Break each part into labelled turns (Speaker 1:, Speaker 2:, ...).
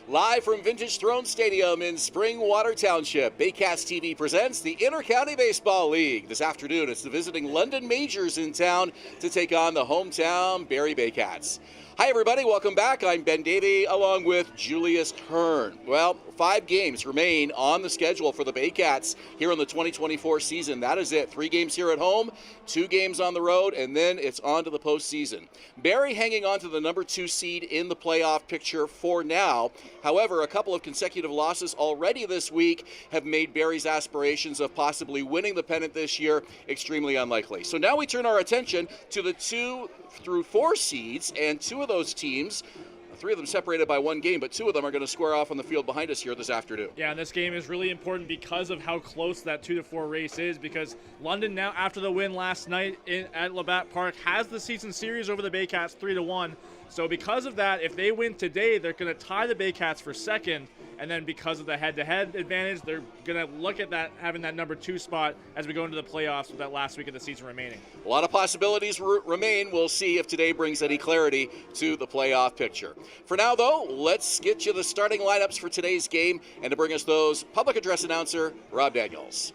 Speaker 1: Live from Vintage Throne Stadium in Springwater Township, Baycats TV presents the Inter-County Baseball League. This afternoon, it's the visiting London Majors in town to take on the hometown Barrie Baycats. Hi, everybody. Welcome back. I'm Ben Davy, along with Julius Hern. Well, 5 games remain on the schedule for the Baycats here in the 2024 season. That is it. 3 games here at home, 2 games on the road, and then it's on to the postseason. Barrie hanging on to the number 2 seed in the playoff picture for now. However, a couple of consecutive losses already this week have made Barrie's aspirations of possibly winning the pennant this year extremely unlikely. So now we turn our attention to the 2 through 4 seeds, and 2 of those teams, 3 of them separated by 1 game, but 2 of them are going to square off on the field behind us here this afternoon. Yeah, and this game is really important because of how close that 2-4 race is, because London now, after the win last night at Labatt Park, has the season series over the Baycats 3-1. So because of that, if they win today, they're going to tie the Baycats for second. And then because of the head-to-head advantage, they're going to look at that, having that number 2 spot as we go into the playoffs with that last week of the season remaining. A lot of possibilities remain. We'll see if today brings any clarity to the playoff picture. For now, though, let's get you the starting lineups for today's game. And to bring us those, public address announcer Rob Daniels.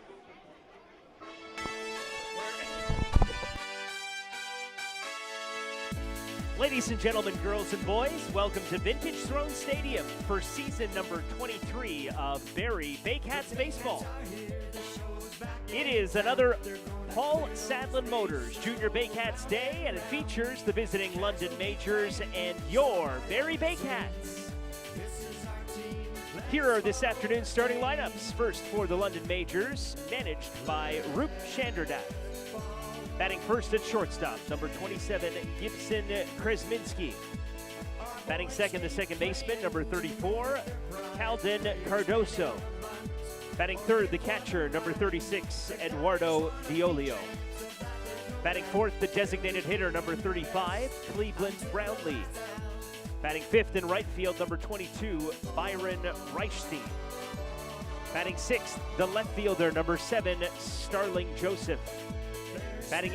Speaker 2: Ladies and gentlemen, girls and boys, welcome to Vintage Throne Stadium for season number 23 of Barrie Baycats baseball. It is another Paul Sadlin Motors Junior Baycats Day, and it features the visiting London Majors and your Barrie Baycats. Here are this afternoon's starting lineups. First for the London Majors, managed by Roop Shanderdat. Batting first at shortstop, number 27, Gibson Kresminski. Batting second, the second baseman, number 34, Calden Cardoso. Batting third, the catcher, number 36, Eduardo Diolio. Batting fourth, the designated hitter, number 35, Cleveland Brownlee. Batting fifth in right field, number 22, Byron Reichstein. Batting sixth, the left fielder, number 7, Starling Joseph. Batting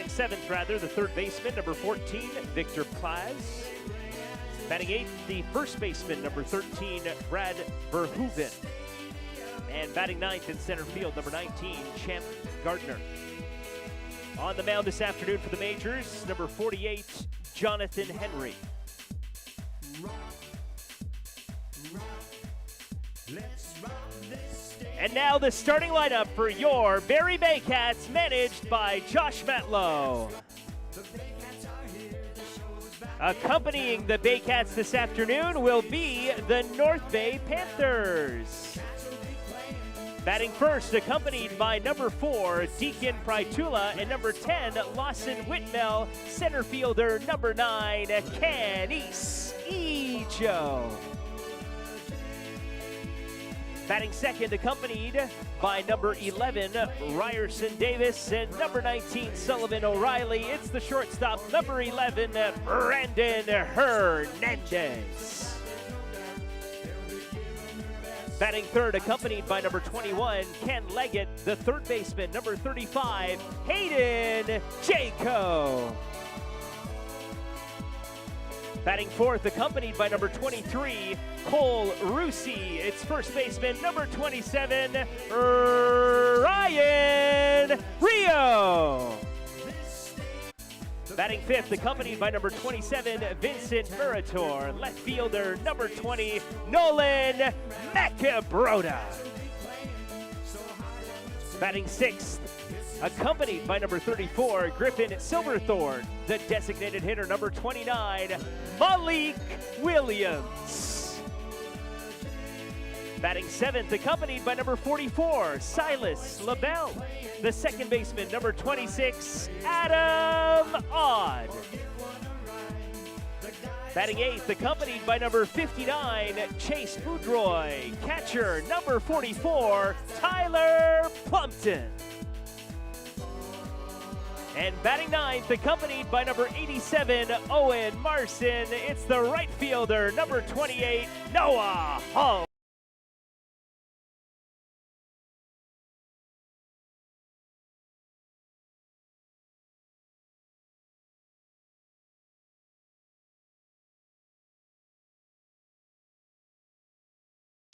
Speaker 2: seventh, the third baseman, number 14, Victor Plaz. Batting eighth, the first baseman, number 13, Brad Verhoeven. And batting ninth in center field, number 19, Champ Gardner. On the mound this afternoon for the Majors, number 48, Jonathan Henry. And now the starting lineup for your Barrie Baycats, managed by Josh Matlow. Accompanying the Baycats this afternoon will be the North Bay Panthers. Batting first, accompanied by number 4, Deacon Prytula, and number 10, Lawson Whitmell, center fielder number 9, Canis Ijo. Batting second, accompanied by number 11, Ryerson Davis, and number 19, Sullivan O'Reilly. It's the shortstop, number 11, Brandon Hernandez. Batting third, accompanied by number 21, Ken Leggett, the third baseman, number 35, Hayden Jaco. Batting fourth, accompanied by number 23, Cole Rusi. It's first baseman, number 27, Ryan Rio. Batting fifth, accompanied by number 27, Vincent Murator. Left fielder, number 20, Nolan Macabroda. Batting sixth, accompanied by number 34, Griffin Silverthorne. The designated hitter, number 29, Malik Williams. Batting seventh, accompanied by number 44, Silas LaBelle. The second baseman, number 26, Adam Odd. Batting eighth, accompanied by number 59, Chase Boudroy. Catcher, number 44, Tyler Plumpton. And batting ninth, accompanied by number 87, Owen Marson, it's the right fielder, number 28, Noah Hull.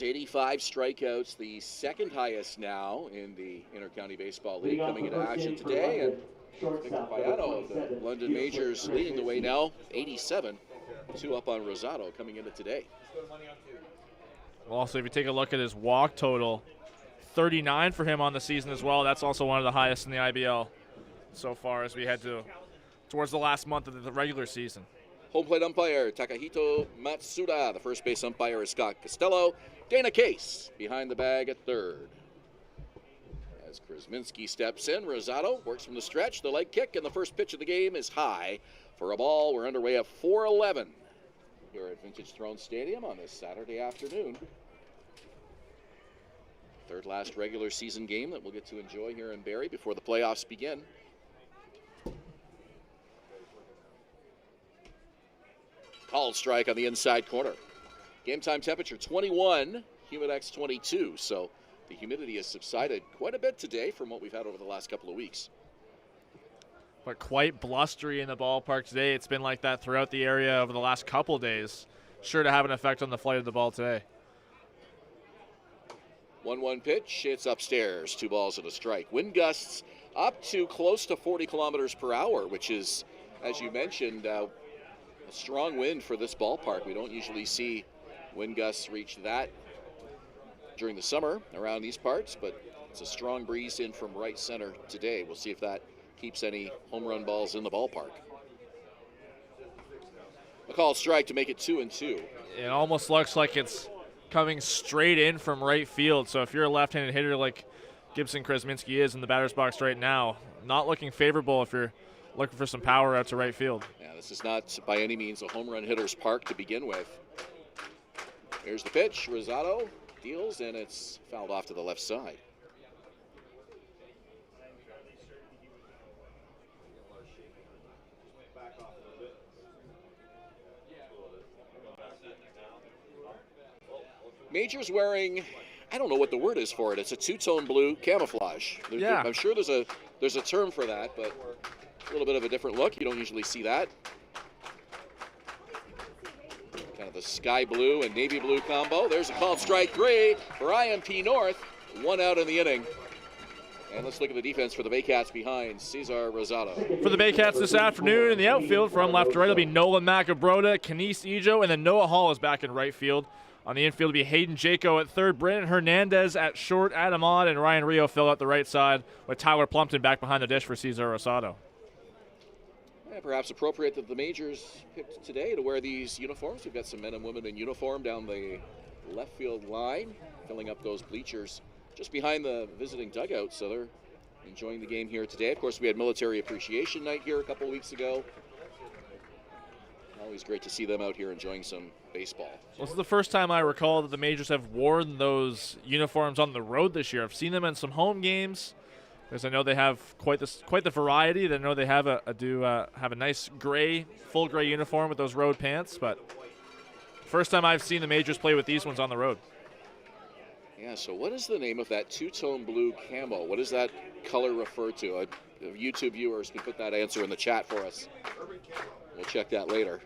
Speaker 1: '85 strikeouts, the second highest now in the Intercounty Baseball League, coming into action today. And Victor Payano of the London Majors leading the way now, 87. 2 up on Rosado coming into today.
Speaker 3: Well, also, if you take a look at his walk total, 39 for him on the season as well. That's also one of the highest in the IBL so far as we head towards the last month of the regular season.
Speaker 1: Home plate umpire Takahito Matsuda. The first base umpire is Scott Costello. Dana Case behind the bag at third. As Krasminski steps in, Rosado works from the stretch. The leg kick and the first pitch of the game is high for a ball. We're underway at 4:11 here at Vintage Throne Stadium on this Saturday afternoon. Third last regular season game that we'll get to enjoy here in Barrie before the playoffs begin. Called strike on the inside corner. Game time temperature 21, Humidex 22. So the humidity has subsided quite a bit today from what we've had over the last couple of weeks.
Speaker 3: But quite blustery in the ballpark today. It's been like that throughout the area over the last couple of days. Sure to have an effect on the flight of the ball today.
Speaker 1: 1-1 pitch. It's upstairs. 2 balls and a strike. Wind gusts up to close to 40 kilometers per hour, which is, as you mentioned, a strong wind for this ballpark. We don't usually see wind gusts reach that during the summer around these parts, but it's a strong breeze in from right center today. We'll see if that keeps any home run balls in the ballpark. A called strike to make it 2-2.
Speaker 3: It almost looks like it's coming straight in from right field. So if you're a left-handed hitter like Gibson Krasminski is in the batter's box right now, not looking favorable if you're looking for some power out to right field.
Speaker 1: Yeah, this is not by any means a home run hitter's park to begin with. Here's the pitch. Rosado deals, and it's fouled off to the left side. Major's wearing, I don't know what the word is for it. It's a two-tone blue camouflage.
Speaker 3: Yeah.
Speaker 1: I'm sure there's a term for that, but a little bit of a different look. You don't usually see that. Kind of the sky blue and navy blue combo. There's a called strike 3 for IMP North. 1 out in the inning. And let's look at the defense for the Baycats behind Cesar Rosado.
Speaker 3: For the Baycats this afternoon in the outfield from left to right, it'll be Nolan Macabroda, Kenise Ejo, and then Noah Hall is back in right field. On the infield will be Hayden Jaco at third, Brandon Hernandez at short, Adam Odd, and Ryan Rio fill out the right side with Tyler Plumpton back behind the dish for Cesar Rosado.
Speaker 1: Yeah, perhaps appropriate that the Majors picked today to wear these uniforms. We've got some men and women in uniform down the left field line, filling up those bleachers just behind the visiting dugout, so they're enjoying the game here today. Of course, we had Military Appreciation Night here a couple of weeks ago. Always great to see them out here enjoying some baseball.
Speaker 3: Well, this is the first time I recall that the Majors have worn those uniforms on the road this year. I've seen them in some home games, because I know they have quite the variety. I know they have have a nice gray, full gray uniform with those road pants, but first time I've seen the Majors play with these ones on the road.
Speaker 1: Yeah, so what is the name of that two-tone blue camo? What does that color refer to? YouTube viewers can put that answer in the chat for us. We'll check that later.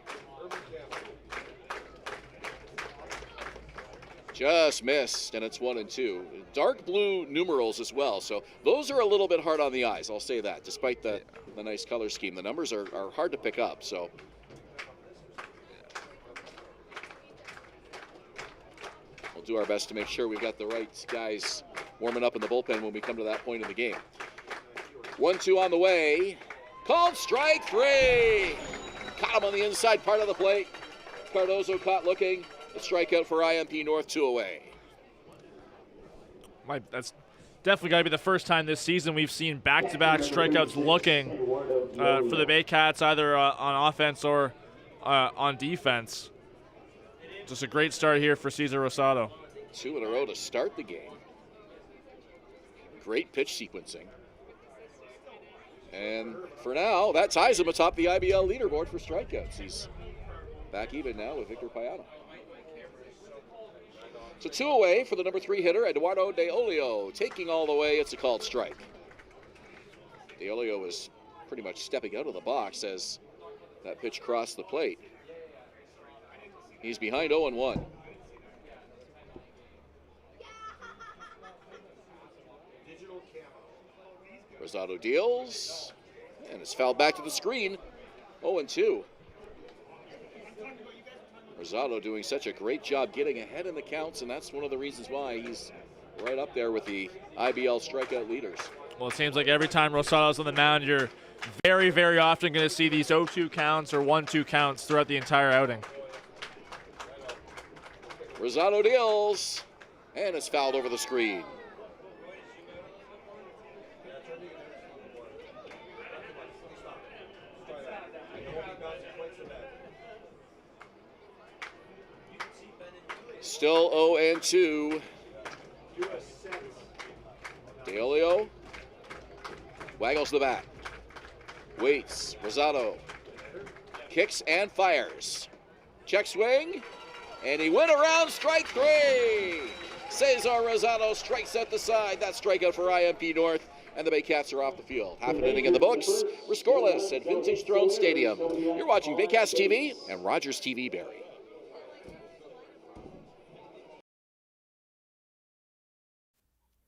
Speaker 1: Just missed, and it's 1-2. Dark blue numerals as well, so those are a little bit hard on the eyes, I'll say that, despite the nice color scheme. The numbers are hard to pick up, so. We'll do our best to make sure we've got the right guys warming up in the bullpen when we come to that point in the game. 1-2 on the way. Called strike 3. Caught him on the inside part of the plate. Cardozo caught looking. A strikeout for IMP North, 2 away.
Speaker 3: That's definitely got to be the first time this season we've seen back-to-back strikeouts looking for the Baycats, either on offense or on defense. Just a great start here for Cesar Rosado.
Speaker 1: 2 in a row to start the game. Great pitch sequencing. And for now, that ties him atop the IBL leaderboard for strikeouts. He's back even now with Victor Payano. So 2 away for the number 3 hitter, Eduardo De Olio. Taking all the way, it's a called strike. De Olio was pretty much stepping out of the box as that pitch crossed the plate. He's behind 0-1. Rosado deals, and it's fouled back to the screen. 0-2. Rosado doing such a great job getting ahead in the counts, and that's one of the reasons why he's right up there with the IBL strikeout leaders.
Speaker 3: Well, it seems like every time Rosado's on the mound, you're very, very often going to see these 0-2 counts or 1-2 counts throughout the entire outing.
Speaker 1: Rosado deals, and it's fouled over the screen. Still 0-2. De Olio waggles the bat. Waits. Rosado kicks and fires. Check swing. And he went around strike 3. Cesar Rosado strikes at the side. That strikeout for IMP North. And the Baycats are off the field. Half an inning in the books. We're scoreless at Vintage Throne Stadium. You're watching Baycats TV and Rogers TV Barrie.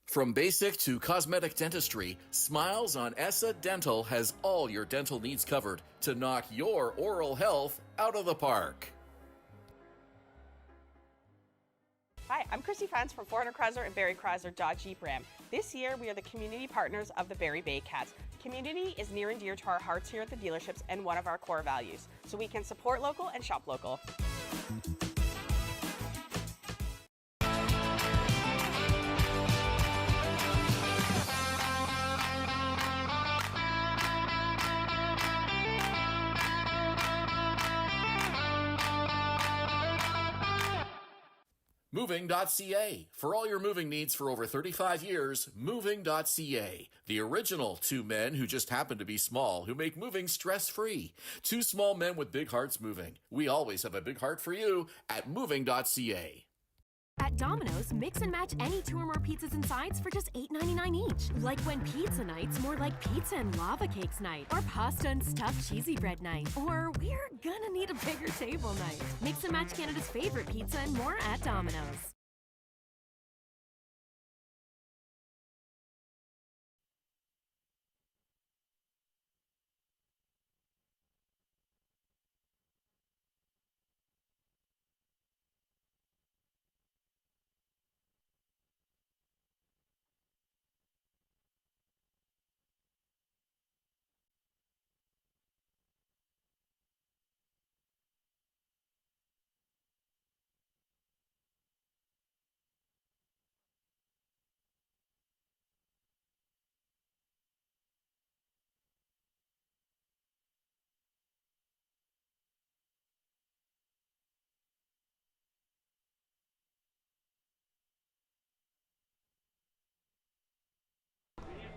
Speaker 1: From basic to cosmetic dentistry, Smiles on ESSA Dental has all your dental needs covered to knock your oral health out of the park.
Speaker 4: Hi, I'm Christy Fans from 400 Chrysler and Barrie Chrysler Dodge Jeep Ram. This year, we are the community partners of the Barrie Baycats. Community is near and dear to our hearts here at the dealerships and one of our core values, so we can support local and shop local.
Speaker 1: Moving.ca. For all your moving needs for over 35 years, Moving.ca. The original 2 men who just happen to be small, who make moving stress-free. 2 small men with big hearts moving. We always have a big heart for you at Moving.ca.
Speaker 5: At Domino's, mix and match any 2 or more pizzas and sides for just $8.99 each. Like when pizza night's more like pizza and lava cakes night, or pasta and stuffed cheesy bread night, or we're gonna need a bigger table night. Mix and match Canada's favorite pizza and more at Domino's.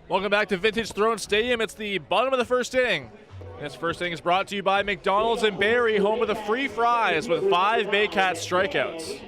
Speaker 3: Welcome back to Vintage Throne Stadium. It's the bottom of the first inning. This first inning is brought to you by McDonald's and Barrie, home of the free fries with 5 Baycats strikeouts.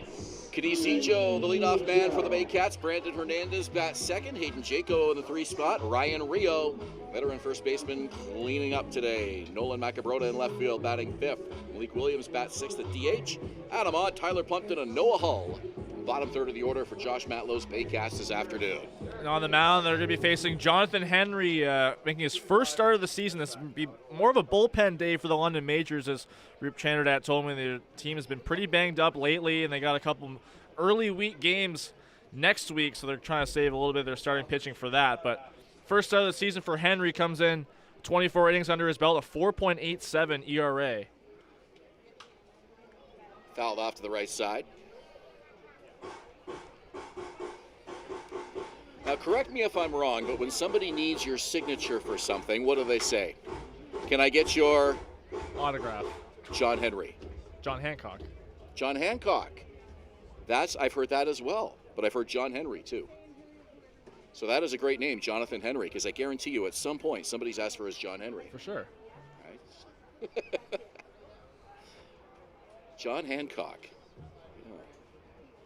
Speaker 1: Canicio, the leadoff man for the Baycats. Brandon Hernandez bats second. Hayden Jaco in the 3 spot. Ryan Rio, veteran first baseman, cleaning up today. Nolan Macabrota in left field, batting 5th. Malik Williams bats 6th at DH. Adam Ott, Tyler Plumpton, and Noah Hull. Bottom third of the order for Josh Matlow's Baycats this afternoon.
Speaker 3: And on the mound, they're going to be facing Jonathan Henry, making his first start of the season. This will be more of a bullpen day for the London Majors, as Rup Chandradat told me. The team has been pretty banged up lately, and they got a couple early week games next week, so they're trying to save a little bit of their starting pitching for that. But first start of the season for Henry comes in 24 innings under his belt, a 4.87 ERA.
Speaker 1: Fouled off to the right side. Now, correct me if I'm wrong, but when somebody needs your signature for something, what do they say? Can I get your
Speaker 3: Autograph.
Speaker 1: John Henry?
Speaker 3: John Hancock.
Speaker 1: John Hancock. I've heard that as well, but I've heard John Henry too. So that is a great name, Jonathan Henry, because I guarantee you at some point somebody's asked for his John Henry.
Speaker 3: For sure.
Speaker 1: Right? John Hancock. Yeah.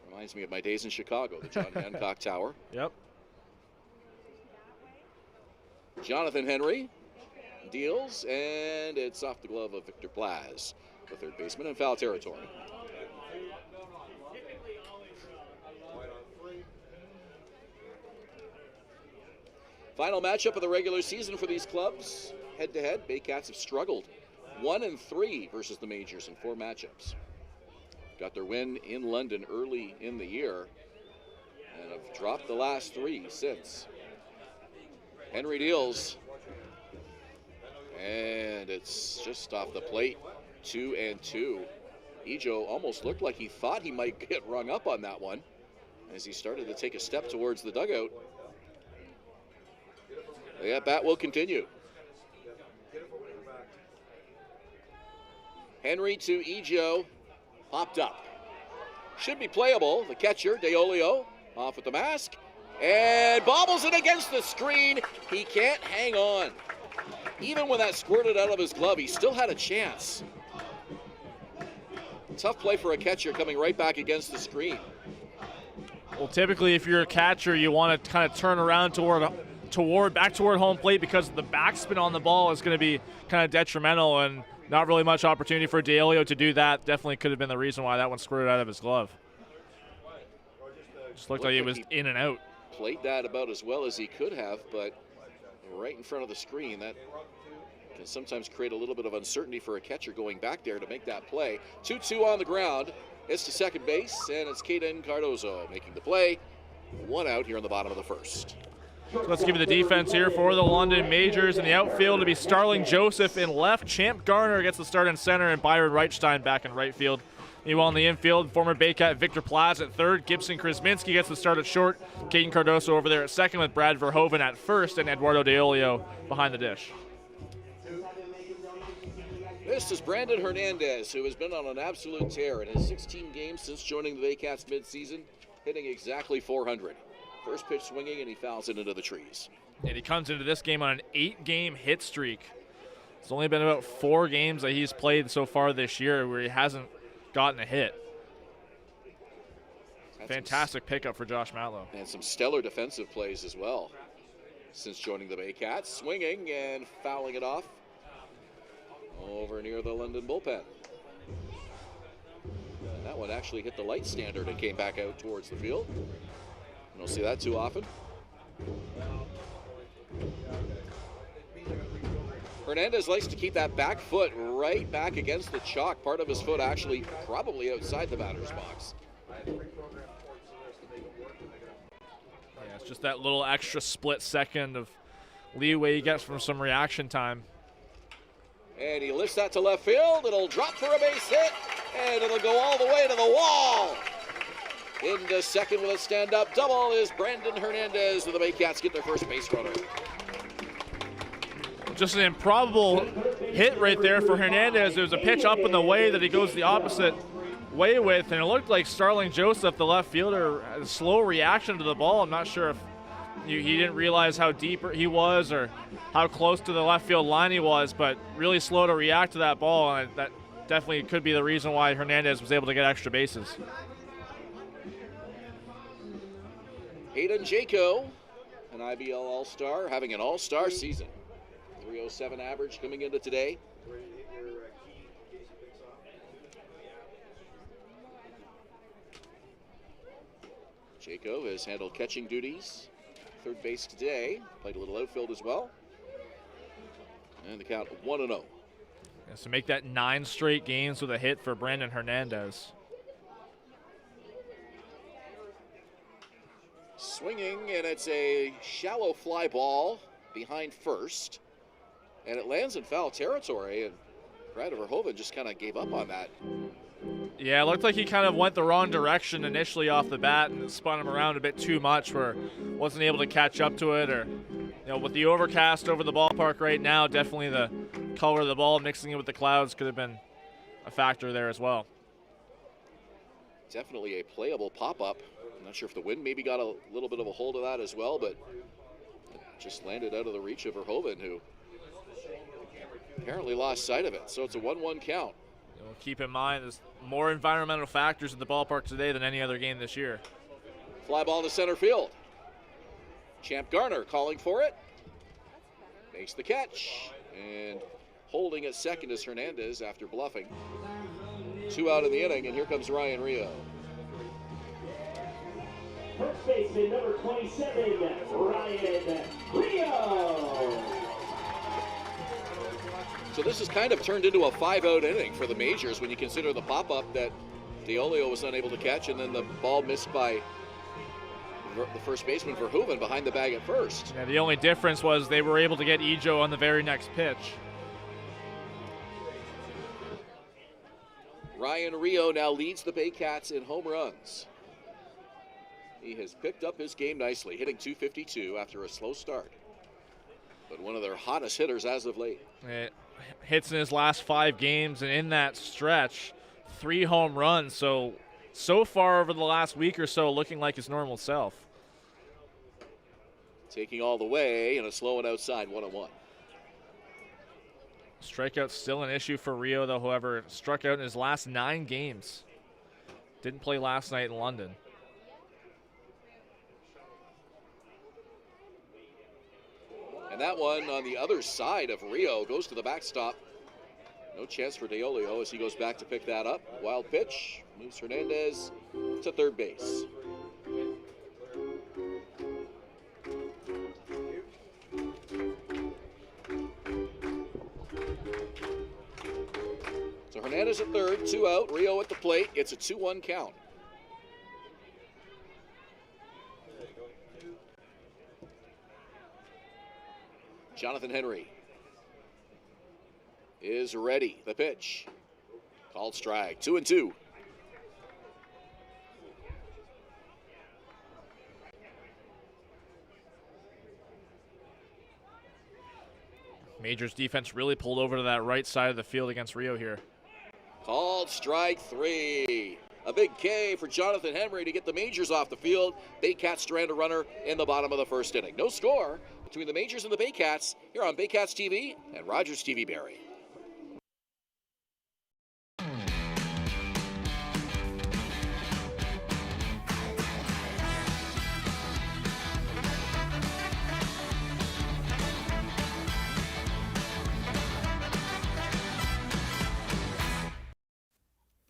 Speaker 1: Reminds me of my days in Chicago, the John Hancock Tower.
Speaker 3: Yep.
Speaker 1: Jonathan Henry deals, and it's off the glove of Victor Plaz, the third baseman, in foul territory. Final matchup of the regular season for these clubs. Head-to-head, Baycats have struggled. 1-3 versus the Majors in 4 matchups. Got their win in London early in the year and have dropped the last 3 since. Henry deals, and it's just off the plate, 2-2. Ejo almost looked like he thought he might get rung up on that one as he started to take a step towards the dugout. The at-bat will continue. Henry to Ejo, popped up. Should be playable. The catcher, DeOlio, off with the mask, and bobbles it against the screen. He can't hang on. Even when that squirted out of his glove, he still had a chance. Tough play for a catcher coming right back against the screen.
Speaker 3: Well, typically if you're a catcher, you want to kind of turn around back toward home plate, because the backspin on the ball is going to be kind of detrimental, and not really much opportunity for DeOlio to do that. Definitely could have been the reason why that one squirted out of his glove. Just looked like he was in and out.
Speaker 1: Played that about as well as he could have, but right in front of the screen, that can sometimes create a little bit of uncertainty for a catcher going back there to make that play. 2-2 on the ground. It's to second base, and it's Caden Cardozo making the play. 1 out here in the bottom of the first.
Speaker 3: So let's give you the defense here for the London Majors. In the outfield to be Starling Joseph in left. Champ Garner gets the start in center, and Byron Reichstein back in right field. Meanwhile, in the infield, former Baycat Victor Plaz at third. Gibson Krasminski gets the start at short. Caden Cardoso over there at second with Brad Verhoeven at first, and Eduardo DeOlio behind the dish.
Speaker 1: This is Brandon Hernandez, who has been on an absolute tear in his 16 games since joining the Baycats midseason, hitting exactly 400. First pitch swinging, and he fouls it into the trees.
Speaker 3: And he comes into this game on an 8-game hit streak. It's only been about 4 games that he's played so far this year where he hasn't gotten a hit. Fantastic pickup for Josh Matlow.
Speaker 1: And some stellar defensive plays as well since joining the Baycats. Swinging and fouling it off over near the London bullpen. And that one actually hit the light standard and came back out towards the field. You don't see that too often. Hernandez likes to keep that back foot right back against the chalk. Part of his foot actually probably outside the batter's box.
Speaker 3: Yeah, it's just that little extra split second of leeway he gets from some reaction time.
Speaker 1: And he lifts that to left field. It'll drop for a base hit, and it'll go all the way to the wall. Into second with a stand-up double is Brandon Hernandez, and the Baycats get their first base runner.
Speaker 3: Just an improbable hit right there for Hernandez. There was a pitch up in the way that he goes the opposite way with, and it looked like Starling Joseph, the left fielder, had a slow reaction to the ball. I'm not sure if he didn't realize how deep he was or how close to the left field line he was, but really slow to react to that ball, and that definitely could be the reason why Hernandez was able to get extra bases.
Speaker 1: Hayden Jaco, an IBL All-Star, having an All-Star season. 307 average coming into today. Jaco has handled catching duties. Third base today. Played a little outfield as well. And the count 1-0.
Speaker 3: Yeah, so make that 9 straight games with a hit for Brandon Hernandez.
Speaker 1: Swinging, and it's a shallow fly ball behind first. And it lands in foul territory, and Brad Verhoeven just kind of gave up on that.
Speaker 3: Yeah, it looked like he kind of went the wrong direction initially off the bat and spun him around a bit too much where wasn't able to catch up to it. Or, with the overcast over the ballpark right now, definitely the color of the ball mixing it with the clouds could have been a factor there as well.
Speaker 1: Definitely a playable pop-up I'm not sure if the wind maybe got a little bit of a hold of that as well, but it just landed out of the reach of Verhoeven, who apparently lost sight of it. So it's a 1-1 count.
Speaker 3: We'll keep in mind there's more environmental factors at the ballpark today than any other game this year.
Speaker 1: Fly ball to center field. Champ Garner calling for it. Makes the catch. And holding at second is Hernandez after bluffing. 2 out in the inning, and here comes Ryan Rio.
Speaker 6: First baseman number 27, Ryan Rio.
Speaker 1: So this has kind of turned into a 5-out inning for the majors when you consider the pop-up that DeOlio was unable to catch, and then the ball missed by the first baseman Verhoeven behind the bag at first.
Speaker 3: Yeah, the only difference was they were able to get Ejo on the very next pitch.
Speaker 1: Ryan Rio now leads the Baycats in home runs. He has picked up his game nicely, hitting .252 after a slow start. But one of their hottest hitters as of late.
Speaker 3: It hits in his last 5 games, and in that stretch, 3 home runs. So far over the last week or so, looking like his normal self.
Speaker 1: Taking all the way and a slow one outside, 1-1.
Speaker 3: Strikeout still an issue for Rio, though. However, struck out in his last 9 games. Didn't play last night in London.
Speaker 1: And that one on the other side of Rio goes to the backstop. No chance for DeOlio as he goes back to pick that up. Wild pitch, moves Hernandez to third base. So Hernandez at third, 2 out, Rio at the plate. It's a 2-1 count. Jonathan Henry is ready. The pitch. Called strike. 2-2.
Speaker 3: Majors defense really pulled over to that right side of the field against Rio here.
Speaker 1: Called strike 3. A big K for Jonathan Henry to get the Majors off the field. Baycats strand a runner in the bottom of the first inning. No score between the Majors and the Baycats here on Baycats TV and Rogers TV Barrie.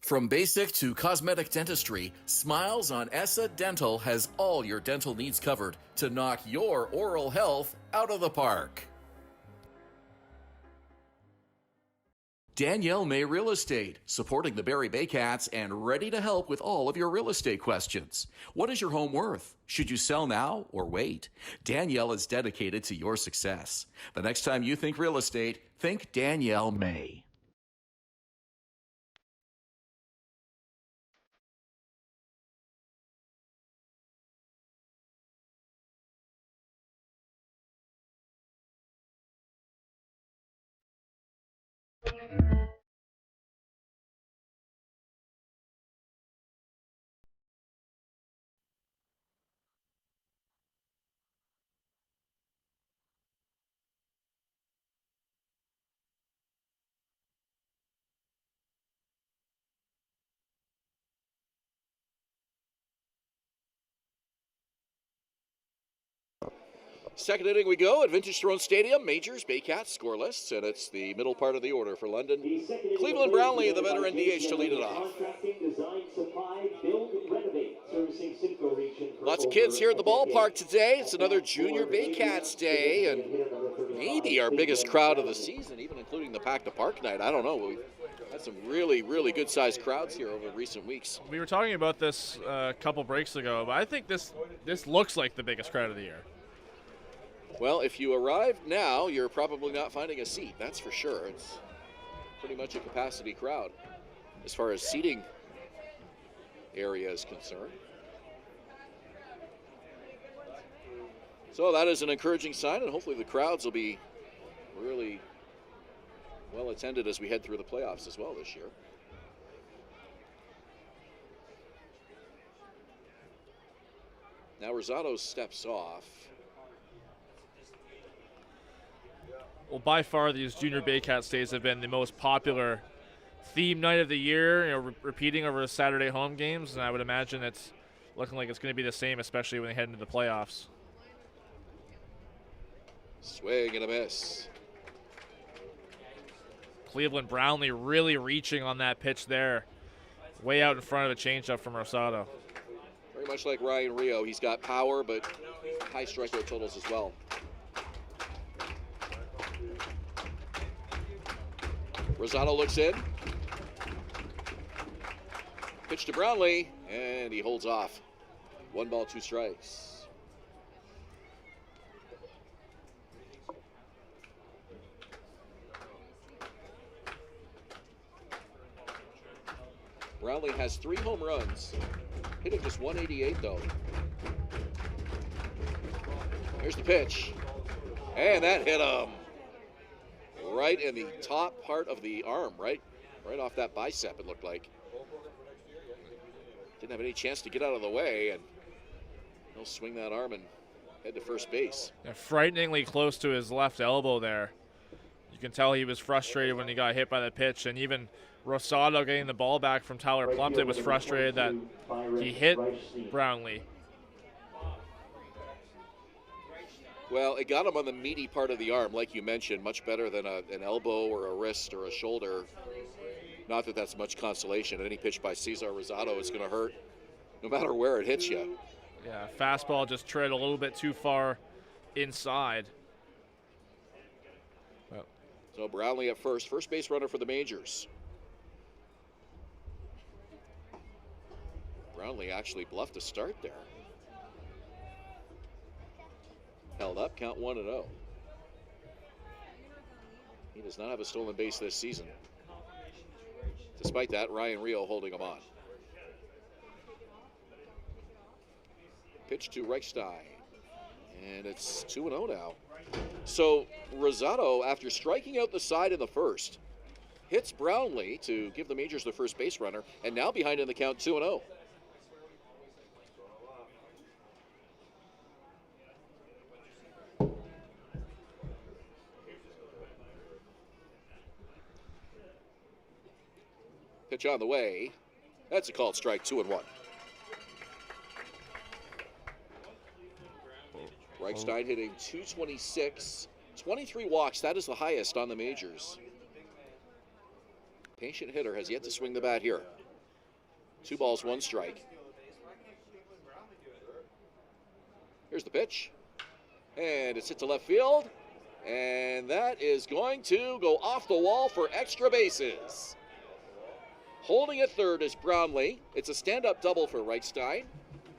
Speaker 1: From basic to cosmetic dentistry, Smiles on ESSA Dental has all your dental needs covered to knock your oral health out of the park. Danielle May Real Estate, supporting the Barrie Baycats and ready to help with all of your real estate questions. What is your home worth? Should you sell now or wait? Danielle is dedicated to your success. The next time you think real estate, think Danielle May. Second inning we go at Vintage Throne Stadium. Majors, Baycats, scoreless, and it's the middle part of the order for London. Cleveland Brownlee, the veteran DH, to lead it off. Lots of kids here at the ballpark today. It's another Junior Baycats day, and maybe our biggest crowd of the season, even including the Pack to Park night. I don't know. We've had some really, really good-sized crowds here over recent weeks.
Speaker 3: We were talking about this a couple breaks ago, but I think this looks like the biggest crowd of the year.
Speaker 1: Well, if you arrive now, you're probably not finding a seat, that's for sure. It's pretty much a capacity crowd as far as seating area is concerned. So that is an encouraging sign, and hopefully the crowds will be really well attended as we head through the playoffs as well this year. Now Rosado steps off.
Speaker 3: Well, by far, these Junior Baycats days have been the most popular theme night of the year, repeating over the Saturday home games, and I would imagine it's looking like it's going to be the same, especially when they head into the playoffs.
Speaker 1: Swing and a miss.
Speaker 3: Cleveland Brownlee really reaching on that pitch there, way out in front of a changeup from Rosado.
Speaker 1: Very much like Ryan Rio, he's got power, but high strikeout totals as well. Rosado looks in. Pitch to Brownlee, and he holds off. 1 ball, 2 strikes. Brownlee has 3 home runs. Hitting just 188 though. Here's the pitch. And that hit him right in the top part of the arm, right off that bicep, it looked like. Didn't have any chance to get out of the way, and he'll swing that arm and head to first base.
Speaker 3: Yeah, frighteningly close to his left elbow there. You can tell he was frustrated when he got hit by the pitch, and even Rosado getting the ball back from Tyler Plumpton was frustrated that he hit Brownlee.
Speaker 1: Well, it got him on the meaty part of the arm, like you mentioned, much better than an elbow or a wrist or a shoulder. Not that that's much consolation. Any pitch by Cesar Rosado is going to hurt, no matter where it hits you.
Speaker 3: Yeah, fastball just trailed a little bit too far inside. Well,
Speaker 1: so Brownlee at first base runner for the Majors. Brownlee actually bluffed a start there. Held up, count 1-0. He does not have a stolen base this season. Despite that, Ryan Rio holding him on. Pitch to Reichstein. And it's 2-0 now. So Rosado, after striking out the side in the first, hits Brownlee to give the Majors the first base runner, and now behind in the count 2-0. Pitch on the way. That's a called strike, 2-1. Reichstein hitting .226, 23 walks. That is the highest on the Majors. Patient hitter has yet to swing the bat here. 2 balls, 1 strike. Here's the pitch. And it's hit to left field. And that is going to go off the wall for extra bases. Holding at third is Brownlee. It's a stand-up double for Reichstein.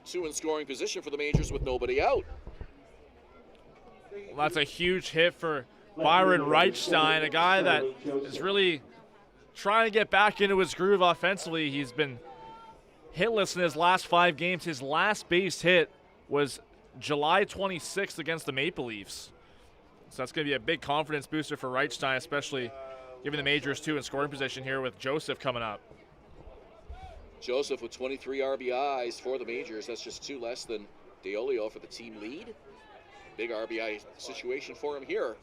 Speaker 1: 2 in scoring position for the Majors with nobody out.
Speaker 3: well, that's a huge hit for Byron Reichstein, a guy that is really trying to get back into his groove offensively. He's been hitless in his last 5 games. His last base hit was July 26th against the Maple Leafs. So that's going to be a big confidence booster for Reichstein, especially given the Majors 2 in scoring position here with Joseph coming up.
Speaker 1: Joseph with 23 RBIs for the Majors. That's just 2 less than DeOlio for the team lead. Big RBI situation for him here.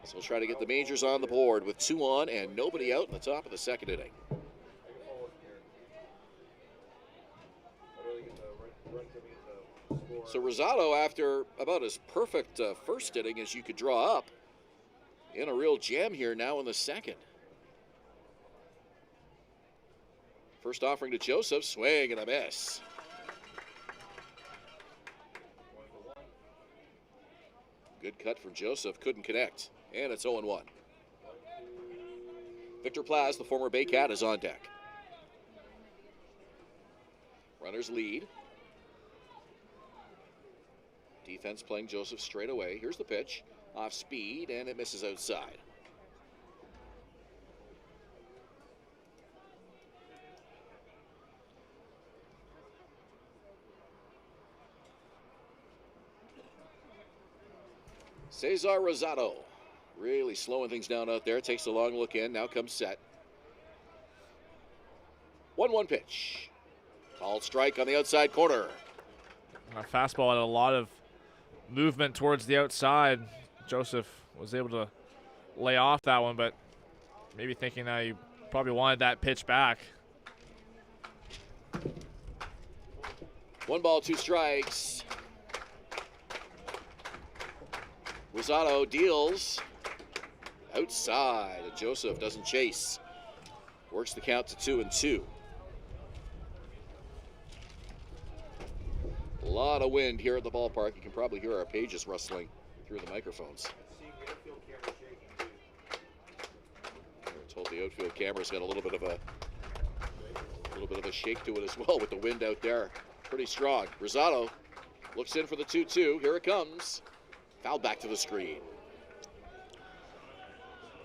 Speaker 1: So we'll try to get the Majors on the board with 2 on and nobody out in the top of the 2nd inning. So Rosado, after about as perfect first inning as you could draw up, in a real jam here now in the 2nd. First offering to Joseph, swing and a miss. Good cut from Joseph, couldn't connect, and it's 0-1. Victor Plaz, the former Baycat, is on deck. Runners lead. Defense playing Joseph straight away. Here's the pitch. Off speed, and it misses outside. Cesar Rosado really slowing things down out there. Takes a long look in. Now comes set. 1-1 pitch. Called strike on the outside corner.
Speaker 3: A fastball had a lot of movement towards the outside. Joseph was able to lay off that one, but maybe thinking that he probably wanted that pitch back.
Speaker 1: 1 ball, 2 strikes. Rosado deals outside. Joseph doesn't chase. Works the count to 2-2. A lot of wind here at the ballpark. You can probably hear our pages rustling through the microphones. We're told the outfield camera's got a little bit of a shake to it as well with the wind out there. Pretty strong. Rosado looks in for the 2-2. Here it comes. Foul back to the screen.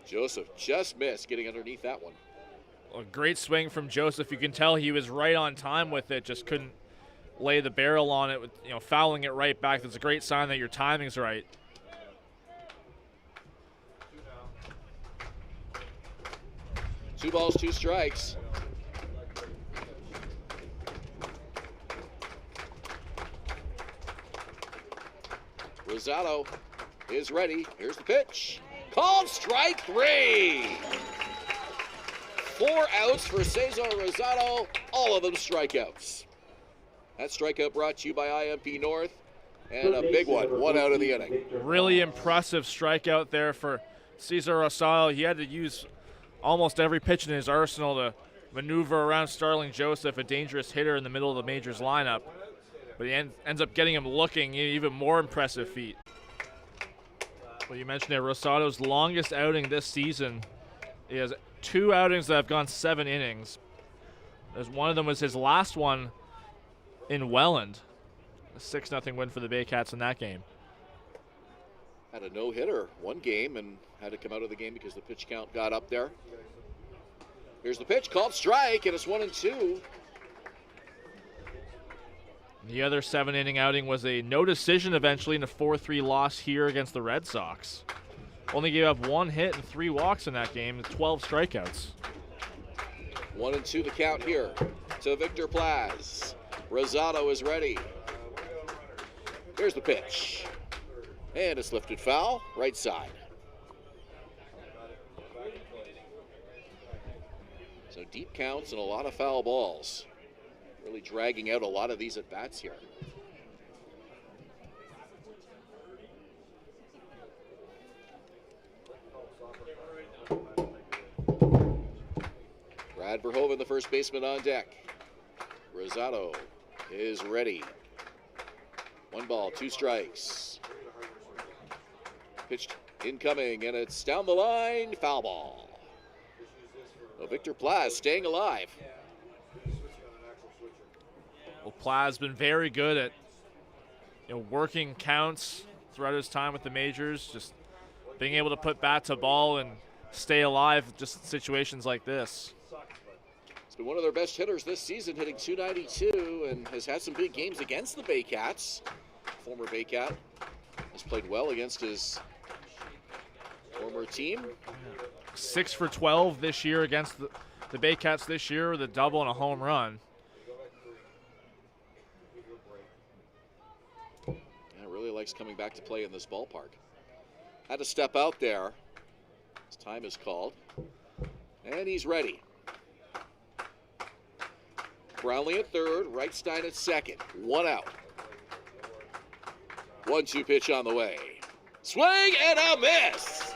Speaker 1: Joseph just missed getting underneath that one.
Speaker 3: A great swing from Joseph. You can tell he was right on time with it, just couldn't lay the barrel on it, with fouling it right back. That's a great sign that your timing's right.
Speaker 1: Two balls, 2 strikes. Rosado is ready. Here's the pitch. Called strike 3. 4 outs for Cesar Rosado, all of them strikeouts. That strikeout brought to you by IMP North, and a big one, 1 out of the inning.
Speaker 3: Really impressive strikeout there for Cesar Rosado. He had to use almost every pitch in his arsenal to maneuver around Starling Joseph, a dangerous hitter in the middle of the majors lineup. But he ends up getting him looking even more impressive feat. Well, you mentioned it, Rosado's longest outing this season. He has 2 outings that have gone 7 innings. One of them was his last one in Welland. A 6-0 win for the Baycats in that game.
Speaker 1: Had a no-hitter one game and had to come out of the game because the pitch count got up there. Here's the pitch, called strike, and it's 1-2.
Speaker 3: The other 7-inning outing was a no decision eventually in a 4-3 loss here against the Red Sox. Only gave up 1 hit and 3 walks in that game, and 12 strikeouts.
Speaker 1: 1-2 the count here to Victor Plaz. Rosado is ready. Here's the pitch. And it's lifted foul, right side. So deep counts and a lot of foul balls. Really dragging out a lot of these at-bats here. Brad Verhoeven, the first baseman, on deck. Rosado is ready. 1 ball, 2 strikes. Pitched incoming, and it's down the line, foul ball. Well, Victor Plaz staying alive.
Speaker 3: Well, Plaz been very good at working counts throughout his time with the majors, just being able to put bat to ball and stay alive just in situations like this.
Speaker 1: He's been one of their best hitters this season, hitting .292, and has had some big games against the Baycats. Former Baycat has played well against his former team.
Speaker 3: 6 for 12 this year against the Baycats this year with a double and a home run.
Speaker 1: Yeah, really likes coming back to play in this ballpark. Had to step out there. His time is called. And he's ready. Brownlee at third, Reichstein at second. 1 out. 1-2 pitch on the way. Swing and a miss!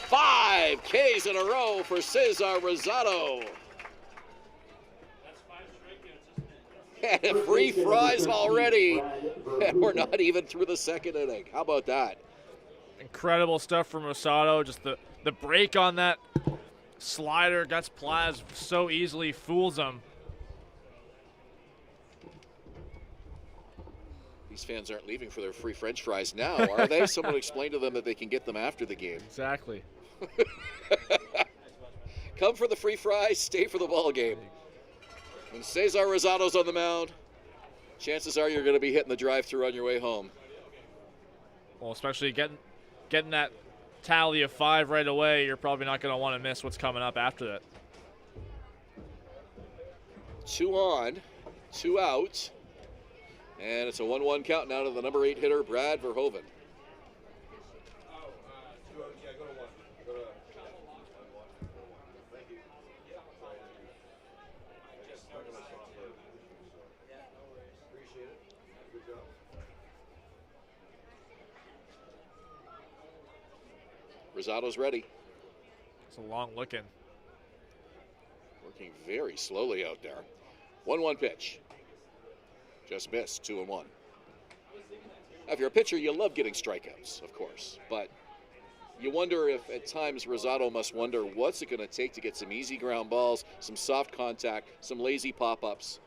Speaker 1: 5 Ks in a row for Cesar Rosado. And free fries already. And we're not even through the 2nd inning. How about that?
Speaker 3: Incredible stuff from Rosado. Just the break on that slider. Guts Plaz so easily fools him.
Speaker 1: These fans aren't leaving for their free French fries now, are they? Someone explain to them that they can get them after the game.
Speaker 3: Exactly.
Speaker 1: Come for the free fries, stay for the ball game. When Cesar Rosado's on the mound, chances are you're going to be hitting the drive-thru on your way home.
Speaker 3: Well, especially getting that tally of 5 right away, you're probably not going to want to miss what's coming up after that.
Speaker 1: 2 on, 2 out. And it's a 1-1 count now to the number 8 hitter, Brad Verhoeven. Rosado's ready.
Speaker 3: It's a long looking.
Speaker 1: Working very slowly out there. 1-1 pitch. Just missed, 2-1. Now, if you're a pitcher, you love getting strikeouts, of course. But you wonder if at times Rosado must wonder what's it going to take to get some easy ground balls, some soft contact, some lazy pop-ups,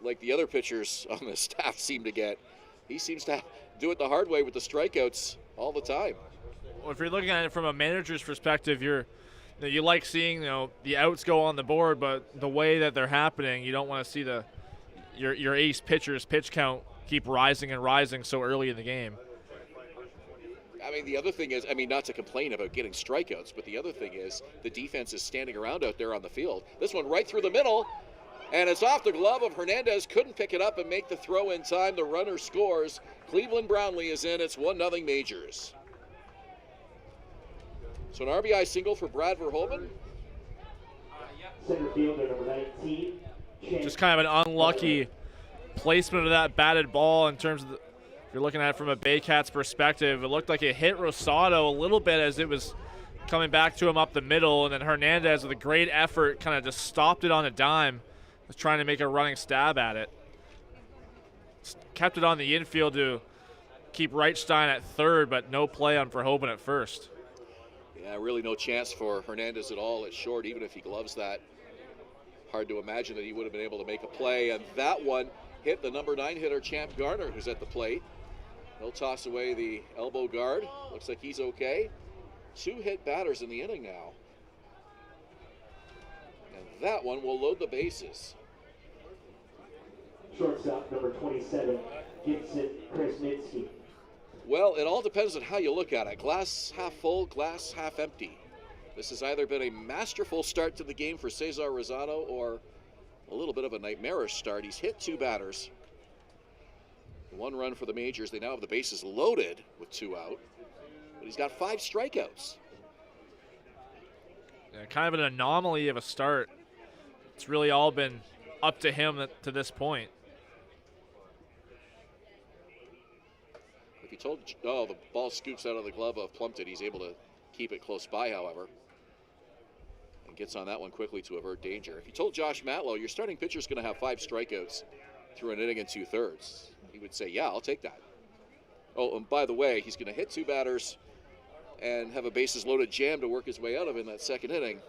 Speaker 1: like the other pitchers on the staff seem to get. He seems to do it the hard way with the strikeouts all the time.
Speaker 3: Well, if you're looking at it from a manager's perspective, you like seeing the outs go on the board, but the way that they're happening, you don't want to see your ace pitcher's pitch count keep rising and rising so early in the game.
Speaker 1: I mean, the other thing is, not to complain about getting strikeouts, but the other thing is the defense is standing around out there on the field. This one right through the middle, and it's off the glove of Hernandez. Couldn't pick it up and make the throw in time. The runner scores. Cleveland Brownlee is in. It's 1-0 Majors. So an RBI single for Brad Verhoeven.
Speaker 6: Center fielder number 19.
Speaker 3: Just kind of an unlucky placement of that batted ball in terms of if you're looking at it from a Baycats perspective. It looked like it hit Rosado a little bit as it was coming back to him up the middle, and then Hernandez with a great effort kind of just stopped it on a dime, was trying to make a running stab at it. Kept it on the infield to keep Reichstein at third, but no play on Verhoeven at first.
Speaker 1: Yeah, really no chance for Hernandez at all at short, even if he gloves that. Hard to imagine that he would have been able to make a play. And that one hit the number 9 hitter, Champ Garner, who's at the plate. He'll toss away the elbow guard. Looks like he's okay. 2 hit batters in the inning now. And that one will load the bases.
Speaker 6: Shortstop number 27, Gibson Kresminski.
Speaker 1: Well, it all depends on how you look at it. Glass half full, glass half empty. This has either been a masterful start to the game for Cesar Rosado or a little bit of a nightmarish start. He's hit 2 batters. 1 run for the Majors. They now have the bases loaded with 2 out. But he's got 5 strikeouts.
Speaker 3: Yeah, kind of an anomaly of a start. It's really all been up to him to this point.
Speaker 1: If he told, the ball scoops out of the glove of Plumpton. He's able to keep it close by, however. And gets on that one quickly to avert danger. If you told Josh Matlow, your starting pitcher's going to have 5 strikeouts through an inning and 2/3, he would say, yeah, I'll take that. Oh, and by the way, he's going to hit 2 batters and have a bases loaded jam to work his way out of in that second inning.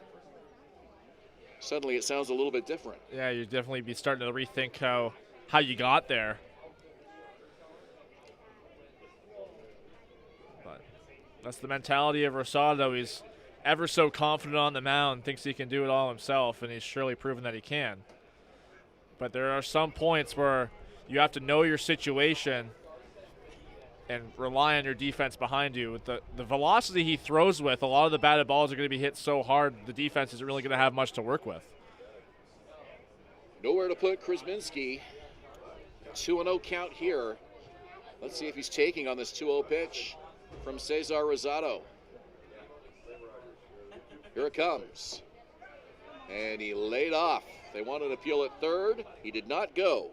Speaker 1: Suddenly it sounds a little bit different.
Speaker 3: Yeah, you'd definitely be starting to rethink how you got there. But that's the mentality of Rosado. He's ever so confident on the mound, thinks he can do it all himself, and he's surely proven that he can. But there are some points where you have to know your situation and rely on your defense behind you. With the velocity he throws with, a lot of the batted balls are going to be hit so hard, the defense isn't really going to have much to work with.
Speaker 1: Nowhere to put Kresminski. 2-0 count here. Let's see if he's taking on this 2-0 pitch from Cesar Rosado. Here it comes. And he laid off. They wanted an appeal at third. He did not go.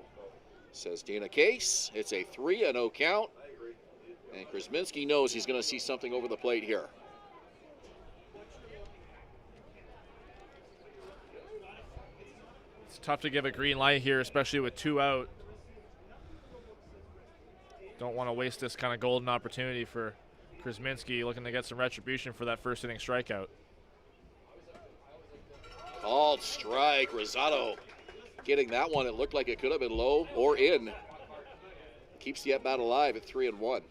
Speaker 1: Says Dana Case. It's a 3-0 count. And Kresminski knows he's going to see something over the plate here.
Speaker 3: It's tough to give a green light here, especially with 2 out. Don't want to waste this kind of golden opportunity for Kresminski, looking to get some retribution for that first inning strikeout.
Speaker 1: Called strike. Rosado getting that one. It looked like it could have been low or in. Keeps the at-bat alive at 3-1.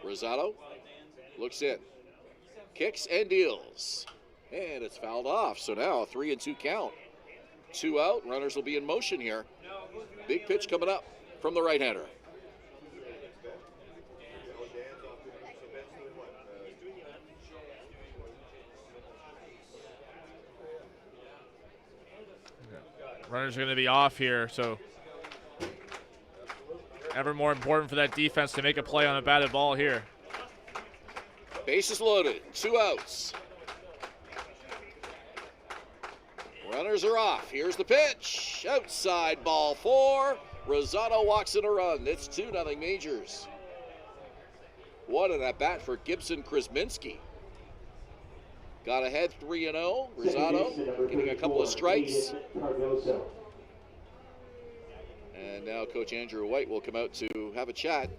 Speaker 1: Rosado looks in, kicks and deals, and it's fouled off. So now a 3-2 count. 2 out, runners will be in motion here. Big pitch coming up from the right-hander.
Speaker 3: Runners are going to be off here, so ever more important for that defense to make a play on a batted ball here.
Speaker 1: Bases loaded, 2 outs. Runners are off. Here's the pitch. Outside ball 4. Rosado walks in a run. It's 2-0 Majors. What an at-bat for Gibson Krasminski. Got ahead 3-0. Rosado getting a couple of strikes. And now Coach Andrew White will come out to have a chat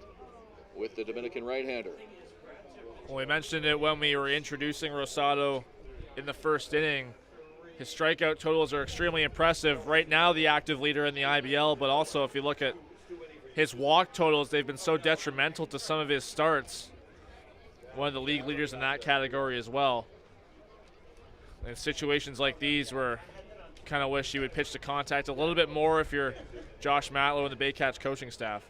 Speaker 1: with the Dominican right-hander.
Speaker 3: Well, we mentioned it when we were introducing Rosado in the first inning. His strikeout totals are extremely impressive. Right now, the active leader in the IBL, but also if you look at his walk totals, they've been so detrimental to some of his starts. One of the league leaders in that category as well. In situations like these where you kind of wish you would pitch to contact a little bit more if you're Josh Matlow and the Baycats coaching staff.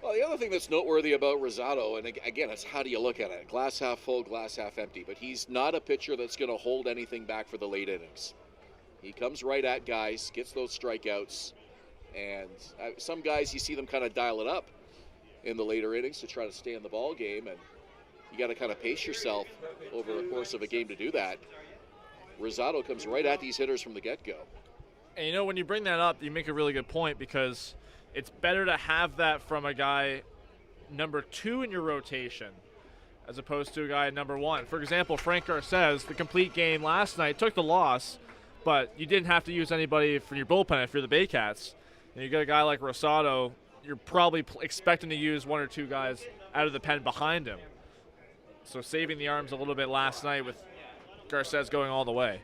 Speaker 1: Well, the other thing that's noteworthy about Rosado, and again, it's how do you look at it? Glass half full, glass half empty. But he's not a pitcher that's going to hold anything back for the late innings. He comes right at guys, gets those strikeouts, and some guys you see them kind of dial it up in the later innings to try to stay in the ball game, and you got to kind of pace yourself over the course of a game to do that. Rosado comes right at these hitters from the get-go.
Speaker 3: And you know, when you bring that up, you make a really good point, because it's better to have that from a guy number 2 in your rotation as opposed to a guy number 1. For example, Frank Garces, the complete game last night, took the loss, but you didn't have to use anybody for your bullpen if you're the Baycats. And you got a guy like Rosado, you're probably expecting to use 1 or 2 guys out of the pen behind him. So saving the arms a little bit last night with Garces going all the way.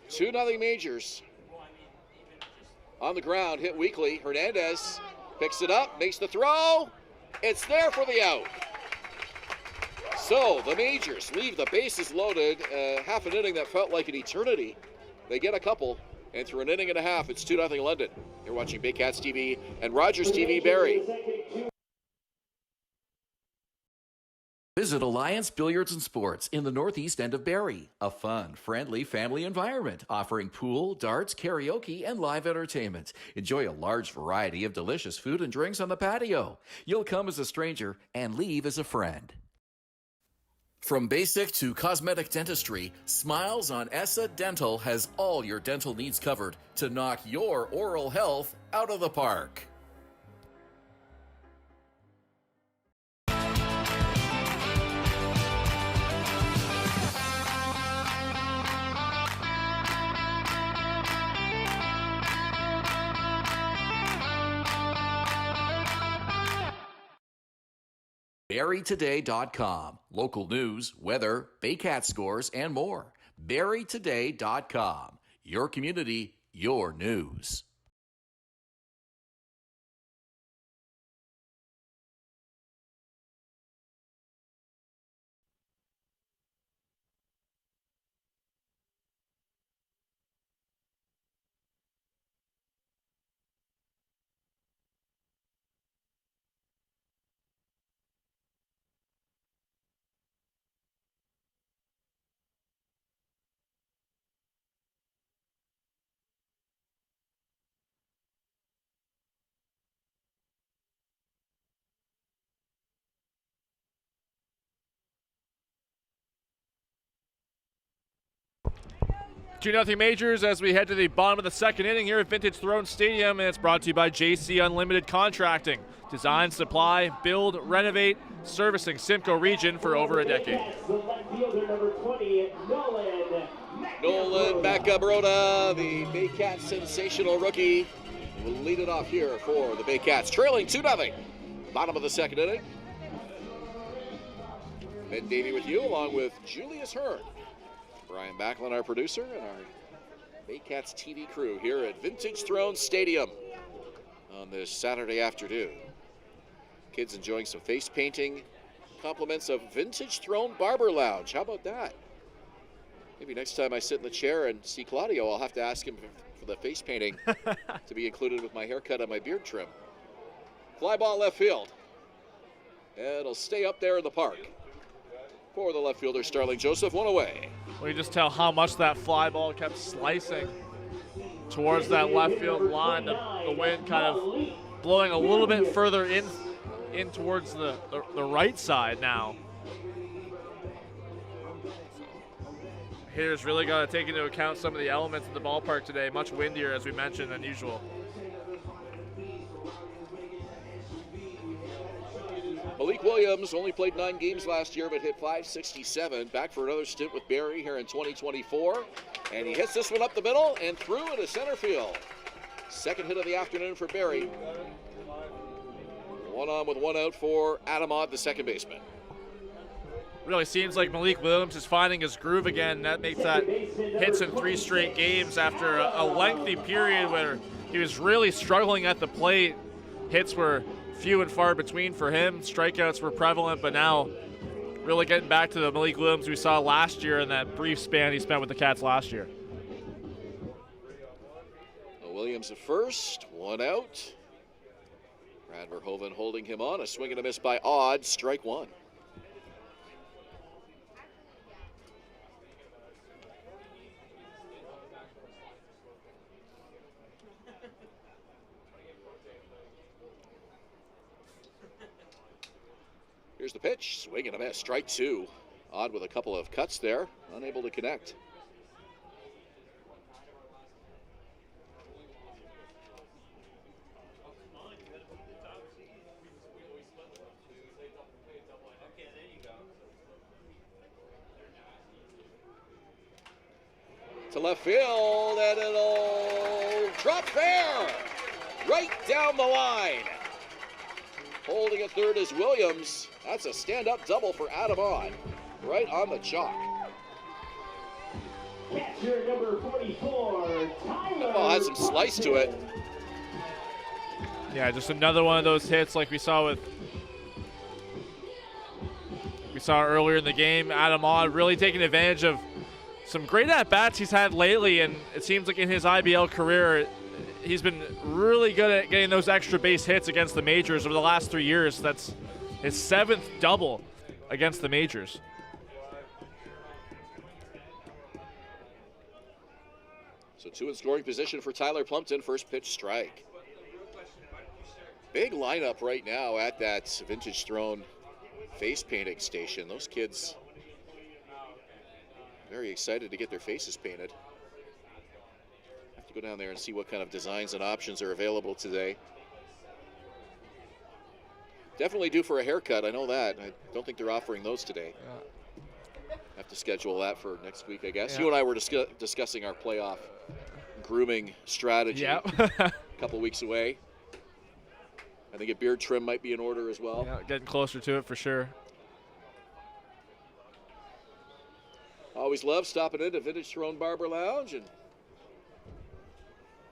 Speaker 1: Two nothing Majors. On the ground, hit weakly. Hernandez picks it up, makes the throw. It's there for the out. So the Majors leave the bases loaded. Half an inning that felt like an eternity. They get a couple, and through an inning and a half, it's 2-0 London. You're watching Baycats TV and Rogers TV Barrie.
Speaker 7: Visit Alliance Billiards and Sports in the northeast end of Barrie. A fun, friendly family environment offering pool, darts, karaoke, and live entertainment. Enjoy a large variety of delicious food and drinks on the patio. You'll come as a stranger and leave as a friend. From basic to cosmetic dentistry, Smiles on Essa Dental has all your dental needs covered to knock your oral health out of the park. BarrieToday.com. Local news, weather, Baycat scores, and more. BarrieToday.com. Your community, your news.
Speaker 3: Two nothing Majors as we head to the bottom of the second inning here at Vintage Throne Stadium, and it's brought to you by JC Unlimited Contracting. Design, supply, build, renovate, servicing Simcoe region for over a decade.
Speaker 1: Nolan Macabrota, the Baycats sensational rookie, will lead it off here for the Baycats, trailing 2-0. Bottom of the second inning. Ben Davy with you, along with Julius Hern. Brian Backland, our producer, and our Baycats TV crew here at Vintage Throne Stadium on this Saturday afternoon. Kids enjoying some face painting, compliments of Vintage Throne Barber Lounge. How about that? Maybe next time I sit in the chair and see Claudio, I'll have to ask him for the face painting to be included with my haircut and my beard trim. Fly ball left field. It'll stay up there in the park. for the left fielder, Starling Joseph, one away.
Speaker 3: Well, you just tell how much that fly ball kept slicing towards that left field line. The wind kind of blowing a little bit further in towards the right side now. Hitters really got to take into account some of the elements in the ballpark today. Much windier, as we mentioned, than usual.
Speaker 1: Malik Williams only played 9 games last year, but hit .567. Back for another stint with Barrie here in 2024. And he hits this one up the middle and through into center field. Second hit of the afternoon for Barrie. One on with one out for Adam Ott, the second baseman.
Speaker 3: Really seems like Malik Williams is finding his groove again. That makes that hits in 3 straight games after a lengthy period where he was really struggling at the plate. Hits were few and far between for him. Strikeouts were prevalent, but now really getting back to the Malik Williams we saw last year in that brief span he spent with the Cats last year.
Speaker 1: Williams at first, one out. Brad Verhoeven holding him on. A swing and a miss by Odd, strike one. Here's the pitch, swing and a miss, strike two. Odd with a couple of cuts there, unable to connect. To left field, and it'll drop fair, right down the line. Holding at third is Williams. That's a stand-up double for Adam Ott, right on the chalk.
Speaker 6: Catcher number 44, Tyler.
Speaker 1: Ball had some slice to it.
Speaker 3: Yeah, just another one of those hits like we saw earlier in the game. Adam Ott really taking advantage of some great at-bats he's had lately, and it seems like in his IBL career, he's been really good at getting those extra base hits against the majors over the last 3 years. That's his 7th double against the majors.
Speaker 1: So 2 in scoring position for Tyler Plumpton. First pitch strike. Big lineup right now at that Vintage Throne face painting station. Those kids very excited to get their faces painted. Have to go down there and see what kind of designs and options are available today. Definitely due for a haircut, I know that. I don't think they're offering those today. Have to schedule that for next week, I guess. Yeah. You and I were discussing our playoff grooming strategy a couple weeks away. I think a beard trim might be in order as well.
Speaker 3: Yeah, getting closer to it for sure.
Speaker 1: Always love stopping into Vintage Throne Barber Lounge, and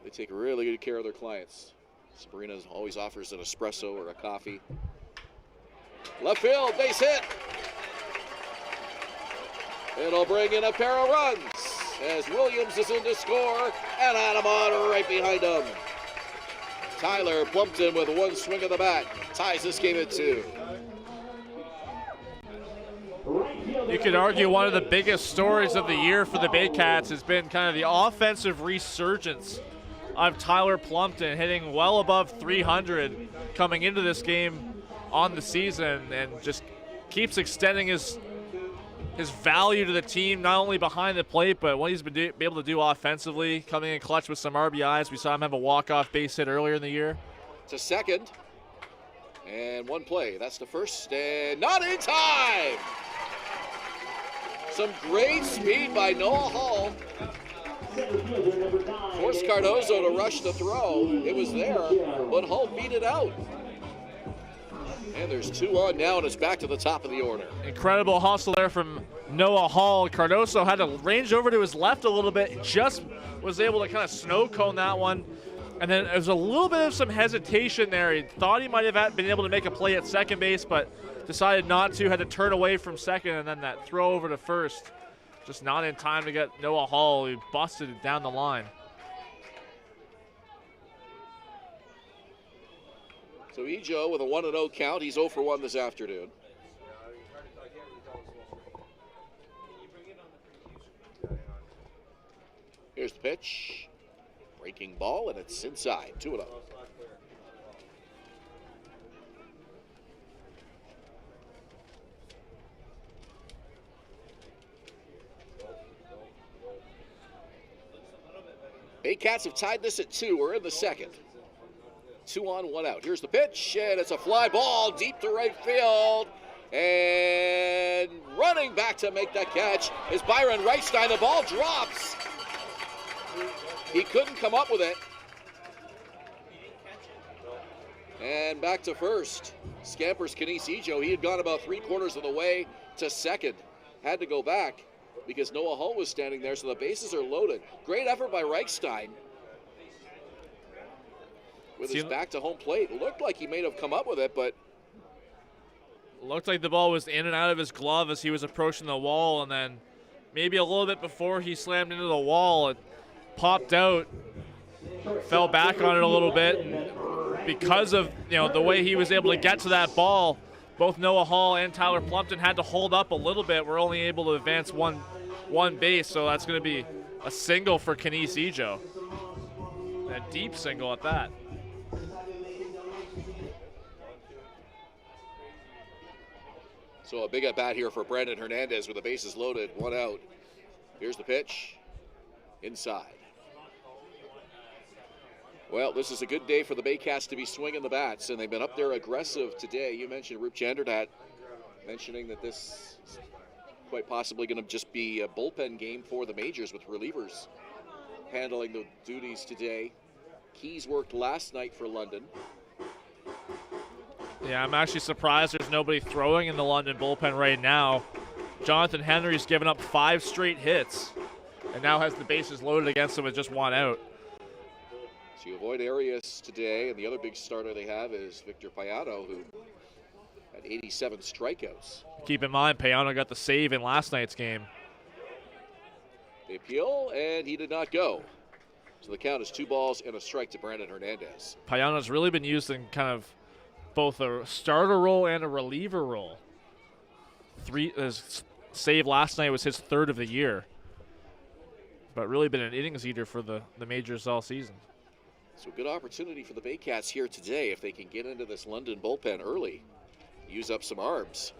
Speaker 1: they take really good care of their clients. Sabrina always offers an espresso or a coffee. Left field, base hit. It'll bring in a pair of runs as Williams is in to score, and Adam Ott right behind him. Tyler Plumpton with one swing of the bat ties this game at 2.
Speaker 3: You could argue one of the biggest stories of the year for the Baycats has been kind of the offensive resurgence of Tyler Plumpton, hitting well above 300 coming into this game on the season, and just keeps extending his value to the team, not only behind the plate, but what he's been able to do offensively, coming in clutch with some RBIs. We saw him have a walk-off base hit earlier in the year.
Speaker 1: To second, and one play. That's the first, and not in time! Some great speed by Noah Hall. Forced Cardozo to rush the throw. It was there, but Hall beat it out. And there's 2 on now, and it's back to the top of the order.
Speaker 3: Incredible hustle there from Noah Hall. Cardozo had to range over to his left a little bit, just was able to kind of snow cone that one. And then there was a little bit of some hesitation there. He thought he might have been able to make a play at second base, but decided not to, had to turn away from second, and then that throw over to first. Just not in time to get Noah Hall, who busted it down the line.
Speaker 1: So Ejo with a 1-0 count. He's 0 for 1 this afternoon. Here's the pitch. Breaking ball, and it's inside. 2-0. Baycats have tied this at 2. We're in the second. 2 on, 1 out. Here's the pitch, and it's a fly ball deep to right field. And running back to make that catch is Byron Reichstein. The ball drops. He couldn't come up with it. And back to first. Scampers Canisijo. He had gone about 3/4 of the way to second. Had to go back because Noah Hull was standing there, so the bases are loaded. Great effort by Reichstein. With his back to home plate. Looked like he may have come up with it, but
Speaker 3: looked like the ball was in and out of his glove as he was approaching the wall, and then maybe a little bit before he slammed into the wall, it popped out, fell back on it a little bit, and because of the way he was able to get to that ball, both Noah Hall and Tyler Plumpton had to hold up a little bit. We're only able to advance one base, so that's going to be a single for Canisijo. A deep single at that.
Speaker 1: So a big at bat here for Brandon Hernandez with the bases loaded, 1 out. Here's the pitch, inside. Well, this is a good day for the Baycats to be swinging the bats, and they've been up there aggressive today. You mentioned Rup Chanderdat mentioning that this is quite possibly going to just be a bullpen game for the majors with relievers handling the duties today. Keys worked last night for London.
Speaker 3: Yeah, I'm actually surprised there's nobody throwing in the London bullpen right now. Jonathan Henry's given up 5 straight hits and now has the bases loaded against him with just 1 out.
Speaker 1: So you avoid Arias today, and the other big starter they have is Victor Payano, who had 87 strikeouts.
Speaker 3: Keep in mind, Payano got the save in last night's game.
Speaker 1: They appeal, and he did not go. So the count is 2 balls and a strike to Brandon Hernandez.
Speaker 3: Payano's really been used in kind of both a starter role and a reliever role. His save last night was his 3rd of the year, but really been an innings eater for the majors all season.
Speaker 1: So good opportunity for the Baycats here today if they can get into this London bullpen early, use up some arms.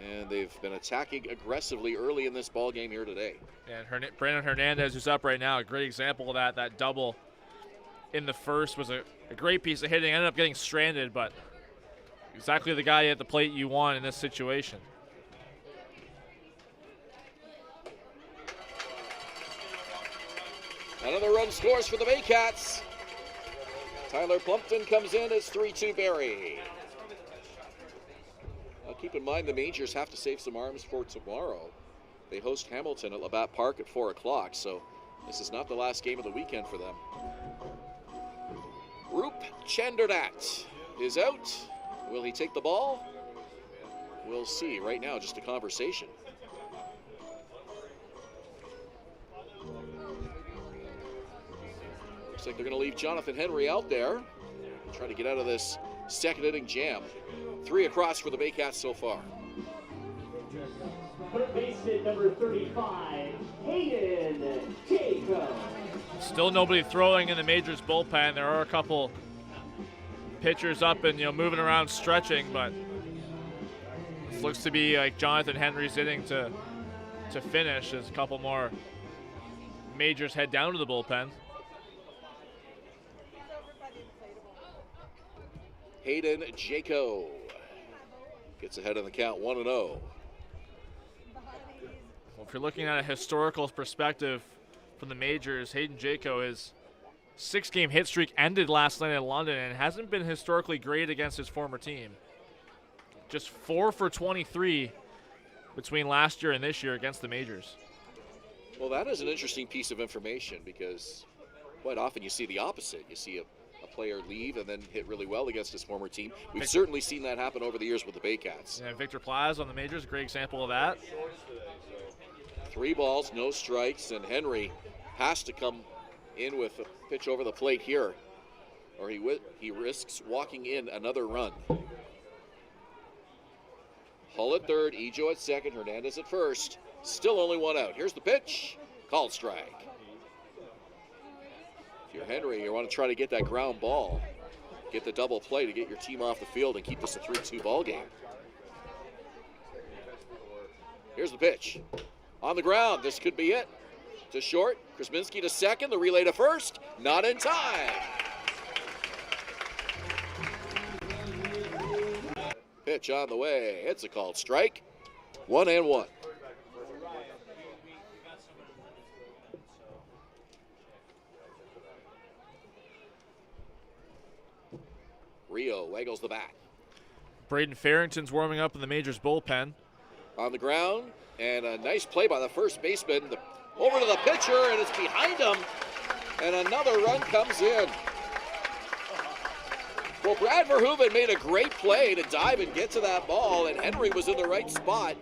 Speaker 1: And they've been attacking aggressively early in this ball game here today.
Speaker 3: And Brandon Hernandez, who's up right now, a great example of that. That double in the first was a great piece of hitting. Ended up getting stranded, but exactly the guy at the plate you want in this situation.
Speaker 1: Another run scores for the Baycats. Tyler Plumpton comes in as 3-2 Barrie. Now keep in mind the majors have to save some arms for tomorrow. They host Hamilton at Labatt Park at 4 o'clock, so this is not the last game of the weekend for them. Rup Chanderdat is out. Will he take the ball? We'll see. Right now, just a conversation. Looks like they're going to leave Jonathan Henry out there. Try to get out of this second inning jam. 3 across for the Baycats so far.
Speaker 6: Third baseman number 35, Hayden Jacob.
Speaker 3: Still nobody throwing in the majors bullpen. There are a couple pitchers up and moving around stretching, but it looks to be like Jonathan Henry's inning to finish as a couple more majors head down to the bullpen.
Speaker 1: Hayden Jaco gets ahead in the count, 1-0.
Speaker 3: Well, if you're looking at a historical perspective from the majors, Hayden Jaco, his 6-game hit streak ended last night in London and hasn't been historically great against his former team. Just 4 for 23 between last year and this year against the majors.
Speaker 1: Well, that is an interesting piece of information because quite often you see the opposite. You see a player leave and then hit really well against his former team. We've certainly seen that happen over the years with the Baycats.
Speaker 3: Yeah, Victor Plaz on the majors, a great example of that.
Speaker 1: 3 balls, no strikes, and Henry has to come in with a pitch over the plate here, or he risks walking in another run. Hull at third, Ejo at second, Hernandez at first. Still only 1 out. Here's the pitch. Called strike. If you're Henry, you want to try to get that ground ball. Get the double play to get your team off the field and keep this a 3-2 ball game. Here's the pitch. On the ground, this could be it. To short, Krasminski to second, the relay to first, not in time. Pitch on the way, it's a called strike. 1-1. Rio waggles the bat.
Speaker 3: Braden Farrington's warming up in the Majors bullpen.
Speaker 1: On the ground, and a nice play by the first baseman. Over to the pitcher, and it's behind him. And another run comes in. Well, Brad Verhoeven made a great play to dive and get to that ball, and Henry was in the right spot.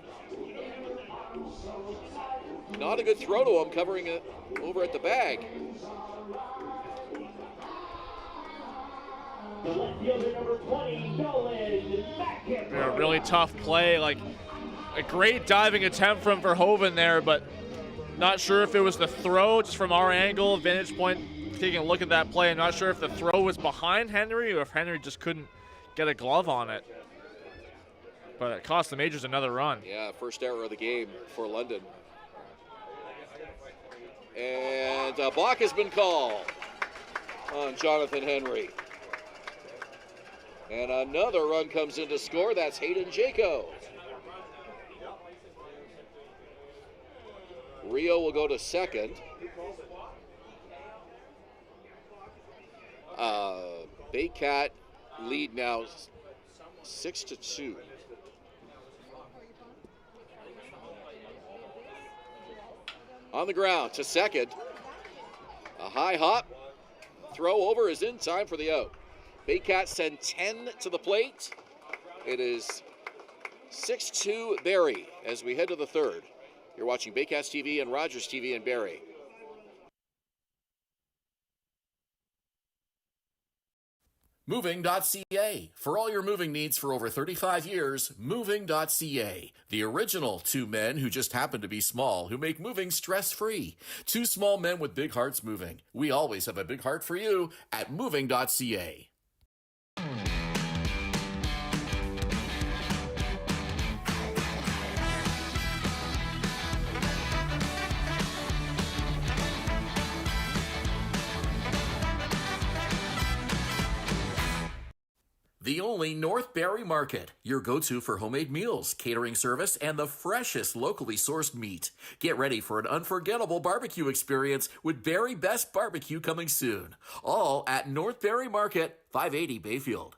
Speaker 1: Not a good throw to him, covering it over at the bag.
Speaker 6: The left fielder, number 20, Nolan Mackin.
Speaker 3: A really tough play, like a great diving attempt from Verhoeven there, but not sure if it was the throw just from our angle, vantage point, taking a look at that play. I'm not sure if the throw was behind Henry or if Henry just couldn't get a glove on it. But it cost the Majors another run.
Speaker 1: Yeah, first error of the game for London. And a balk has been called on Jonathan Henry. And another run comes in to score. That's Hayden Jaco. Rio will go to second. Baycat lead now 6-2. On the ground to second. A high hop. Throw over is in time for the out. Baycats send 10 to the plate. It is 6-2 Barrie as we head to the third. You're watching Baycats TV and Rogers TV in Barrie.
Speaker 7: Moving.ca. For all your moving needs for over 35 years, Moving.ca. The original two men who just happen to be small, who make moving stress-free. Two small men with big hearts moving. We always have a big heart for you at Moving.ca. The only North Barrie Market, your go-to for homemade meals, catering service, and the freshest locally sourced meat. Get ready for an unforgettable barbecue experience with Barrie Best Barbecue coming soon. All at North Barrie Market, 580 Bayfield.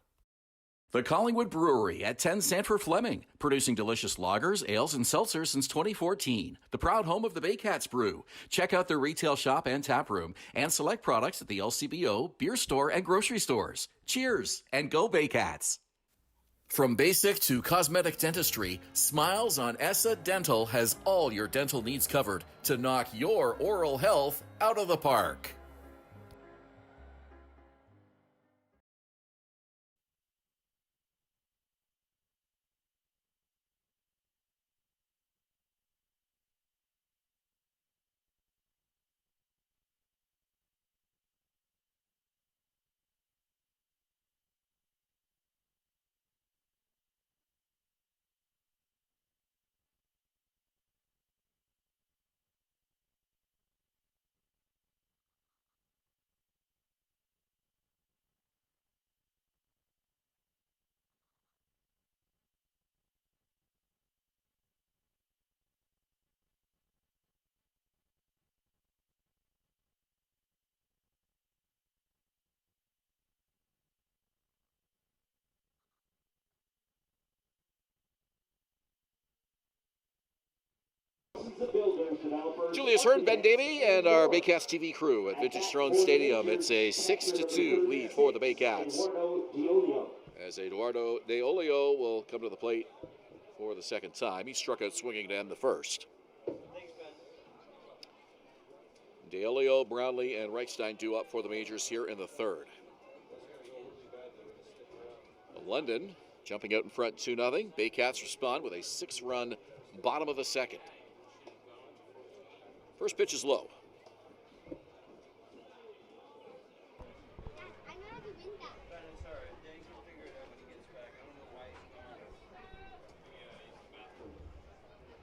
Speaker 7: The Collingwood Brewery at 10 Sanford Fleming, producing delicious lagers, ales, and seltzers since 2014. The proud home of the Baycats Brew. Check out their retail shop and tap room, and select products at the LCBO, beer store, and grocery stores. Cheers, and go Baycats! From basic to cosmetic dentistry, Smiles on Essa Dental has all your dental needs covered to knock your oral health out of the park.
Speaker 1: Julius, Hern, Ben Davy, and our Baycats TV crew at Vintage Throne Stadium. It's a 6-2 lead for the Baycats. As Eduardo De Olio will come to the plate for the second time. He struck out swinging to end the first. De Olio, Brownlee, and Reichstein due up for the Majors here in the third. London jumping out in front 2-0. Baycats respond with a 6-run bottom of the second. First pitch is low.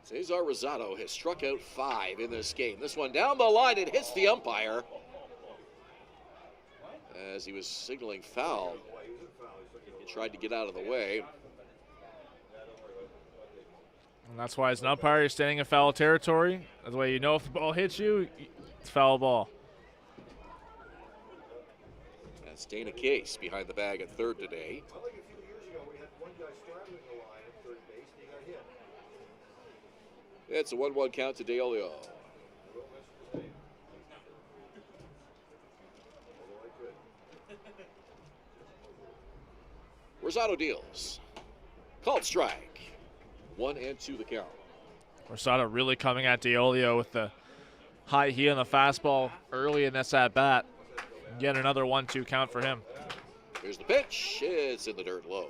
Speaker 1: Cesar Rosado has struck out 5 in this game. This one down the line, it hits the umpire as he was signaling foul. He tried to get out of the way.
Speaker 3: And that's why, as an umpire, you're standing in foul territory. That's the way you know if the ball hits you, it's foul ball.
Speaker 1: That's Dana Case behind the bag at third today. It's a 1-1 count to DeOlio. Rosado deals. Called strike. 1 and 2 the count.
Speaker 3: Rosado really coming at DeOlio with the high heat on the fastball early in this at bat. Yet another 1-2 count for him.
Speaker 1: Here's the pitch. It's in the dirt low.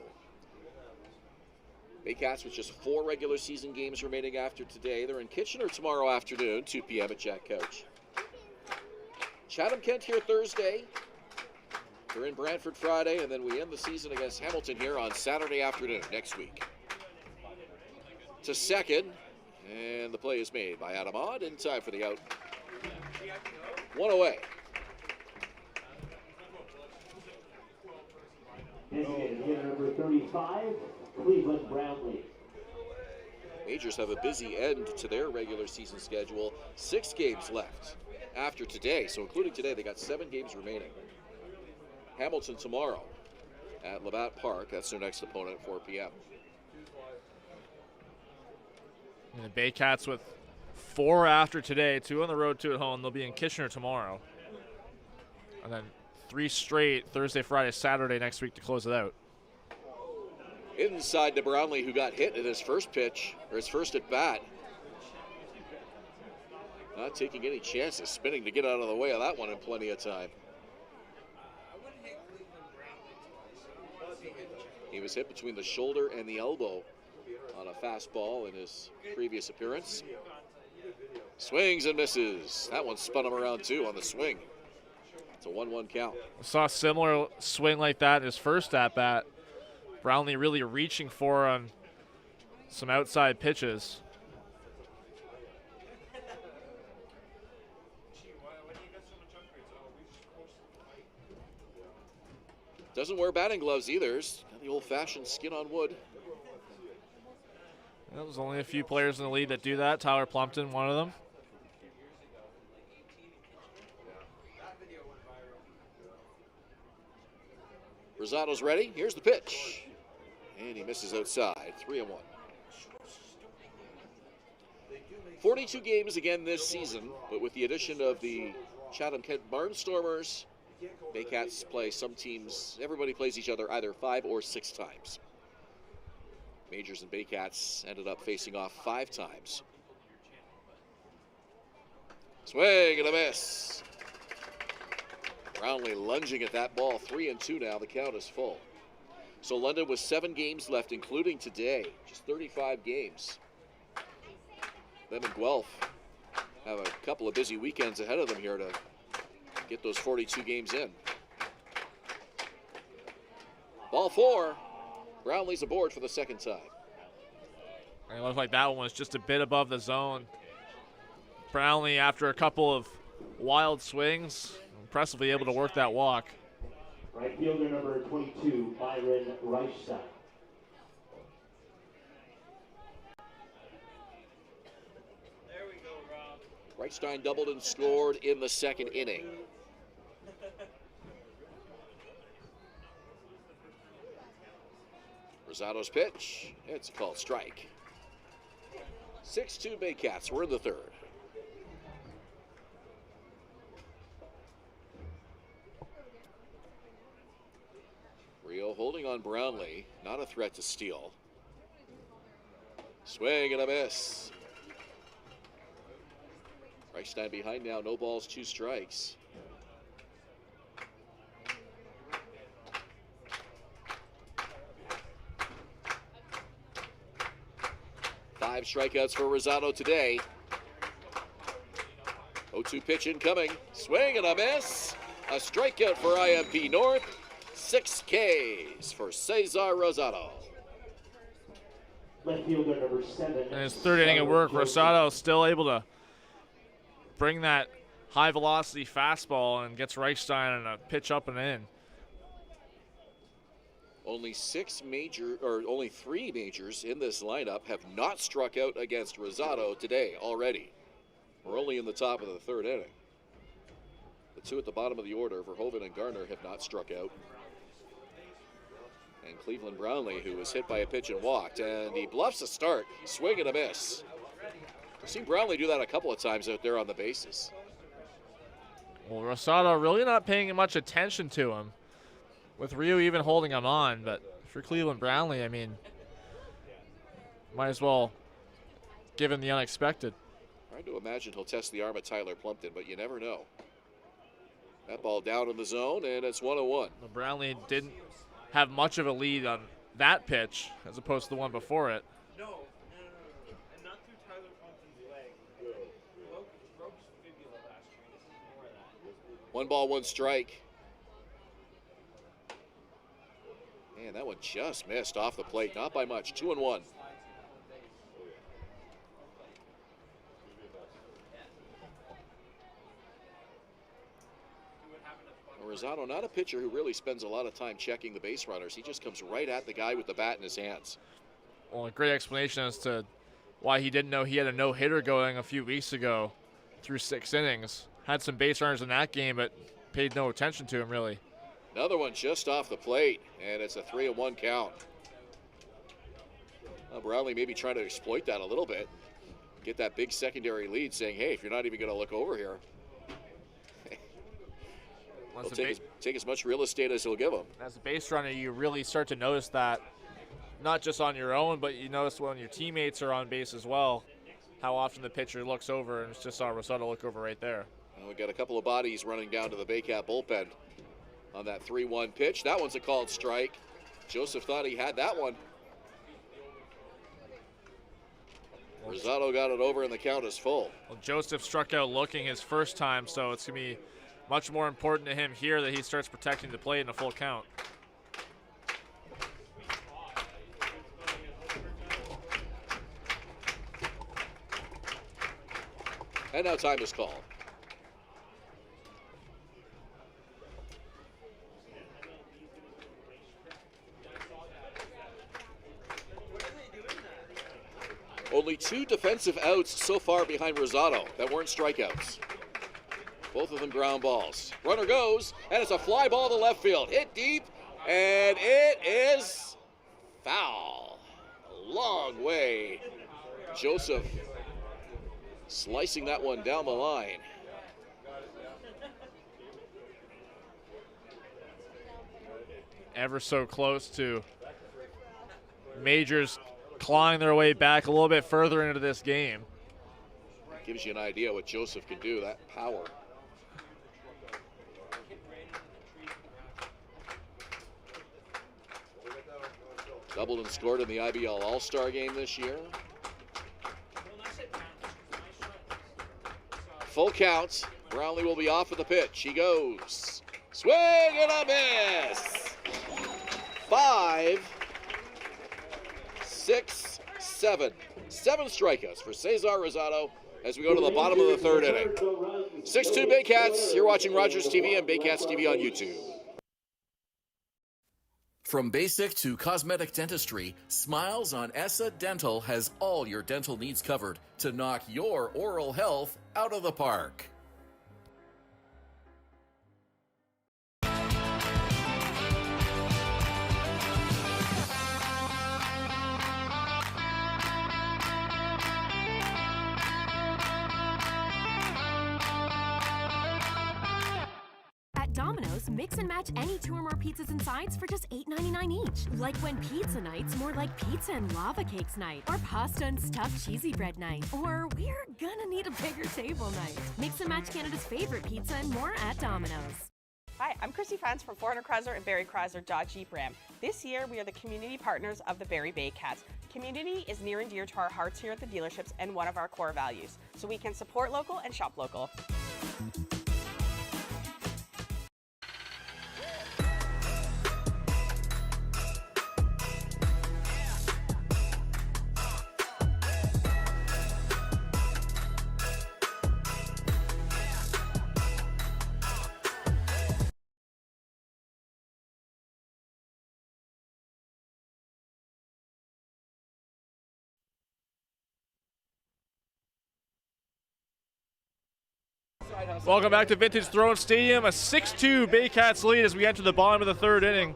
Speaker 1: Baycats with just 4 regular season games remaining after today. They're in Kitchener tomorrow afternoon, 2 p.m. at Jack Couch. Chatham-Kent here Thursday. They're in Brantford Friday, and then we end the season against Hamilton here on Saturday afternoon next week. To second, and the play is made by Adam Odd in time for the out. 1 away.
Speaker 6: Designated hitter number 35, Cleveland Brownlee.
Speaker 1: Majors have a busy end to their regular season schedule. 6 games left after today, so including today, they got 7 games remaining. Hamilton tomorrow at Labatt Park. That's their next opponent at 4 p.m.
Speaker 3: And the Baycats with 4 after today, 2 on the road, 2 at home. They'll be in Kitchener tomorrow. And then 3 straight Thursday, Friday, Saturday next week to close it out.
Speaker 1: Inside to Brownlee, who got hit in his first pitch, or his first at bat. Not taking any chances, spinning to get out of the way of that one in plenty of time. He was hit between the shoulder and the elbow on a fastball in his previous appearance. Swings and misses. That one spun him around too on the swing. It's a 1-1 count.
Speaker 3: I saw a similar swing like that in his first at-bat. Brownlee really reaching for on some outside pitches.
Speaker 1: Doesn't wear batting gloves either. Got the old-fashioned skin on wood.
Speaker 3: Well, there's only a few players in the league that do that. Tyler Plumpton, one of them.
Speaker 1: Rosado's ready. Here's the pitch. And he misses outside. 3-1. 42 games again this season, but with the addition of the Chatham-Kent Barnstormers, Baycats play some teams, everybody plays each other either 5 or 6 times. Majors and Baycats ended up facing off 5 times. Swing and a miss. Brownlee lunging at that ball. 3-2 now. The count is full. So London with 7 games left, including today. Just 35 games. Them and Guelph have a couple of busy weekends ahead of them here to get those 42 games in. Ball 4. Brownlee's aboard for the second time.
Speaker 3: And it looked like that one was just a bit above the zone. Brownlee, after a couple of wild swings, impressively able to work that walk.
Speaker 6: Right fielder number 22, Byron Reichstein.
Speaker 1: Reichstein doubled and scored in the second inning. Rosado's pitch. It's a called strike. 6-2 Baycats. We're in the third. Rio holding on Brownlee. Not a threat to steal. Swing and a miss. Reichstein behind now. No balls, 2 strikes. Five strikeouts for Rosado today. 0-2 pitch incoming. Swing and a miss. A strikeout for IMP North. 6 Ks for Cesar Rosado.
Speaker 6: Left fielder number 7.
Speaker 3: In his third inning of work, Rosado still able to bring that high velocity fastball and gets Reichstein on a pitch up and in.
Speaker 1: Only 3 majors in this lineup have not struck out against Rosado today already. We're only in the top of the third inning. The 2 at the bottom of the order, Verhoeven and Garner, have not struck out. And Cleveland Brownlee, who was hit by a pitch and walked, and he bluffs a start. Swing and a miss. I've seen Brownlee do that a couple of times out there on the bases.
Speaker 3: Well, Rosado really not paying much attention to him, with Ryu even holding him on. But for Cleveland Brownlee, I mean, might as well give him the unexpected.
Speaker 1: Trying to imagine he'll test the arm of Tyler Plumpton, but you never know. That ball down in the zone, and it's 1-1.
Speaker 3: Well, Brownlee didn't have much of a lead on that pitch as opposed to the one before it.
Speaker 8: No, and not through Tyler Plumpton's leg. Broke his fibula last year. This is more of that.
Speaker 1: 1 ball, 1 strike. Man, that one just missed off the plate. Not by much. 2-1. Rosado, not a pitcher who really spends a lot of time checking the base runners. He just comes right at the guy with the bat in his hands.
Speaker 3: Well, a great explanation as to why he didn't know he had a no-hitter going a few weeks ago through 6 innings. Had some base runners in that game, but paid no attention to him, really.
Speaker 1: Another one just off the plate, and it's a 3-1 count. Well, Brownlee maybe trying to exploit that a little bit. Get that big secondary lead, saying, hey, if you're not even going to look over here, he'll take as much real estate as he'll give him.
Speaker 3: As a base runner, you really start to notice that, not just on your own, but you notice when your teammates are on base as well, how often the pitcher looks over, and it's just saw Rosado look over right there.
Speaker 1: Well, we got a couple of bodies running down to the Baycat bullpen on that 3-1 pitch. That one's a called strike. Joseph thought he had that one. Rosado got it over, and the count is full.
Speaker 3: Well, Joseph struck out looking his first time, so it's going to be much more important to him here that he starts protecting the plate in a full count.
Speaker 1: And now time is called. Only 2 defensive outs so far behind Rosado that weren't strikeouts. Both of them ground balls. Runner goes, and it's a fly ball to left field. Hit deep, and it is foul. A long way. Joseph slicing that one down the line.
Speaker 3: Ever so close to Majors clawing their way back a little bit further into this game.
Speaker 1: Gives you an idea what Joseph can do, that power. Doubled and scored in the IBL All-Star game this year. Full count. Brownlee will be off of the pitch. He goes. Swing and a miss. 5, 6, 7. 7 strikeouts for Cesar Rosado as we go to the bottom of the third inning. 6-2 Baycats. You're watching Rogers TV and Baycats TV on YouTube.
Speaker 7: From basic to cosmetic dentistry, Smiles on ESSA Dental has all your dental needs covered to knock your oral health out of the park.
Speaker 5: Domino's, mix and match any 2 or more pizzas and sides for just $8.99 each. Like when pizza night's more like pizza and lava cakes night, or pasta and stuffed cheesy bread night, or we're gonna need a bigger table night. Mix and match Canada's favorite pizza and more at Domino's.
Speaker 4: Hi, I'm Chrissy Franz from Hern and Barrie Baycats Jeep Ram. This year, we are the community partners of the Barrie Baycats. Community is near and dear to our hearts here at the dealerships and one of our core values, so we can support local and shop local.
Speaker 3: Welcome back to Vintage Throne Stadium. A 6-2 Baycats lead as we enter the bottom of the third inning.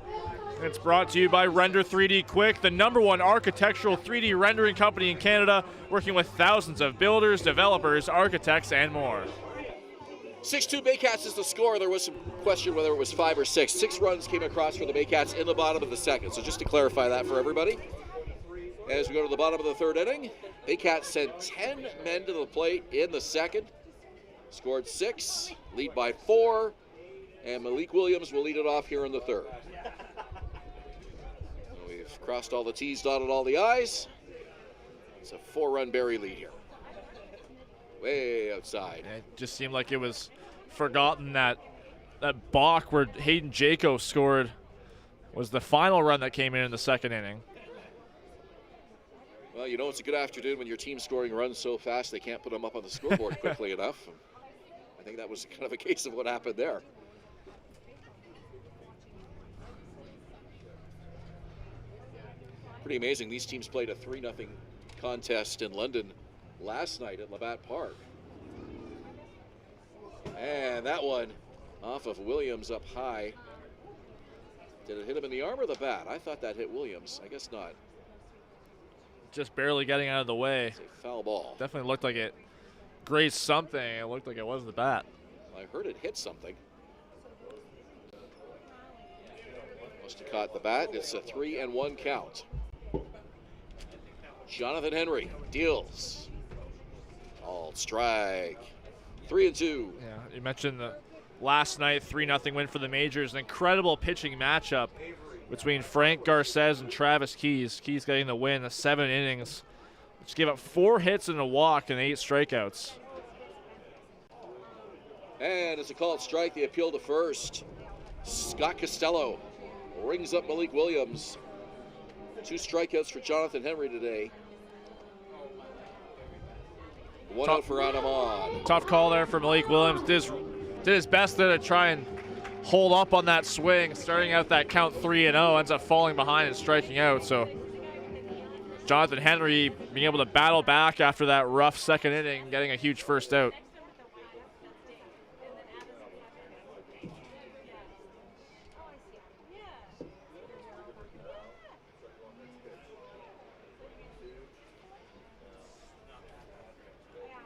Speaker 3: And it's brought to you by Render 3D Quick, the #1 architectural 3D rendering company in Canada, working with thousands of builders, developers, architects, and more.
Speaker 1: 6-2 Baycats is the score. There was some question whether it was 5 or 6. 6 runs came across for the Baycats in the bottom of the second. So just to clarify that for everybody. As we go to the bottom of the third inning, Baycats sent 10 men to the plate in the second. Scored 6, lead by 4, and Malik Williams will lead it off here in the third. We've crossed all the T's, dotted all the I's. It's a 4-run Barrie lead here. Way outside.
Speaker 3: It just seemed like it was forgotten that balk where Hayden Jaco scored was the final run that came in the second inning.
Speaker 1: Well, you know, it's a good afternoon when your team's scoring runs so fast they can't put them up on the scoreboard quickly enough. I think that was kind of a case of what happened there. Pretty amazing. These teams played a 3-0 contest in London last night at Labatt Park. And that one off of Williams up high. Did it hit him in the arm or the bat? I thought that hit Williams. I guess not.
Speaker 3: Just barely getting out of the way.
Speaker 1: It's a foul ball.
Speaker 3: Definitely looked like it grazed something. It looked like it was the bat.
Speaker 1: I heard it hit something. Must have caught the bat. It's a 3-1 count. Jonathan Henry deals. Called strike. 3-2.
Speaker 3: Yeah, you mentioned the last night 3-0 win for the Majors. An incredible pitching matchup between Frank Garces and Travis Keys. Keys getting the win, 7 innings, which gave up 4 hits and a walk and 8 strikeouts.
Speaker 1: And it's a called strike. The appeal to first. Scott Costello rings up Malik Williams. 2 strikeouts for Jonathan Henry today. 1 out for Adam On.
Speaker 3: Tough call there for Malik Williams. Did his best there to try and hold up on that swing, starting out that count 3-0, ends up falling behind and striking out. So Jonathan Henry being able to battle back after that rough second inning, getting a huge first out.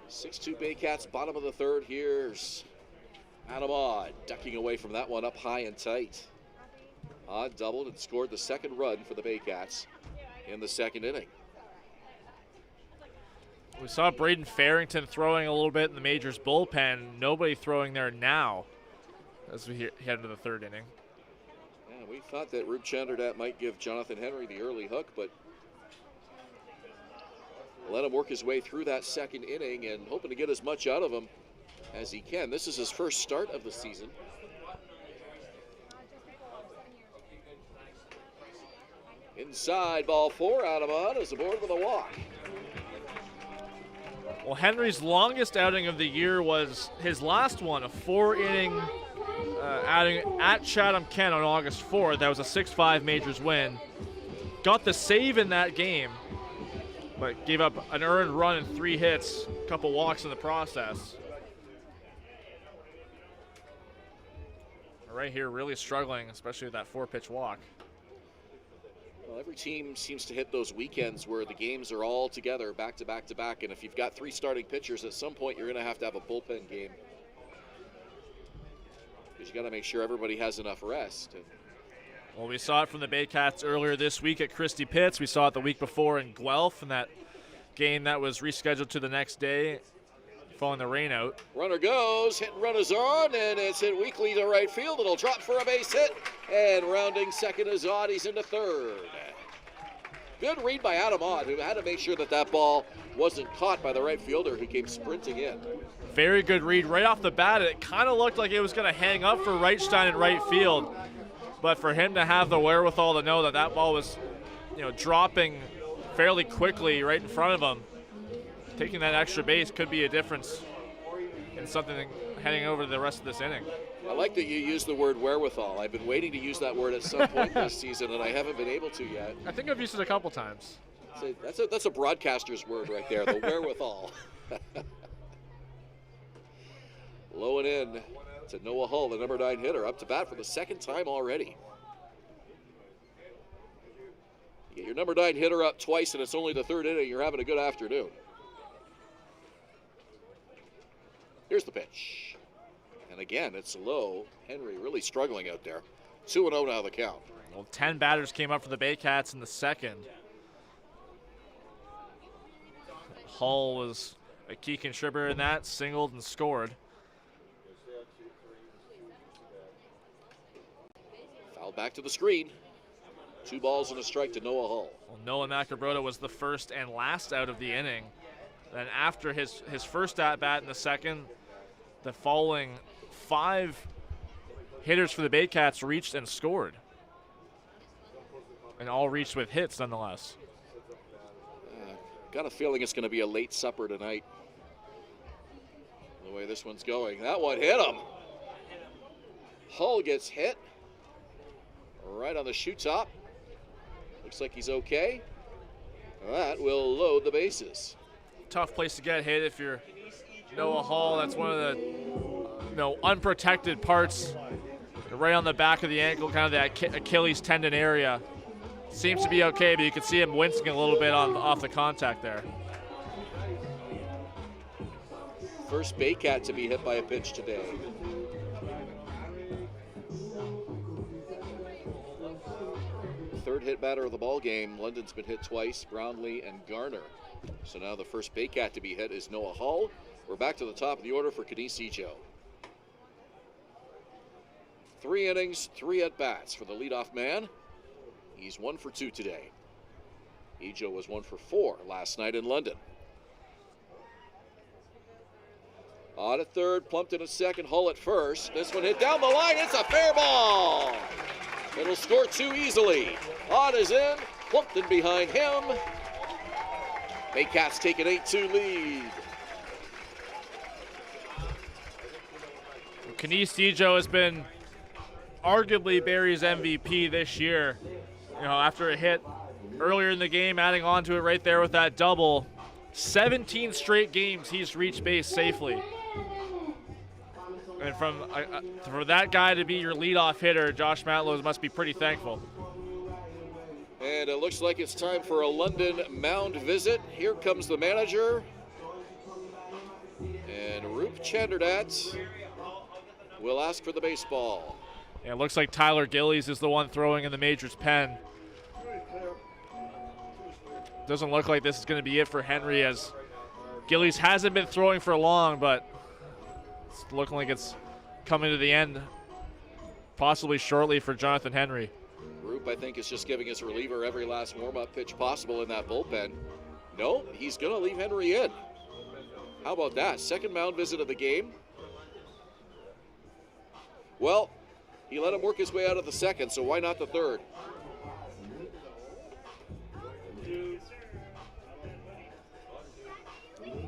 Speaker 1: Six-2 Baycats, bottom of the third. Here's Adam Odd ducking away from that one up high and tight. Odd doubled and scored the second run for the Baycats in the second inning.
Speaker 3: We saw Braden Farrington throwing a little bit in the Majors bullpen. Nobody throwing there now as we head into the third inning.
Speaker 1: Yeah, we thought that Rube Chanderdat might give Jonathan Henry the early hook, but let him work his way through that second inning and hoping to get as much out of him as he can. This is his first start of the season. Inside, ball 4, Adam On is aboard with a walk.
Speaker 3: Well, Henry's longest outing of the year was his last one, a 4-inning outing at Chatham-Kent on August 4th. That was a 6-5 Majors win. Got the save in that game, but gave up an earned run and 3 hits, a couple walks in the process. Right here, really struggling, especially with that 4-pitch walk.
Speaker 1: Well, every team seems to hit those weekends where the games are all together, back to back to back, and if you've got 3 starting pitchers, at some point you're going to have a bullpen game. Because you got to make sure everybody has enough rest.
Speaker 3: Well, we saw it from the Baycats earlier this week at Christie Pitts. We saw it the week before in Guelph in that game that was rescheduled to the next day following the rain out.
Speaker 1: Runner goes, hit and run is on, and it's hit weakly to right field. It'll drop for a base hit, and rounding second is odd. He's into third. Good read by Adam Ott, who had to make sure that that ball wasn't caught by the right fielder who came sprinting in.
Speaker 3: Very good read right off the bat. It kind of looked like it was going to hang up for Reichstein in right field. But for him to have the wherewithal to know that that ball was, dropping fairly quickly right in front of him, taking that extra base could be a difference in something heading over to the rest of this inning.
Speaker 1: I like that you use the word wherewithal. I've been waiting to use that word at some point this season, and I haven't been able to yet.
Speaker 3: I think I've used it a couple times.
Speaker 1: That's a broadcaster's word right there, the wherewithal. Low and in to Noah Hull, the number 9 hitter, up to bat for the second time already. You get your number 9 hitter up twice, and it's only the third inning. You're having a good afternoon. Here's the pitch. And again, it's low. Henry really struggling out there. 2-0 now the count.
Speaker 3: Well, 10 batters came up for the Baycats in the second. Hull was a key contributor in that, singled and scored.
Speaker 1: Foul back to the screen. 2 balls and a strike to Noah Hull.
Speaker 3: Well, Noah Macabroda was the first and last out of the inning. Then after his first at-bat in the second, the following 5 hitters for the Baycats reached and scored. And all reached with hits nonetheless.
Speaker 1: Got a feeling it's going to be a late supper tonight. The way this one's going. That one hit him. Hull gets hit. Right on the shoe top. Looks like he's okay. That will load the bases.
Speaker 3: Tough place to get hit if you're Noah Hull. That's one of the unprotected parts right on the back of the ankle, kind of that Achilles tendon area. Seems to be okay, but you can see him wincing a little bit off the contact there.
Speaker 1: First Baycat to be hit by a pitch today. Third hit batter of the ball game. London's been hit twice, Brownlee and Garner. So now the first Baycat to be hit is Noah Hull. We're back to the top of the order for Canisijo. 3 innings, 3 at-bats for the leadoff man. He's 1 for 2 today. Ejo was 1 for 4 last night in London. On at third, plumped in at second, Hull at first. This one hit down the line, it's a fair ball. It'll score 2 easily. Odd is in, plumped in behind him. Baycats take an 8-2 lead.
Speaker 3: Canisijo has been arguably Barrie's MVP this year. After a hit earlier in the game, adding on to it right there with that double. 17 straight games he's reached base safely. And for that guy to be your leadoff hitter, Josh Matlow must be pretty thankful.
Speaker 1: And it looks like it's time for a London mound visit. Here comes the manager. And Roop Chanderdat will ask for the baseball.
Speaker 3: Yeah, it looks like Tyler Gillies is the one throwing in the major's pen. Doesn't look like this is going to be it for Henry, as Gillies hasn't been throwing for long, but it's looking like it's coming to the end, possibly shortly, for Jonathan Henry.
Speaker 1: Roop, I think, is just giving his reliever every last warm-up pitch possible in that bullpen. No, he's going to leave Henry in. How about that? Second mound visit of the game. Well, he let him work his way out of the second, so why not the third?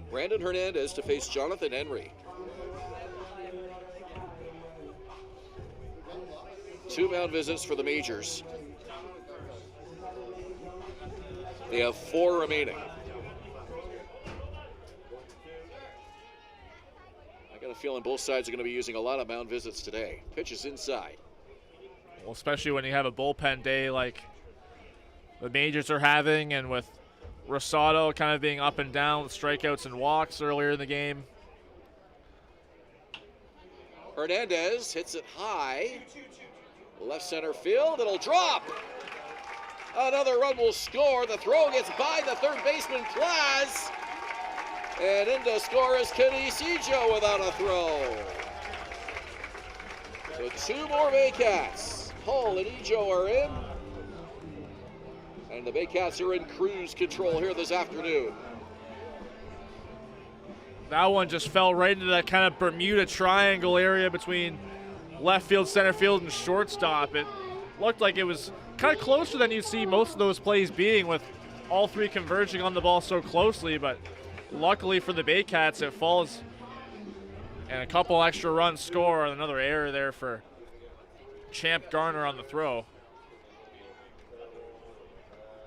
Speaker 1: Brandon Hernandez to face Jonathan Henry. 2 mound visits for the majors. They have 4 remaining. I got a feeling both sides are going to be using a lot of mound visits today. Pitch is inside.
Speaker 3: Well, especially when you have a bullpen day like the majors are having, and with Rosado kind of being up and down with strikeouts and walks earlier in the game.
Speaker 1: Hernandez hits it high. Left center field, it'll drop. Another run will score. The throw gets by the third baseman, Plaz. And in to score is Canisijo without a throw. So 2 more Baycats. Hull and Ejo are in. And And the Baycats are in cruise control here this afternoon.
Speaker 3: That one just fell right into that kind of Bermuda Triangle area between left field, center field, and shortstop. It looked like it was kind of closer than you'd see most of those plays being, with all three converging on the ball so closely, but luckily for the Baycats, it falls and a couple extra runs score, and another error there for Champ Garner on the throw.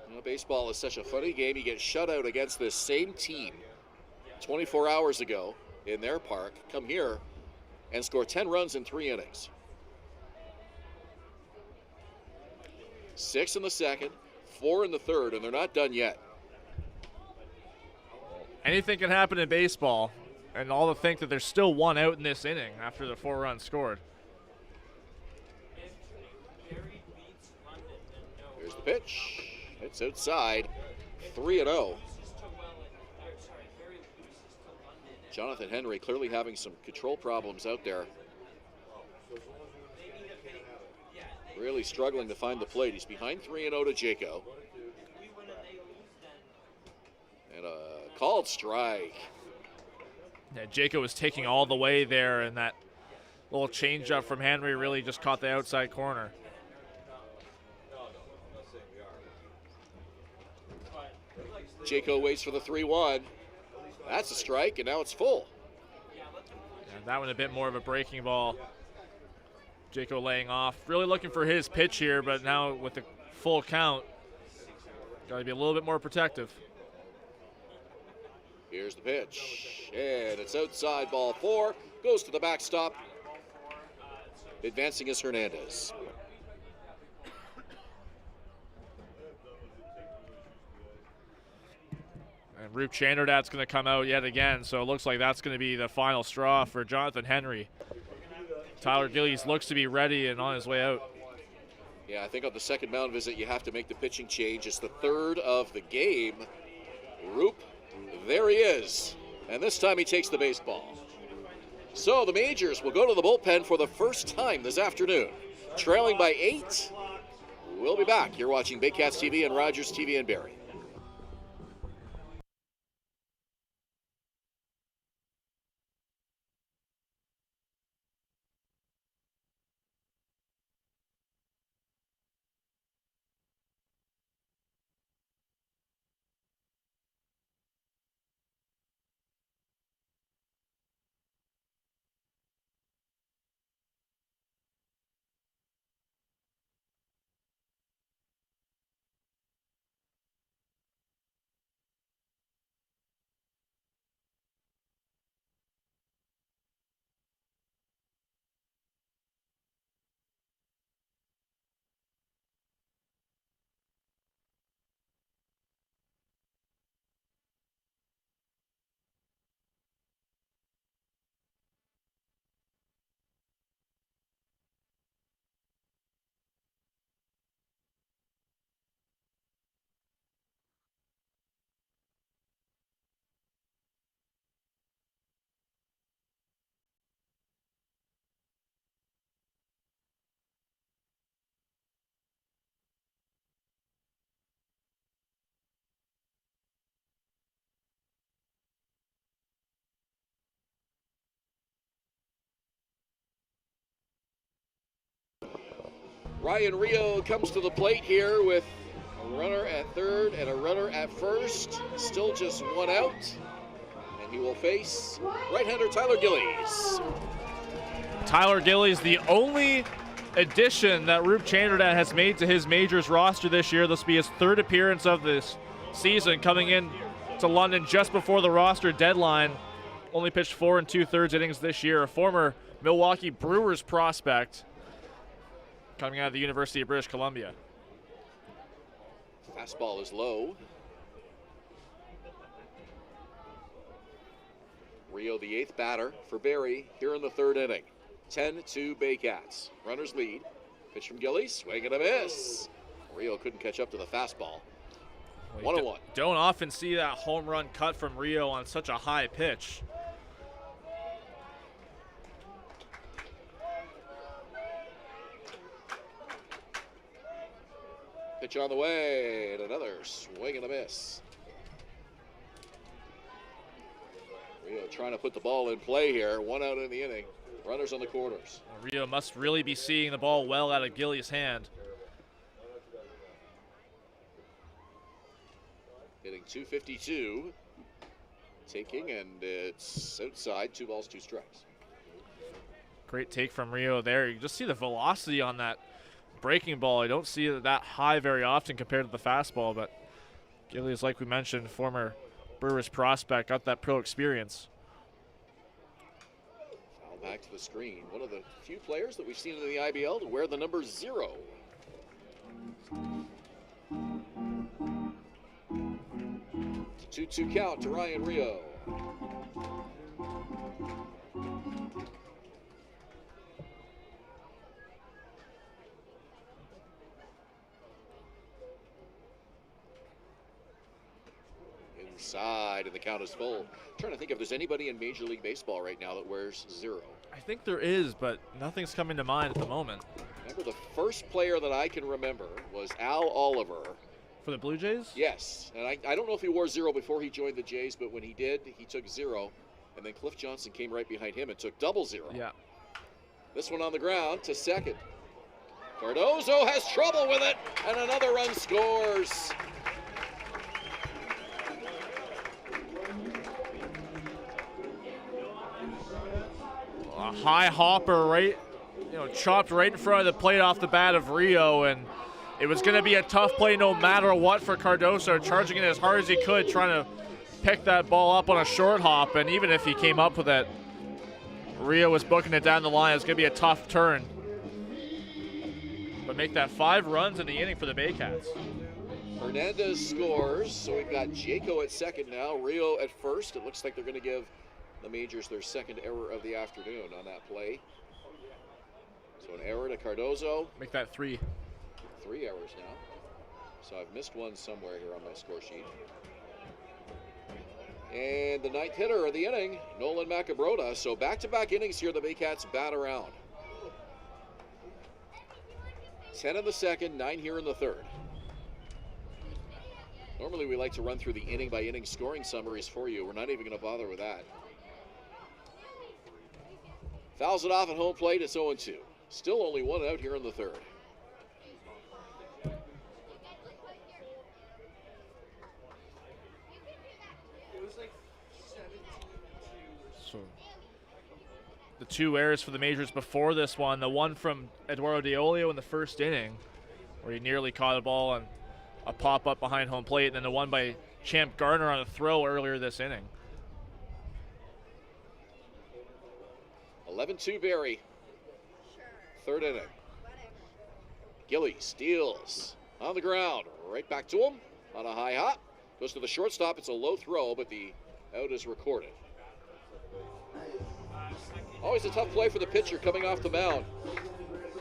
Speaker 1: You know, baseball is such a funny game. You get shut out against this same team 24 hours ago in their park, come here and score 10 runs in 3 innings. 6 in the second, 4 in the third, and they're not done yet.
Speaker 3: Anything can happen in baseball, and all to think that there's still 1 out in this inning after the 4 runs scored.
Speaker 1: Here's the pitch. It's outside, 3-0. Jonathan Henry clearly having some control problems out there. Really struggling to find the plate. He's behind 3-0 to Jaco. And a called strike.
Speaker 3: Yeah, Jaco was taking all the way there, and that little changeup from Henry really just caught the outside corner.
Speaker 1: Jaco waits for the 3-1. That's a strike, and now it's full.
Speaker 3: And that one a bit more of a breaking ball. Jaco laying off. Really looking for his pitch here, but now with the full count, got to be a little bit more protective.
Speaker 1: Here's the pitch, and it's outside, ball 4. Goes to the backstop. Advancing is Hernandez.
Speaker 3: And Roop Chanderdat's going to come out yet again, so it looks like that's going to be the final straw for Jonathan Henry. Tyler Gillies looks to be ready and on his way out.
Speaker 1: Yeah, I think on the second mound visit, you have to make the pitching change. It's the 3rd of the game. Roop, there he is. And this time he takes the baseball. So the Majors will go to the bullpen for the first time this afternoon. Trailing by 8. We'll be back. You're watching Baycats TV and Rogers TV in Barrie. Ryan Rio comes to the plate here with a runner at third and a runner at first. Still just 1 out. And he will face right-hander Tyler Gillies.
Speaker 3: Tyler Gillies, the only addition that Roop Chanderdat has made to his Majors roster this year. This will be his 3rd appearance of this season, coming in to London just before the roster deadline. Only pitched 4 2/3 innings this year. A former Milwaukee Brewers prospect coming out of the University of British Columbia.
Speaker 1: Fastball is low. Rio, the 8th batter for Barrie here in the 3rd inning. 10-2 Baycats. Runners lead. Pitch from Gillies, swing and a miss. Rio couldn't catch up to the fastball. 1-1.
Speaker 3: Don't often see that home run cut from Rio on such a high pitch.
Speaker 1: Pitch on the way, and another swing and a miss. Rio trying to put the ball in play here. 1 out in the inning. Runners on the corners.
Speaker 3: Rio must really be seeing the ball well out of Gillies' hand.
Speaker 1: Hitting 252. Taking, and it's outside. 2 balls, 2 strikes.
Speaker 3: Great take from Rio there. You can just see the velocity on that breaking ball. I don't see it that high very often compared to the fastball, but Gillies, like we mentioned, former Brewers prospect, got that pro experience.
Speaker 1: Foul back to the screen. One of the few players that we've seen in the IBL to wear the number 0. It's a 2-2 count to Ryan Rio. Inside, and the count is full. I'm trying to think if there's anybody in Major League Baseball right now that wears 0.
Speaker 3: I think there is, but nothing's coming to mind at the moment.
Speaker 1: Remember, the first player that I can remember was Al Oliver.
Speaker 3: For the Blue Jays?
Speaker 1: Yes, and I don't know if he wore 0 before he joined the Jays, but when he did, he took 0, and then Cliff Johnson came right behind him and took 00.
Speaker 3: Yeah.
Speaker 1: This one on the ground to second. Cardozo has trouble with it, and another run scores.
Speaker 3: A high hopper right, chopped right in front of the plate off the bat of Rio, and it was going to be a tough play no matter what for Cardoso, charging it as hard as he could, trying to pick that ball up on a short hop, and even if he came up with it, Rio was booking it down the line. It's going to be a tough turn. But make that 5 runs in the inning for the Baycats.
Speaker 1: Hernandez scores, so we've got Jaco at second now, Rio at first. It looks like they're going to give the Majors their second error of the afternoon on that play. So an error to Cardozo.
Speaker 3: Make that 3.
Speaker 1: 3 errors now. So I've missed one somewhere here on my score sheet. And the 9th hitter of the inning, Nolan Macabrota. So back-to-back innings here, the Baycats bat around. 10 in the second, 9 here in the third. Normally we like to run through the inning-by-inning scoring summaries for you. We're not even going to bother with that. Fouls it off at home plate, it's 0-2. Still only 1 out here in the third.
Speaker 3: So the 2 errors for the Majors before this one, the one from Eduardo Deolio in the first inning, where he nearly caught a ball on a pop-up behind home plate, and then the one by Champ Garner on a throw earlier this inning.
Speaker 1: 11-2 Barrie. Third inning. Gilly steals on the ground. Right back to him on a high hop. Goes to the shortstop. It's a low throw, but the out is recorded. Always a tough play for the pitcher coming off the mound.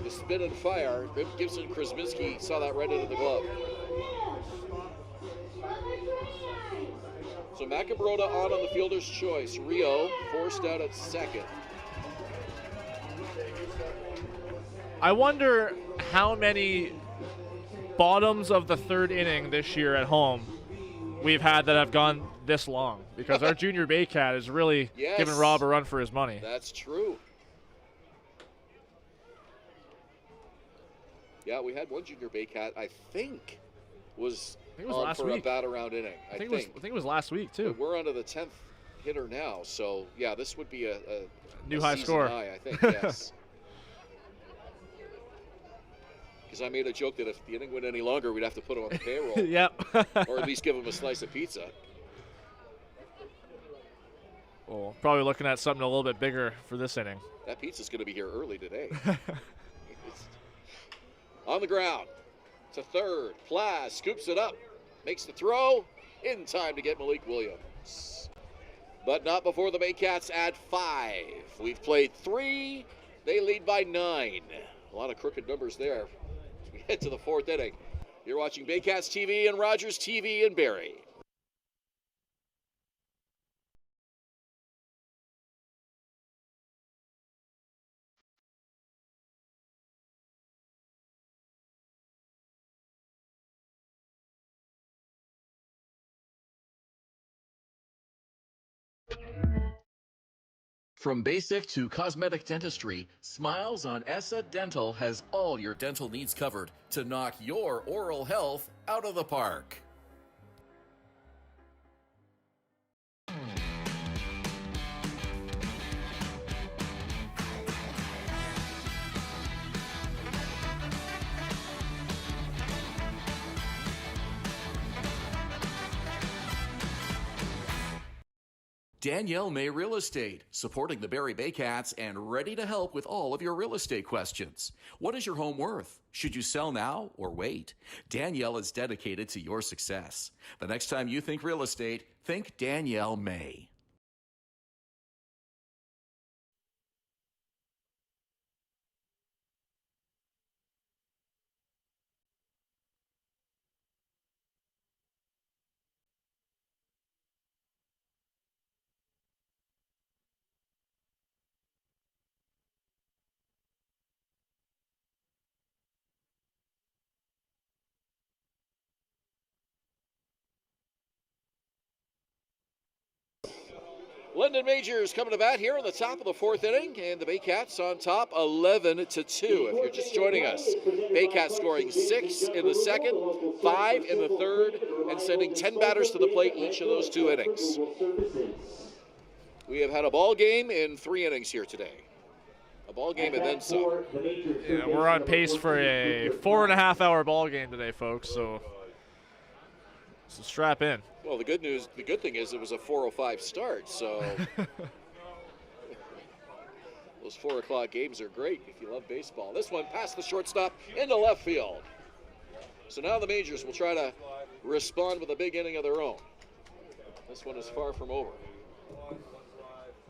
Speaker 1: The spin and fire. Gibson Krasminski saw that right into the glove. So Macabrota on the fielder's choice. Rio forced out at second.
Speaker 3: I wonder how many bottoms of the third inning this year at home we've had that have gone this long, because our junior Baycat is really giving Rob a run for his money.
Speaker 1: That's true. Yeah, we had one junior Baycat, I think was on
Speaker 3: last
Speaker 1: for
Speaker 3: week.
Speaker 1: A bat-around inning. I think
Speaker 3: it was last week, too.
Speaker 1: But we're on to the 10th hitter now, so yeah, this would be a
Speaker 3: new
Speaker 1: a
Speaker 3: high
Speaker 1: season
Speaker 3: score.
Speaker 1: high, I think, yes. Because I made a joke that if the inning went any longer, we'd have to put him on the payroll.
Speaker 3: Yep.
Speaker 1: Or at least give him a slice of pizza.
Speaker 3: Well, probably looking at something a little bit bigger for this inning.
Speaker 1: That pizza's going to be here early today. On the ground to third. Plas scoops it up. Makes the throw in time to get Malik Williams. But not before the Baycats add 5. We've played 3. They lead by 9. A lot of crooked numbers there. We head to the 4th inning. You're watching Baycats TV and Rogers TV in Barrie.
Speaker 7: From basic to cosmetic dentistry, Smiles on Essa Dental has all your dental needs covered to knock your oral health out of the park. Danielle May Real Estate, supporting the Barrie Baycats and ready to help with all of your real estate questions. What is your home worth? Should you sell now or wait? Danielle is dedicated to your success. The next time you think real estate, think Danielle May.
Speaker 1: London Majors coming to bat here in the top of the fourth inning, and the Baycats on top 11-2. If you're just joining us, Baycats scoring 6 in the second, 5 in the third, and sending 10 batters to the plate each of those 2 innings. We have had a ball game in 3 innings here today. A ball game and then some.
Speaker 3: Yeah, we're on pace for a 4.5-hour ball game today, folks, so strap in.
Speaker 1: Well, the good thing is it was a 4:05 start, so those 4 o'clock games are great if you love baseball. This one past the shortstop into left field. So now the Majors will try to respond with a big inning of their own. This one is far from over.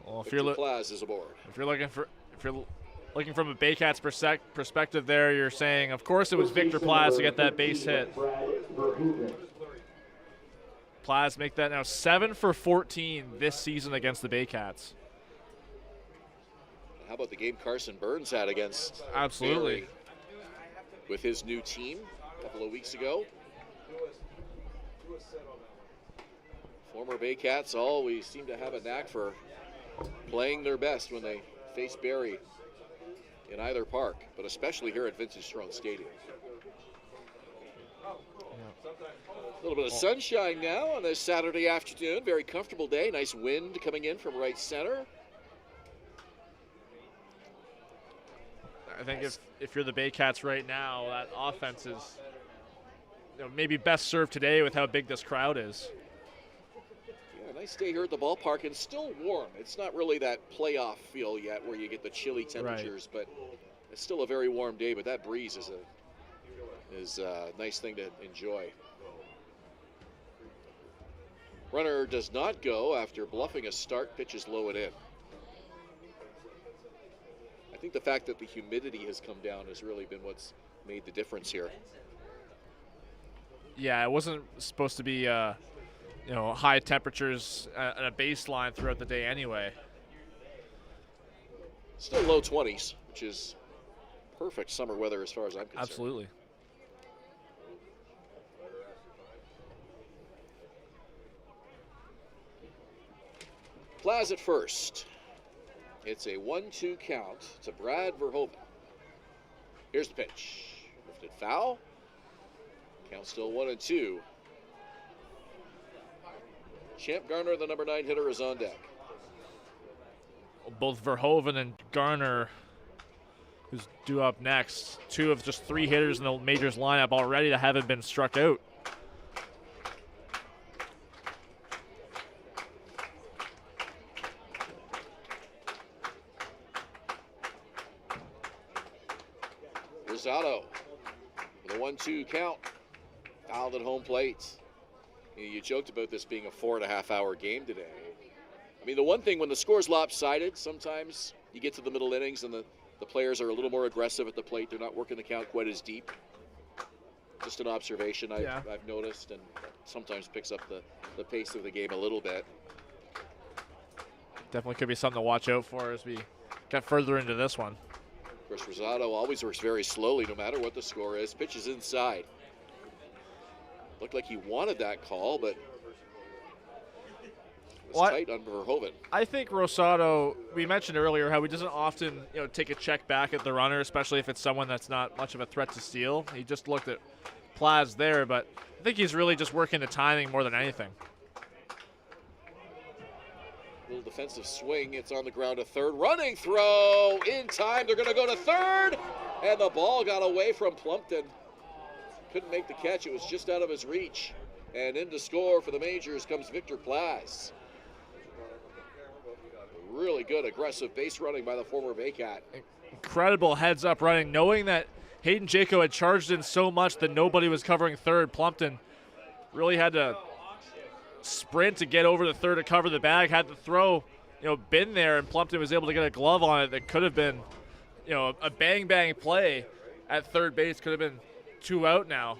Speaker 3: Well, if
Speaker 1: Victor Plaz is aboard.
Speaker 3: If you're looking from a Baycats perspective, there you're saying, of course, it was Victor Plaz to get that base hit. Plaz make that now 7 for 14 this season against the Baycats.
Speaker 1: How about the game Carson Burns had against
Speaker 3: Absolutely
Speaker 1: Barrie with his new team a couple of weeks ago? Former Baycats always seem to have a knack for playing their best when they face Barrie in either park, but especially here at Vintage Throne Stadium. A little bit of sunshine now on this Saturday afternoon. Very comfortable day. Nice wind coming in from right center.
Speaker 3: I think if you're the Baycats right now, that offense is maybe best served today with how big this crowd is.
Speaker 1: Yeah, nice day here at the ballpark, and still warm. It's not really that playoff feel yet where you get the chilly temperatures, but it's still a very warm day. But that breeze is a nice thing to enjoy. Runner does not go after bluffing a start, pitches low and in. I think the fact that the humidity has come down has really been what's made the difference here.
Speaker 3: Yeah, it wasn't supposed to be high temperatures at a baseline throughout the day anyway.
Speaker 1: Still low 20s, which is perfect summer weather as far as I'm concerned.
Speaker 3: Absolutely.
Speaker 1: Plaz at first. It's a 1-2 count to Brad Verhoeven. Here's the pitch. Lifted foul. Count still 1-2. Champ Garner, the number 9 hitter, is on deck.
Speaker 3: Both Verhoeven and Garner, who's due up next, 2 of just 3 hitters in the Majors lineup already that haven't been struck out.
Speaker 1: Rosado with a 1-2 count. Fouled at home plate. You joked about this being a 4.5-hour game today. I mean, the one thing when the score's lopsided, sometimes you get to the middle innings and the players are a little more aggressive at the plate. They're not working the count quite as deep. Just an observation I've noticed, and sometimes picks up the pace of the game a little bit.
Speaker 3: Definitely could be something to watch out for as we get further into this one.
Speaker 1: Of course, Rosado always works very slowly no matter what the score is. Pitches inside. Looked like he wanted that call, but was tight on Verhoeven.
Speaker 3: I think Rosado, we mentioned earlier how he doesn't often, take a check back at the runner, especially if it's someone that's not much of a threat to steal. He just looked at Plaz there, but I think he's really just working the timing more than anything.
Speaker 1: Little defensive swing. It's on the ground to third. Running throw in time. They're going to go to third, and the ball got away from Plumpton. Couldn't make the catch. It was just out of his reach. And in to score for the Majors comes Victor Plaz. Really good aggressive base running by the former Baycat.
Speaker 3: Incredible heads-up running, knowing that Hayden Jaco had charged in so much that nobody was covering third. Plumpton really had to sprint to get over the third to cover the bag, had the throw, been there, and Plumpton was able to get a glove on it that could have been, a bang-bang play at third base. Could have been 2 out now.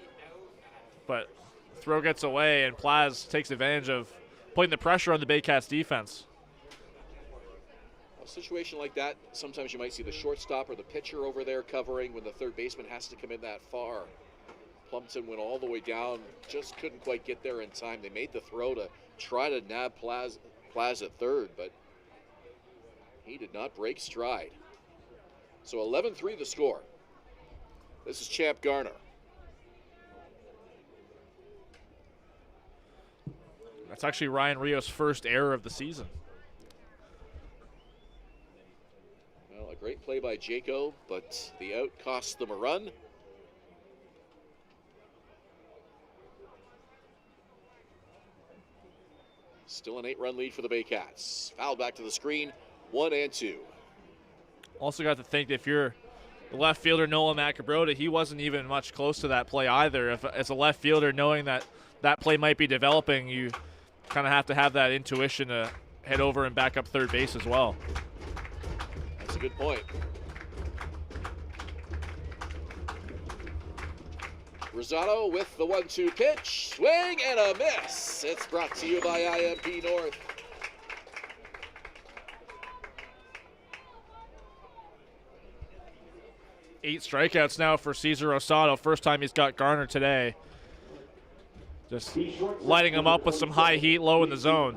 Speaker 3: But throw gets away, and Plaz takes advantage of putting the pressure on the Baycats defense.
Speaker 1: A situation like that, sometimes you might see the shortstop or the pitcher over there covering when the third baseman has to come in that far. Plumpton went all the way down, just couldn't quite get there in time. They made the throw to try to nab Plaz at third, but he did not break stride. So 11-3 the score. This is Champ Garner.
Speaker 3: That's actually Ryan Rios' first error of the season.
Speaker 1: Well, a great play by Jaco, but the out cost them a run. Still an 8-run lead for the Baycats. Foul back to the screen, 1 and 2.
Speaker 3: Also got to think, if you're the left fielder, Noah Macabrota, he wasn't even much close to that play either. If, as a left fielder, knowing that that play might be developing, you kind of have to have that intuition to head over and back up third base as well.
Speaker 1: That's a good point. Rosado with the 1-2 pitch. Swing and a miss. It's brought to you by IMP North.
Speaker 3: Eight strikeouts now for Cesar Rosado. First time he's got Garner today. Just lighting him up with some high heat low in the zone.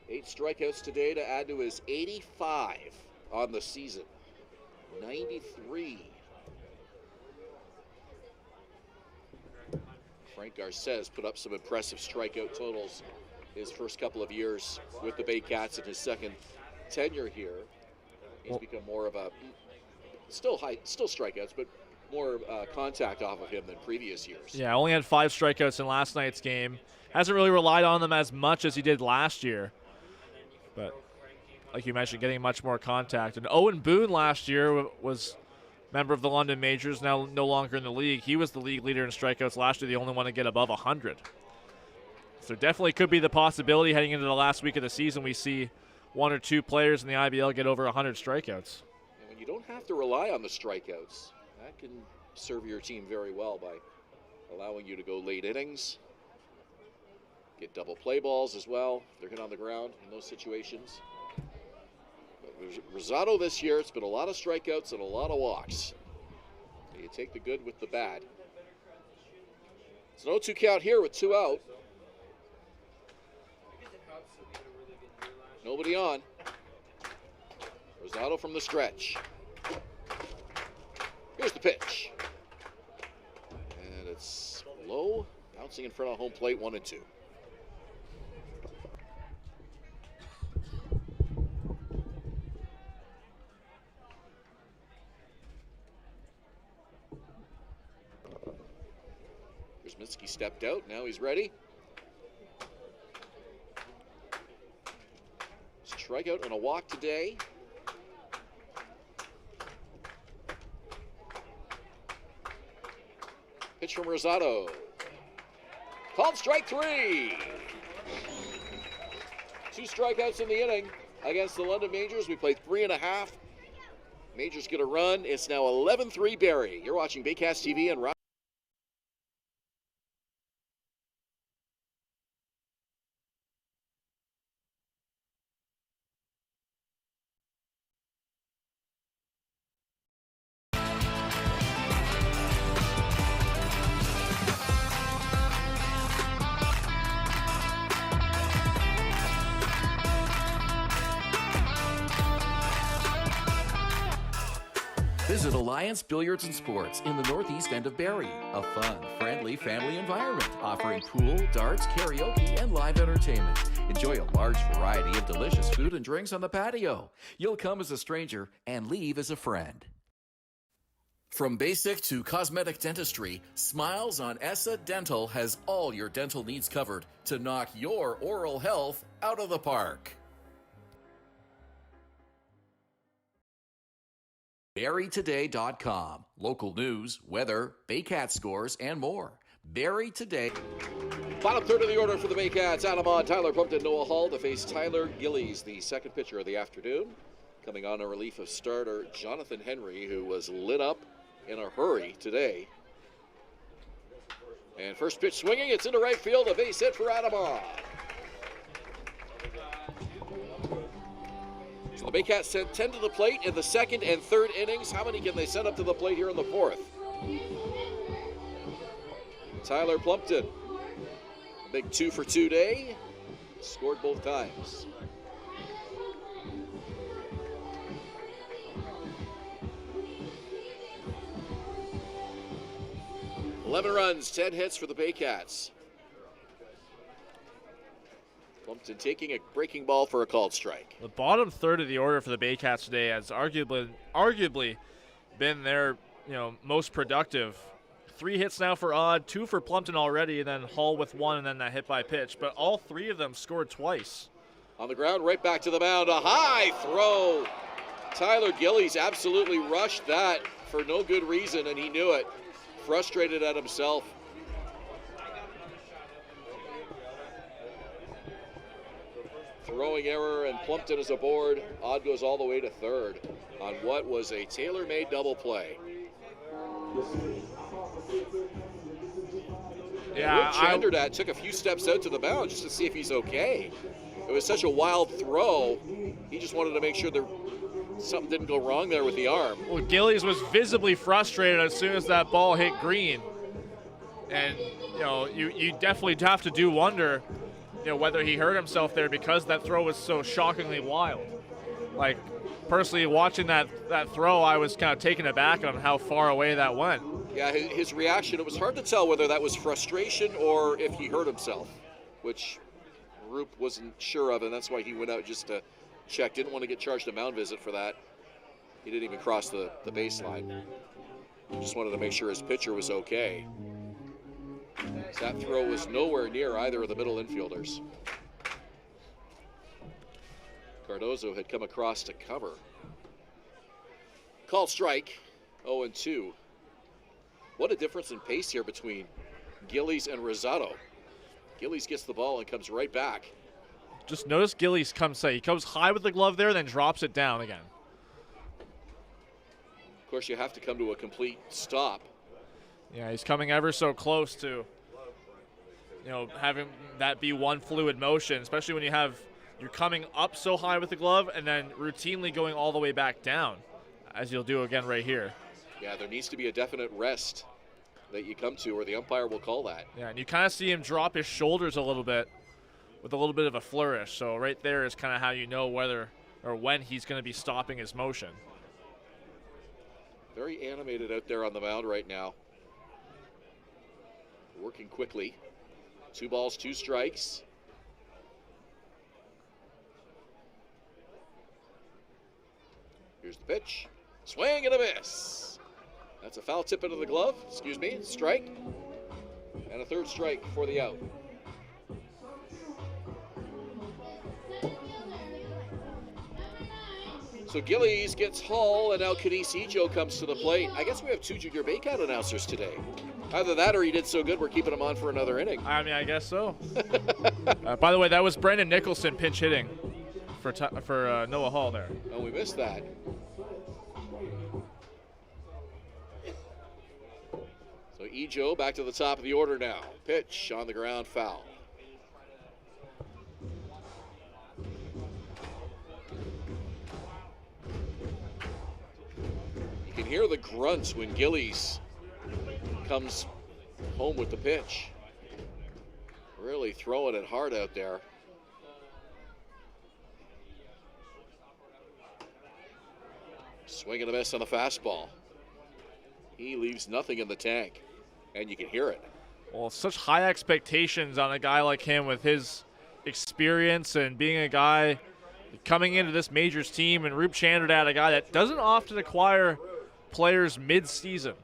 Speaker 1: Eight strikeouts today to add to his 85 on the season. 93. Frank Garces put up some impressive strikeout totals his first couple of years with the Baycats in his second tenure here. He's become more of a still strikeouts, but more contact off of him than previous years.
Speaker 3: Yeah, only had 5 strikeouts in last night's game. Hasn't really relied on them as much as he did last year. But like you mentioned, getting much more contact. And Owen Boone last year was member of the London Majors, now no longer in the league. He was the league leader in strikeouts last year, the only one to get above 100. So definitely could be the possibility heading into the last week of the season we see 1 or 2 players in the IBL get over 100 strikeouts.
Speaker 1: And when you don't have to rely on the strikeouts, that can serve your team very well by allowing you to go late innings, get double play balls as well if they're hit on the ground in those situations. But Rosado this year, it's been a lot of strikeouts and a lot of walks. You take the good with the bad. It's an 0-2 count here with 2 out. Nobody on. Rosado from the stretch. Here's the pitch. And it's low, bouncing in front of home plate, 1 and 2. Minsky stepped out, now he's ready. Strikeout and a walk today. Pitch from Rosado. Called strike 3. 2 strikeouts in the inning against the London Majors. We played 3.5. Majors get a run. It's now 11-3 Barrie. You're watching Baycats TV and
Speaker 7: Alliance Billiards and Sports in the northeast end of Barrie. A fun, friendly family environment offering pool, darts, karaoke, and live entertainment. Enjoy a large variety of delicious food and drinks on the patio. You'll come as a stranger and leave as a friend. From basic to cosmetic dentistry, Smiles on Essa Dental has all your dental needs covered to knock your oral health out of the park. BarrieToday.com. Local news, weather, Baycat scores, and more. Barrie Today.
Speaker 1: Bottom third of the order for the Baycats. Adam on, Tyler Plumpton, Noah Hall to face Tyler Gillies, the second pitcher of the afternoon. Coming on a relief of starter Jonathan Henry, who was lit up in a hurry today. And first pitch swinging, it's into right field, a base hit for Adama. So the Baycats sent 10 to the plate in the second and third innings. How many can they send up to the plate here in the fourth? Tyler Plumpton, big 2-for-2 day, scored both times. Eleven runs, 10 hits for the Baycats. Plumpton taking a breaking ball for a called strike.
Speaker 3: The bottom third of the order for the Baycats today has arguably been their most productive. 3 hits now for Odd, 2 for Plumpton already, and then Hall with 1, and then that hit by pitch. But all 3 of them scored twice.
Speaker 1: On the ground, right back to the mound, a high throw. Tyler Gillies absolutely rushed that for no good reason, and he knew it. Frustrated at himself. Throwing error, and Plumpton is aboard. Odd goes all the way to third on what was a tailor-made double play.
Speaker 3: Yeah,
Speaker 1: Chanderdat took a few steps out to the mound just to see if he's okay. It was such a wild throw. He just wanted to make sure that something didn't go wrong there with the arm.
Speaker 3: Well, Gillies was visibly frustrated as soon as that ball hit green. And, you definitely have to do wonder, whether he hurt himself there because that throw was so shockingly wild. Like, personally, watching that throw, I was kind of taken aback on how far away that went.
Speaker 1: Yeah, his reaction, it was hard to tell whether that was frustration or if he hurt himself, which Roop wasn't sure of, and that's why he went out just to check. Didn't want to get charged a mound visit for that. He didn't even cross the baseline. Just wanted to make sure his pitcher was okay. That throw was nowhere near either of the middle infielders. Cardozo had come across to cover. Called strike, 0-2. What a difference in pace here between Gillies and Rosado. Gillies gets the ball and comes right back.
Speaker 3: Just notice Gillies he comes high with the glove there, then drops it down again.
Speaker 1: Of course, you have to come to a complete stop.
Speaker 3: Yeah, he's coming ever so close to, having that be one fluid motion, especially when you're coming up so high with the glove and then routinely going all the way back down, as you'll do again right here.
Speaker 1: Yeah, there needs to be a definite rest that you come to, or the umpire will call that.
Speaker 3: Yeah, and you kind of see him drop his shoulders a little bit with a little bit of a flourish. So right there is kind of how you know whether or when he's going to be stopping his motion.
Speaker 1: Very animated out there on the mound right now. Working quickly. 2 balls, 2 strikes. Here's the pitch. Swing and a miss. That's a foul tip into the glove. Strike. And a third strike for the out. So Gillies gets Hall, and now Kenise Ijo comes to the plate. I guess we have 2 junior Baycat announcers today. Either that or he did so good we're keeping him on for another inning.
Speaker 3: I mean, I guess so. By the way, that was Brendan Nicholson pinch hitting for Noah Hall there.
Speaker 1: Oh, we missed that. So Ijo back to the top of the order now. Pitch on the ground, foul. You can hear the grunts when Gillies comes home with the pitch. Really throwing it hard out there. Swing and a miss on the fastball. He leaves nothing in the tank, and you can hear it.
Speaker 3: Well, such high expectations on a guy like him with his experience and being a guy coming into this majors team, and Roop Chanderdad, a guy that doesn't often acquire players mid-season.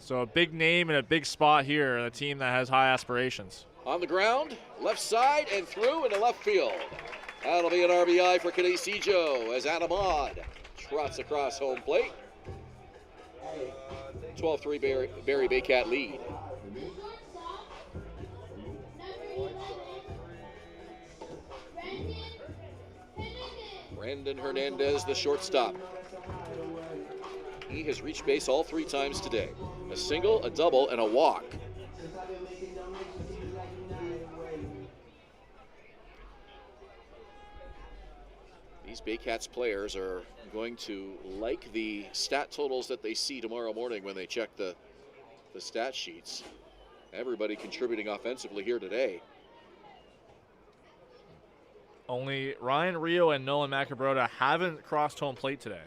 Speaker 3: So a big name and a big spot here, and a team that has high aspirations.
Speaker 1: On the ground, left side, and through into left field. That'll be an RBI for Kadesijo as Adam Odd trots across home plate. 12-3 Barrie Baycat lead. Brandon Hernandez, the shortstop. He has reached base all 3 times today. A single, a double, and a walk. These Baycats players are going to like the stat totals that they see tomorrow morning when they check the stat sheets. Everybody contributing offensively here today.
Speaker 3: Only Ryan Rio and Nolan Macabrota haven't crossed home plate today.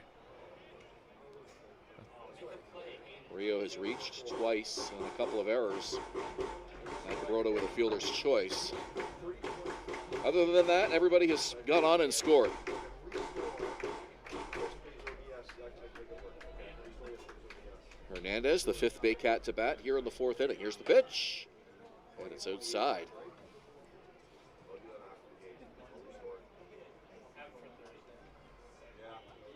Speaker 1: Rio has reached twice and a couple of errors. Macabrota with a fielder's choice. Other than that, everybody has gone on and scored. Hernandez, the 5th Baycat to bat here in the 4th inning. Here's the pitch, and it's outside.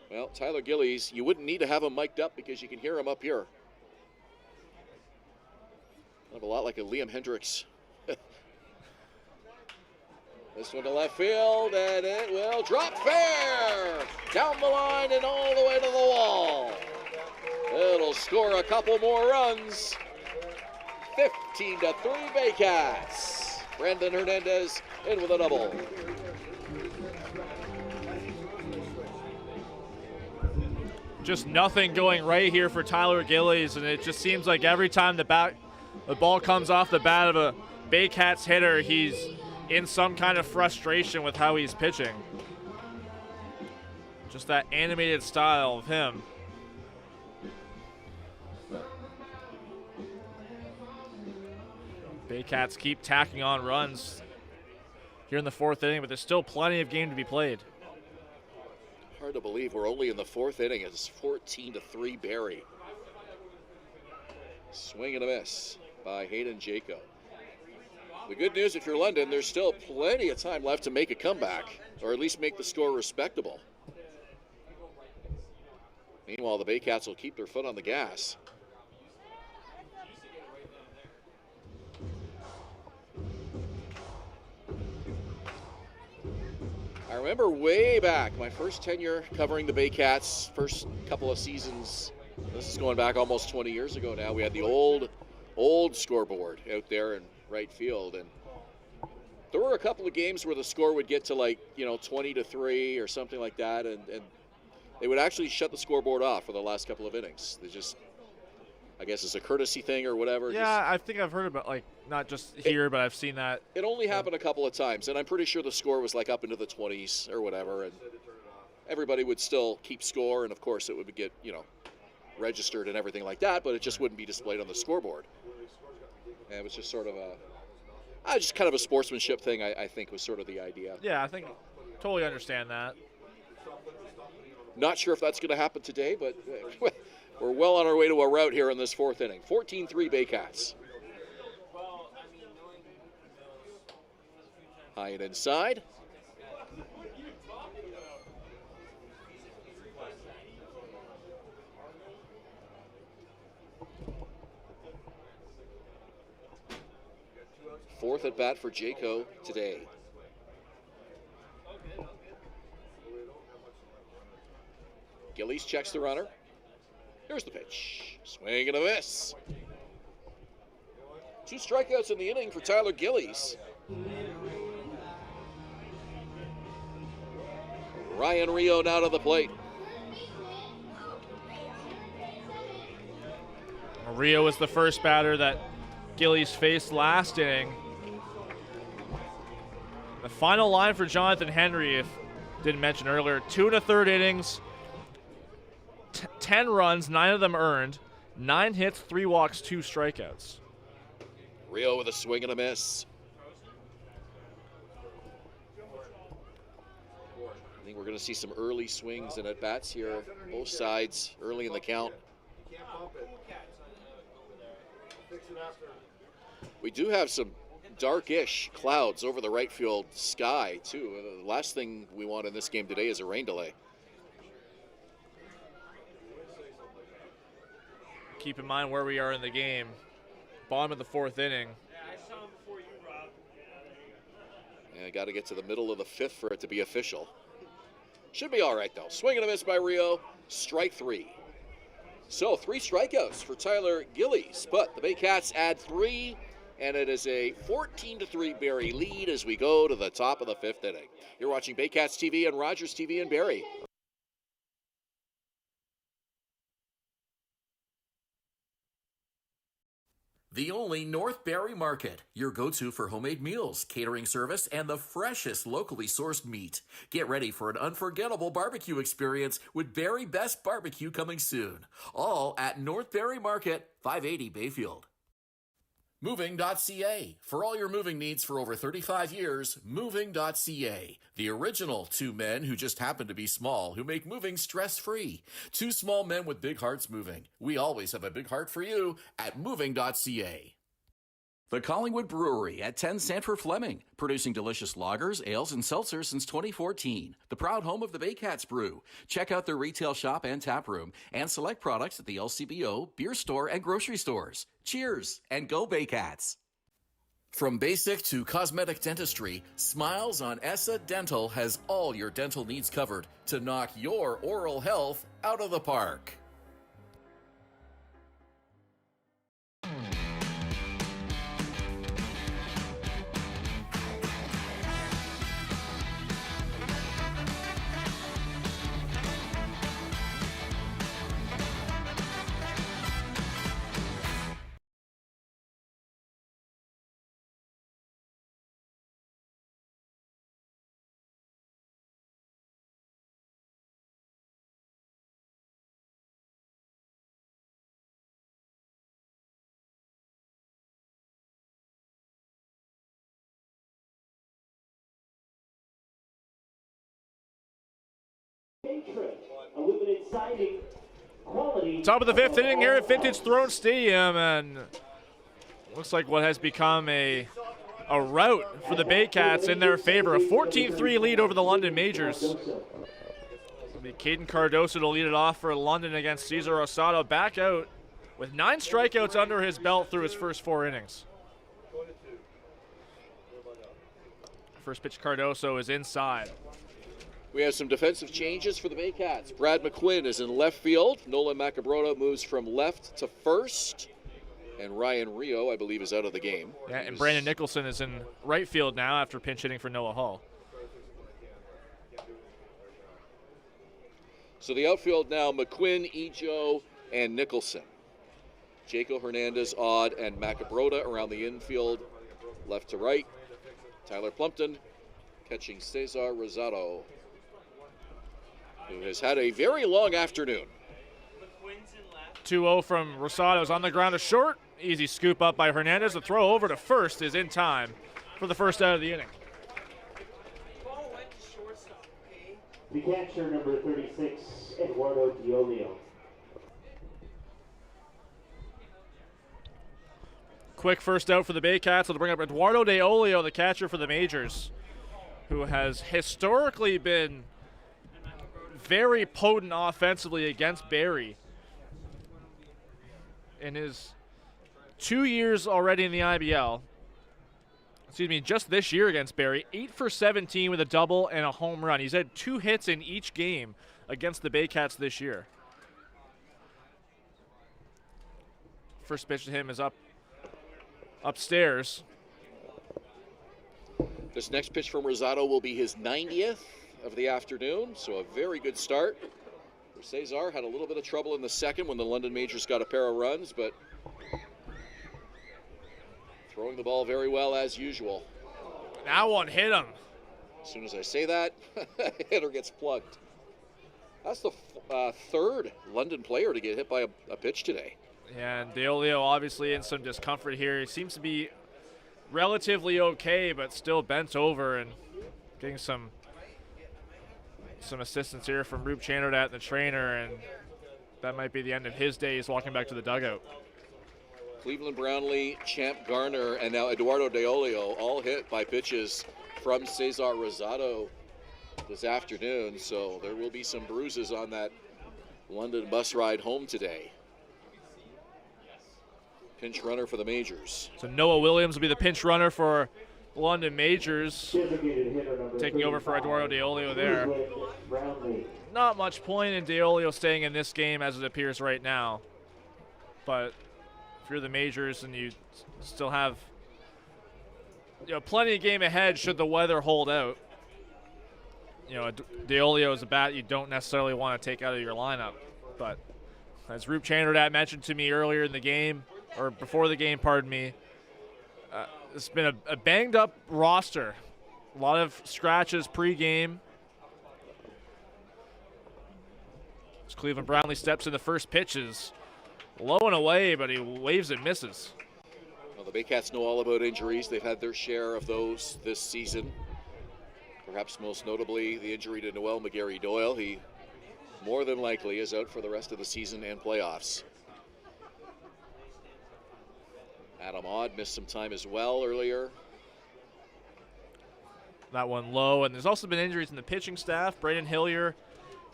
Speaker 1: Well, Tyler Gillies, you wouldn't need to have him mic'd up because you can hear him up here. Kind of a lot like a Liam Hendricks. This one to left field, and it will drop fair! Down the line and all the way to the wall. It'll score a couple more runs. 15-3 Baycats. Brandon Hernandez in with a double.
Speaker 3: Just nothing going right here for Tyler Gillies, and it just seems like every time the ball comes off the bat of a Baycats hitter, he's in some kind of frustration with how he's pitching. Just that animated style of him. Baycats keep tacking on runs here in the 4th inning, but there's still plenty of game to be played.
Speaker 1: Hard to believe we're only in the 4th inning. It's 14-3 Barrie. Swing and a miss by Hayden Jaco. The good news, if you're London, there's still plenty of time left to make a comeback, or at least make the score respectable. Meanwhile, the Baycats will keep their foot on the gas. I remember way back, my first tenure covering the Baycats, first couple of seasons, this is going back almost 20 years ago now, we had the old scoreboard out there in right field, and there were a couple of games where the score would get to 20-3 or something like that, and they would actually shut the scoreboard off for the last couple of innings. They just, I guess it's a courtesy thing or whatever.
Speaker 3: Yeah, I think I've heard about, not just here, but I've seen that.
Speaker 1: It only happened a couple of times, and I'm pretty sure the score was up into the 20s or whatever, and everybody would still keep score, and of course it would get, registered and everything like that, but it just wouldn't be displayed on the scoreboard. And it was just sort of just kind of a sportsmanship thing, I think, was sort of the idea.
Speaker 3: Yeah, I think totally understand that.
Speaker 1: Not sure if that's going to happen today, but we're well on our way to a rout here in this 4th inning. 14-3 Baycats. High and inside. Fourth at bat for Jaco today. Gillies checks the runner. Here's the pitch. Swing and a miss. 2 strikeouts in the inning for Tyler Gillies. Ryan Rio now to the plate.
Speaker 3: Rio was the first batter that Gillies faced last inning. The final line for Jonathan Henry, if didn't mention earlier, 2 1/3 innings, 10 runs, 9 of them earned, 9 hits, 3 walks, 2 strikeouts.
Speaker 1: Rio with a swing and a miss. I think we're going to see some early swings and at-bats here, both sides, early in the count. We do have some darkish clouds over the right field sky, too. The last thing we want in this game today is a rain delay.
Speaker 3: Keep in mind where we are in the game. Bottom of the 4th inning.
Speaker 8: Yeah, I saw him before you, Rob.
Speaker 1: Yeah, got to get to the middle of the 5th for it to be official. Should be all right, though. Swing and a miss by Rio. Strike 3. So 3 strikeouts for Tyler Gillies, but the Baycats add 3, and it is a 14-3 Barrie lead as we go to the top of the 5th inning. You're watching Baycats TV and Rogers TV in Barrie.
Speaker 7: The only North Barrie Market, your go-to for homemade meals, catering service, and the freshest locally sourced meat. Get ready for an unforgettable barbecue experience with Barrie Best Barbecue coming soon. All at North Barrie Market, 580 Bayfield. Moving.ca. For all your moving needs for over 35 years, Moving.ca. The original 2 men who just happen to be small, who make moving stress-free. 2 small men with big hearts moving. We always have a big heart for you at Moving.ca. The Collingwood Brewery at 10 Sanford Fleming, producing delicious lagers, ales, and seltzers since 2014. The proud home of the Baycats Brew. Check out their retail shop and tap room, and select products at the LCBO, beer store, and grocery stores. Cheers, and go Baycats! From basic to cosmetic dentistry, Smiles on Essa Dental has all your dental needs covered to knock your oral health out of the park.
Speaker 6: A limited signing. Quality.
Speaker 3: Top of the 5th inning here at Vintage Throne Stadium, and looks like what has become a rout for the Baycats in their favor. A 14-3 lead over the London Majors. Caden Cardoso to lead it off for London against Cesar Rosado. Back out with 9 strikeouts under his belt through his first 4 innings. First pitch Cardoso is inside.
Speaker 1: We have some defensive changes for the Baycats. Brad McQuinn is in left field. Nolan Macabrota moves from left to first. And Ryan Rio, I believe, is out of the game.
Speaker 3: Yeah, and Brandon Nicholson is in right field now after pinch hitting for Noah Hall.
Speaker 1: So the outfield now, McQuinn, Ejo, and Nicholson. Jaco Hernandez, Odd, and Macabrota around the infield, left to right. Tyler Plumpton catching Cesar Rosado, who has had a very long afternoon.
Speaker 3: 2-0 from Rosado's on the ground to short. Easy scoop up by Hernandez. The throw over to first is in time for the first out of the inning.
Speaker 6: The catcher, number 36, Eduardo Diolio.
Speaker 3: Quick first out for the Baycats. It'll bring up Eduardo De Olio, the catcher for the Majors, who has historically been very potent offensively against Barrie. In his 2 years already in the IBL, just this year against Barrie, 8 for 17 with a double and a home run. He's had 2 hits in each game against the Baycats this year. First pitch to him is upstairs.
Speaker 1: This next pitch from Rosado will be his 90th of the afternoon, so a very good start. Cesar had a little bit of trouble in the second when the London Majors got a pair of runs, but throwing the ball very well as usual.
Speaker 3: That one hit him.
Speaker 1: As soon as I say that, hitter gets plugged. That's the third London player to get hit by a pitch today.
Speaker 3: Yeah, and DeOlio obviously in some discomfort here. He seems to be relatively okay, but still bent over and getting some assistance here from Rube Chanderdat, the trainer, and that might be the end of his days walking back to the dugout.
Speaker 1: Cleveland Brownlee, Champ Garner, and now Eduardo DeOlio all hit by pitches from Cesar Rosado this afternoon, so there will be some bruises on that London bus ride home today. Pinch runner for the Majors.
Speaker 3: So Noah Williams will be the pinch runner for the London Majors, taking over for Eduardo DeOlio there. Not much point in DeOlio staying in this game as it appears right now, but if you're the Majors and you still have plenty of game ahead should the weather hold out, DeOlio is a bat you don't necessarily want to take out of your lineup. But as Rube Chanderdat mentioned to me earlier in the game, or before the game, pardon me, it's been a banged up roster. A lot of scratches pre-game. As Cleveland Brownlee steps in the first pitches, low and away, but he waves and misses.
Speaker 1: Well, the Baycats know all about injuries. They've had their share of those this season. Perhaps most notably the injury to Noel McGarry Doyle. He more than likely is out for the rest of the season and playoffs. Adam Odd missed some time as well earlier.
Speaker 3: That one low, and there's also been injuries in the pitching staff. Braden Hillier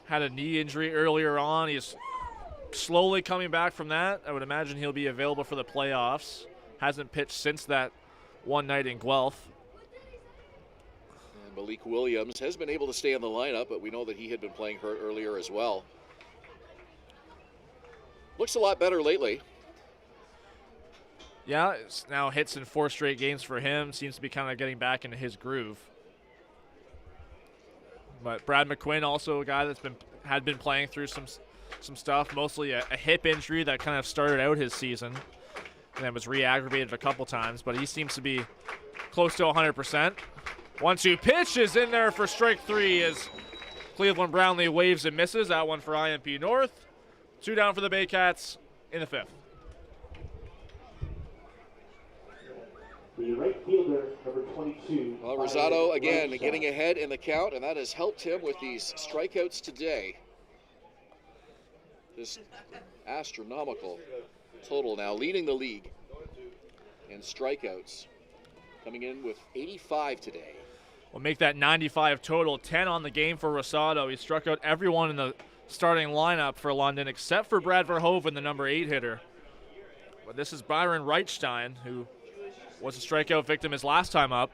Speaker 3: had a knee injury earlier on. He's slowly coming back from that. I would imagine he'll be available for the playoffs. Hasn't pitched since that one night in Guelph.
Speaker 1: And Malik Williams has been able to stay in the lineup, but we know that he had been playing hurt earlier as well. Looks a lot better lately.
Speaker 3: Yeah, it's now hits in 4 straight games for him. Seems to be kind of getting back into his groove. But Brad McQuinn, also a guy that's had been playing through some stuff, mostly a hip injury that kind of started out his season and then was re-aggravated a couple times, but he seems to be close to 100%. 1-2 pitch is in there for strike 3 as Cleveland Brownlee waves and misses. That one for IMP North. 2 down for the Baycats in the 5th.
Speaker 6: The right fielder, number 22.
Speaker 1: Well, Rosado again getting ahead in the count, and that has helped him with these strikeouts today. Just astronomical total now, leading the league in strikeouts. Coming in with 85 today.
Speaker 3: We'll make that 95 total, 10 on the game for Rosado. He struck out everyone in the starting lineup for London except for Brad Verhoeven, the number 8 hitter. But this is Byron Reichstein, who was a strikeout victim his last time up.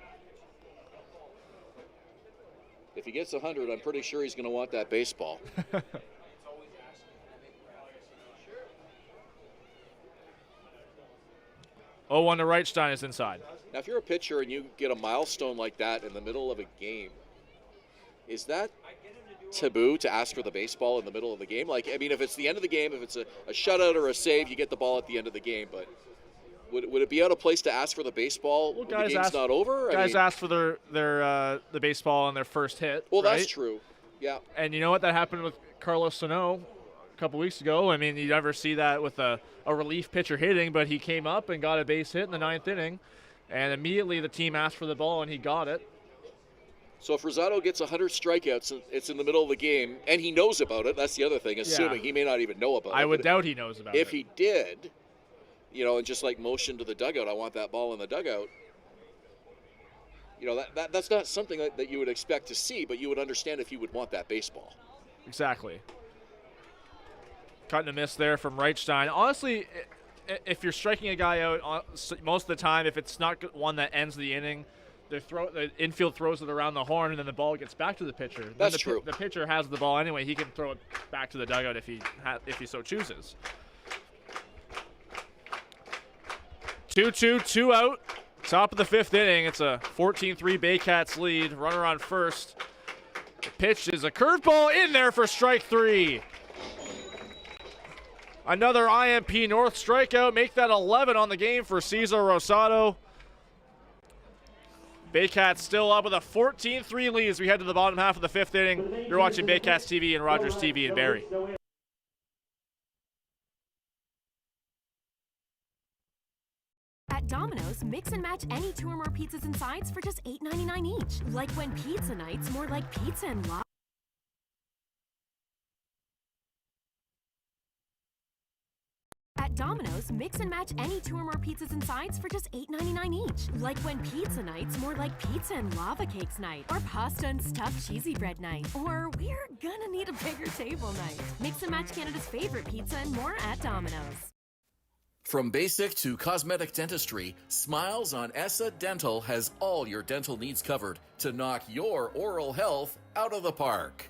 Speaker 1: If he gets 100, I'm pretty sure he's going to want that baseball.
Speaker 3: 0-1 to Reichstein is inside.
Speaker 1: Now, if you're a pitcher and you get a milestone like that in the middle of a game, is that taboo to ask for the baseball in the middle of the game? Like, I mean, if it's the end of the game, if it's a shutout or a save, you get the ball at the end of the game, but would it be out of place to ask for the baseball when the game's not over?
Speaker 3: Guys ask for the baseball on their first hit.
Speaker 1: Well,
Speaker 3: right?
Speaker 1: That's true. Yeah.
Speaker 3: And you know what? That happened with Carlos Sano a couple weeks ago. I mean, you never see that with a relief pitcher hitting, but he came up and got a base hit in the 9th inning, and immediately the team asked for the ball, and he got it.
Speaker 1: So if Rosado gets 100 strikeouts, it's in the middle of the game, and he knows about it. That's the other thing, assuming he may not even know about it.
Speaker 3: I would doubt he knows about it.
Speaker 1: If he did, and just like motion to the dugout, I want that ball in the dugout. That's not something that you would expect to see, but you would understand if you would want that baseball.
Speaker 3: Exactly. Cut and a miss there from Reichstein. Honestly, if you're striking a guy out, most of the time, if it's not one that ends the inning, the infield throws it around the horn, and then the ball gets back to the pitcher.
Speaker 1: That's true.
Speaker 3: The pitcher has the ball anyway. He can throw it back to the dugout if he so chooses. 2-2, 2 out. Top of the 5th inning. It's a 14-3 Baycats lead. Runner on first. The pitch is a curveball in there for strike 3. Another IMP North strikeout. Make that 11 on the game for Cesar Rosado. Baycats still up with a 14-3 lead as we head to the bottom half of the 5th inning. You're watching Baycats TV and Rogers TV in Barrie.
Speaker 5: At Domino's, mix and match any 2 or more pizzas and sides for just $8.99 each. Like when pizza night's more like pizza and lava. At Domino's, mix and match any 2 or more pizzas and sides for just $8.99 each. Like when pizza night's more like pizza and lava cakes night, or pasta and stuffed cheesy bread night, or we're gonna need a bigger table night. Mix and match Canada's favorite pizza and more at Domino's.
Speaker 7: From basic to cosmetic dentistry, Smiles on Essa Dental has all your dental needs covered to knock your oral health out of the park.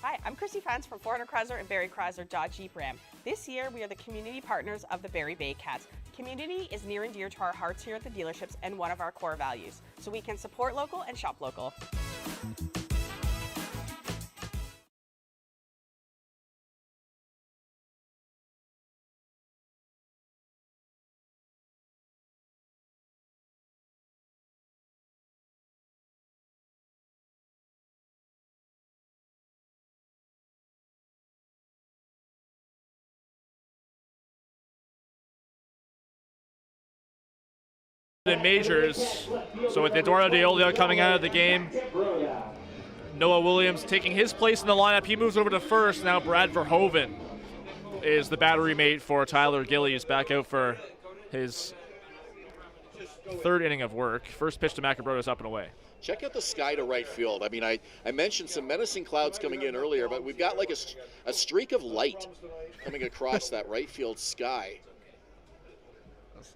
Speaker 4: Hi, I'm Chrissy Fans from 400 Chrysler and Barrie Chrysler Dodge Jeep Ram. This year, we are the community partners of the Barrie Baycats. Community is near and dear to our hearts here at the dealerships and one of our core values, so we can support local and shop local.
Speaker 3: In majors, so with Eduardo Deolio coming out of the game, Noah Williams taking his place in the lineup, he moves over to first. Now Brad Verhoeven is the battery mate for Tyler Gillies, back out for his third inning of work. First pitch to Macabroda's up and away.
Speaker 1: Check out the sky to right field. I mean, I mentioned some menacing clouds coming in earlier, but we've got like a streak of light coming across that right field sky.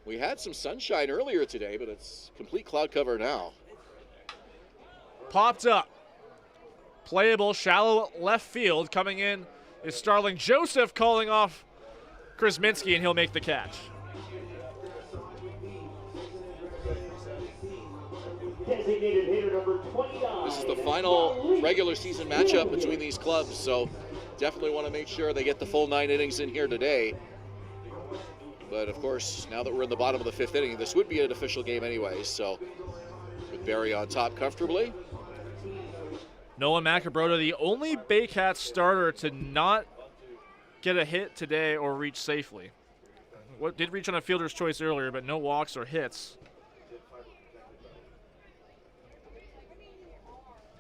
Speaker 1: We had some sunshine earlier today, but it's complete cloud cover now.
Speaker 3: Popped up. Playable, shallow left field. Coming in is Starling Joseph calling off Krasminski, and he'll make the catch.
Speaker 6: Designated hitter number 29.
Speaker 1: This is the final regular season matchup between these clubs, so definitely want to make sure they get the full 9 innings in here today. But of course, now that we're in the bottom of the 5th inning, this would be an official game anyway, so with Barrie on top comfortably.
Speaker 3: Nolan Macabroda, the only Baycats starter to not get a hit today or reach safely. Did reach on a fielder's choice earlier, but no walks or hits.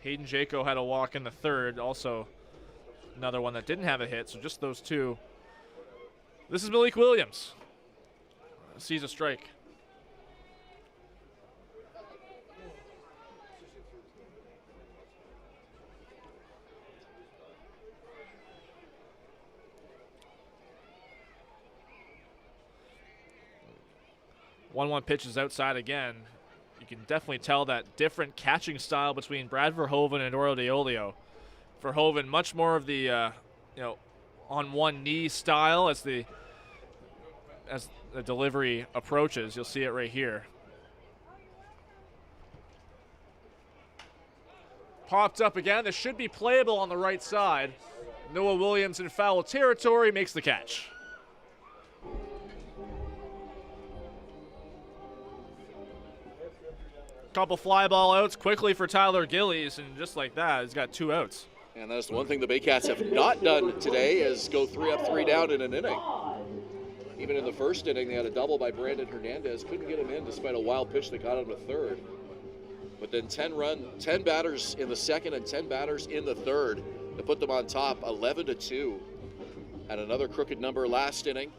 Speaker 3: Hayden Jaco had a walk in the 3rd, also another one that didn't have a hit, so just those two. This is Malik Williams. Sees a strike. One pitch is outside again. You can definitely tell that different catching style between Brad Verhoeven and Eduardo Deolio. Verhoeven much more of the on one knee style as the delivery approaches. You'll see it right here. Popped up again. This should be playable on the right side. Noah Williams in foul territory makes the catch. Couple fly ball outs quickly for Tyler Gillies, and just like that, he's got 2 outs.
Speaker 1: And that's the one thing the Baycats have not done today, is go 3 up, 3 down in an inning. Even in the 1st inning, they had a double by Brandon Hernandez. Couldn't get him in despite a wild pitch that got him to 3rd. But then 10 batters in the 2nd and 10 batters in the 3rd to put them on top, 11-2. Had another crooked number last inning.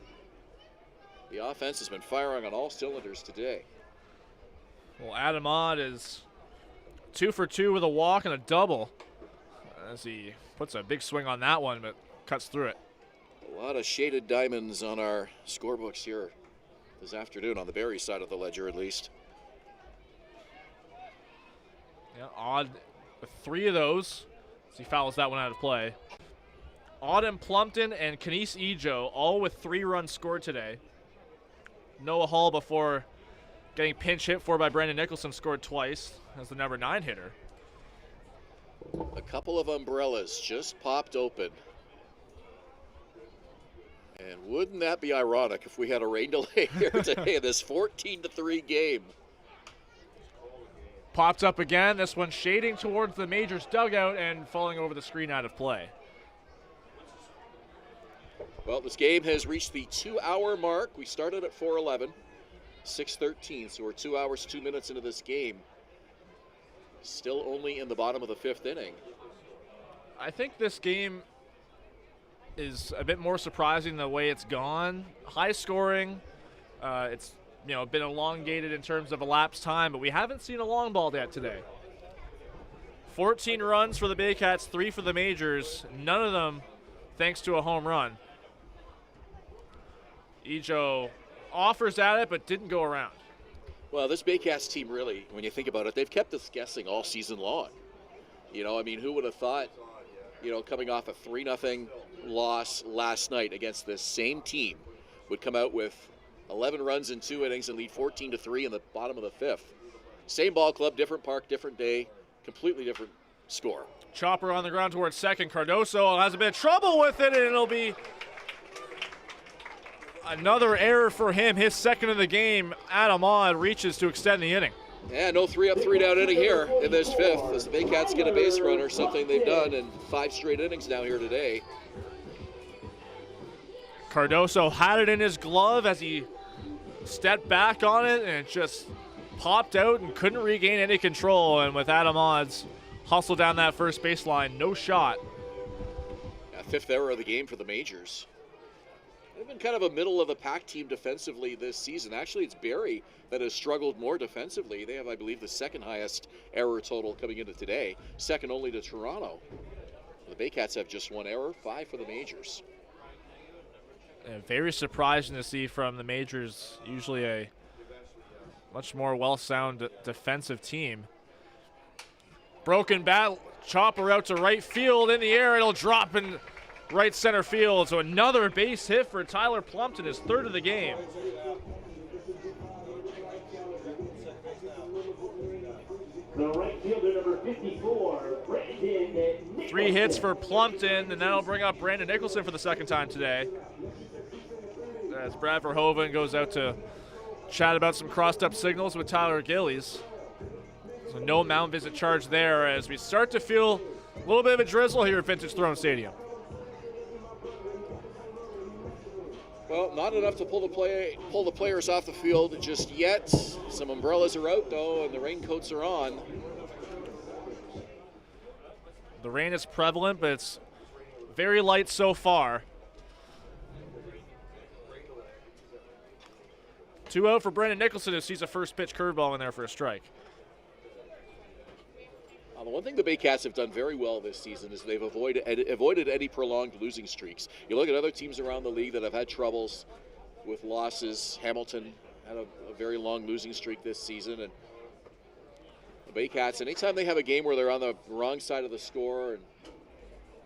Speaker 1: The offense has been firing on all cylinders today.
Speaker 3: Well, Adam Odd is 2 for 2 with a walk and a double, as he puts a big swing on that one, but cuts through it.
Speaker 1: A lot of shaded diamonds on our scorebooks here this afternoon, on the Barrie side of the ledger at least.
Speaker 3: Yeah, Odd with 3 of those as he fouls that one out of play. Auden Plumpton and Kenise Ejo all with 3 runs scored today. Noah Hall, before getting pinch hit for by Brandon Nicholson, scored twice as the number 9 hitter.
Speaker 1: A couple of umbrellas just popped open. And wouldn't that be ironic if we had a rain delay here today in this 14-3 game?
Speaker 3: Popped up again. This one shading towards the Majors dugout and falling over the screen out of play.
Speaker 1: Well, this game has reached the 2-hour mark. We started at 4:11, 6:13, so we're 2 hours, 2 minutes into this game. Still only in the bottom of the 5th inning.
Speaker 3: I think this game is a bit more surprising the way it's gone. High scoring. It's been elongated in terms of elapsed time, but we haven't seen a long ball yet today. 14 runs for the Baycats, 3 for the Majors, none of them thanks to a home run. Ejo offers at it, but didn't go around.
Speaker 1: Well, this Baycats team really, when you think about it, they've kept us guessing all season long. Who would have thought, coming off a 3-0 loss last night against this same team, would come out with 11 runs in 2 innings and lead 14-3 in the bottom of the 5th. Same ball club, different park, different day, completely different score.
Speaker 3: Chopper on the ground towards second. Cardoso has a bit of trouble with it, and it'll be another error for him, his second of the game. Adam Odd reaches to extend the inning.
Speaker 1: Yeah, no 3-up, 3-down inning here in this 5th as the Baycats get a base runner, something they've done in 5 straight innings now here today.
Speaker 3: Cardoso had it in his glove as he stepped back on it, and it just popped out and couldn't regain any control. And with Adam Odd's hustle down that first baseline, no shot.
Speaker 1: Yeah, 5th error of the game for the Majors. They've been kind of a middle-of-the-pack team defensively this season. Actually, it's Barrie that has struggled more defensively. They have, I believe, the 2nd highest error total coming into today, second only to Toronto. The Baycats have just 1 error, 5 for the Majors.
Speaker 3: Very surprising to see from the Majors, usually a much more well-sound defensive team. Broken bat, chopper out to right field in the air. It'll drop in right center field. So another base hit for Tyler Plumpton, his 3rd of the game.
Speaker 6: The right fielder, number 54, Brandon Nicholson.
Speaker 3: 3 hits for Plumpton, and that'll bring up Brandon Nicholson for the 2nd time today. As Brad Verhoeven goes out to chat about some crossed-up signals with Tyler Gillies. So no mound visit charge there as we start to feel a little bit of a drizzle here at Vintage Throne Stadium.
Speaker 1: Well, not enough to pull the players off the field just yet. Some umbrellas are out, though, and the raincoats are on.
Speaker 3: The rain is prevalent, but it's very light so far. 2 out for Brandon Nicholson, who sees a first pitch curveball in there for a strike.
Speaker 1: The one thing the Baycats have done very well this season is they've avoided any prolonged losing streaks. You look at other teams around the league that have had troubles with losses. Hamilton had a very long losing streak this season, and the Baycats, anytime they have a game where they're on the wrong side of the score, and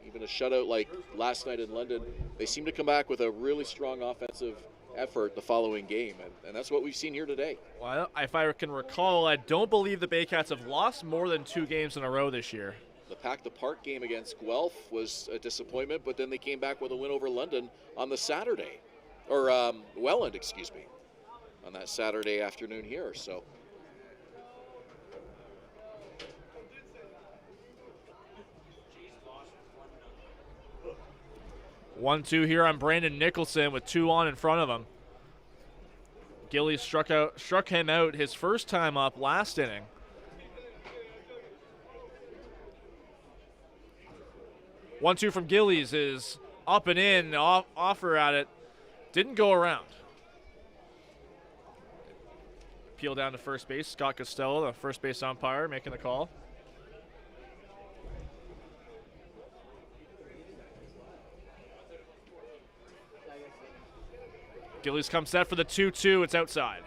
Speaker 1: even a shutout like last night in London, they seem to come back with a really strong offensive effort the following game, and that's what we've seen here today.
Speaker 3: Well, if I can recall, I don't believe the Baycats have lost more than 2 games in a row this year.
Speaker 1: The Pack the Park game against Guelph was a disappointment, but then they came back with a win over London on the Saturday, or Welland, excuse me, on that Saturday afternoon here. So
Speaker 3: 1-2 here on Brandon Nicholson with 2 on in front of him. Gillies struck him out his first time up last inning. One-two from Gillies is up and in. Offer at it. Didn't go around. Peel down to first base. Scott Costello, the first base umpire, making the call. Gillies comes set for the 2-2. It's outside.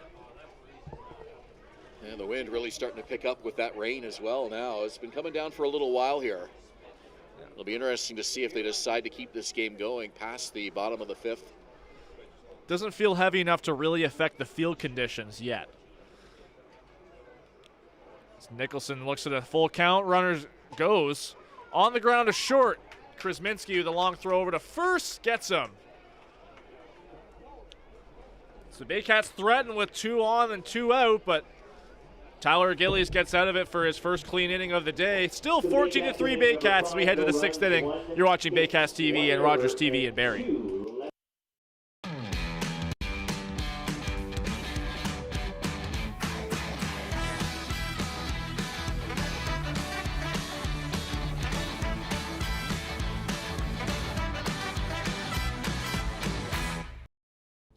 Speaker 1: And the wind really starting to pick up with that rain as well now. It's been coming down for a little while here. It'll be interesting to see if they decide to keep this game going past the bottom of the 5th.
Speaker 3: doesn't feel heavy enough to really affect the field conditions yet. As Nicholson looks at a full count, runners goes on the ground to short. Krasminski with a long throw over to first, gets him. So Baycats threaten with 2 on and 2 out, but Tyler Gillies gets out of it for his first clean inning of the day. Still 14-3 Baycats as we head to the 6th inning. You're watching Baycats TV and Rogers TV in Barrie.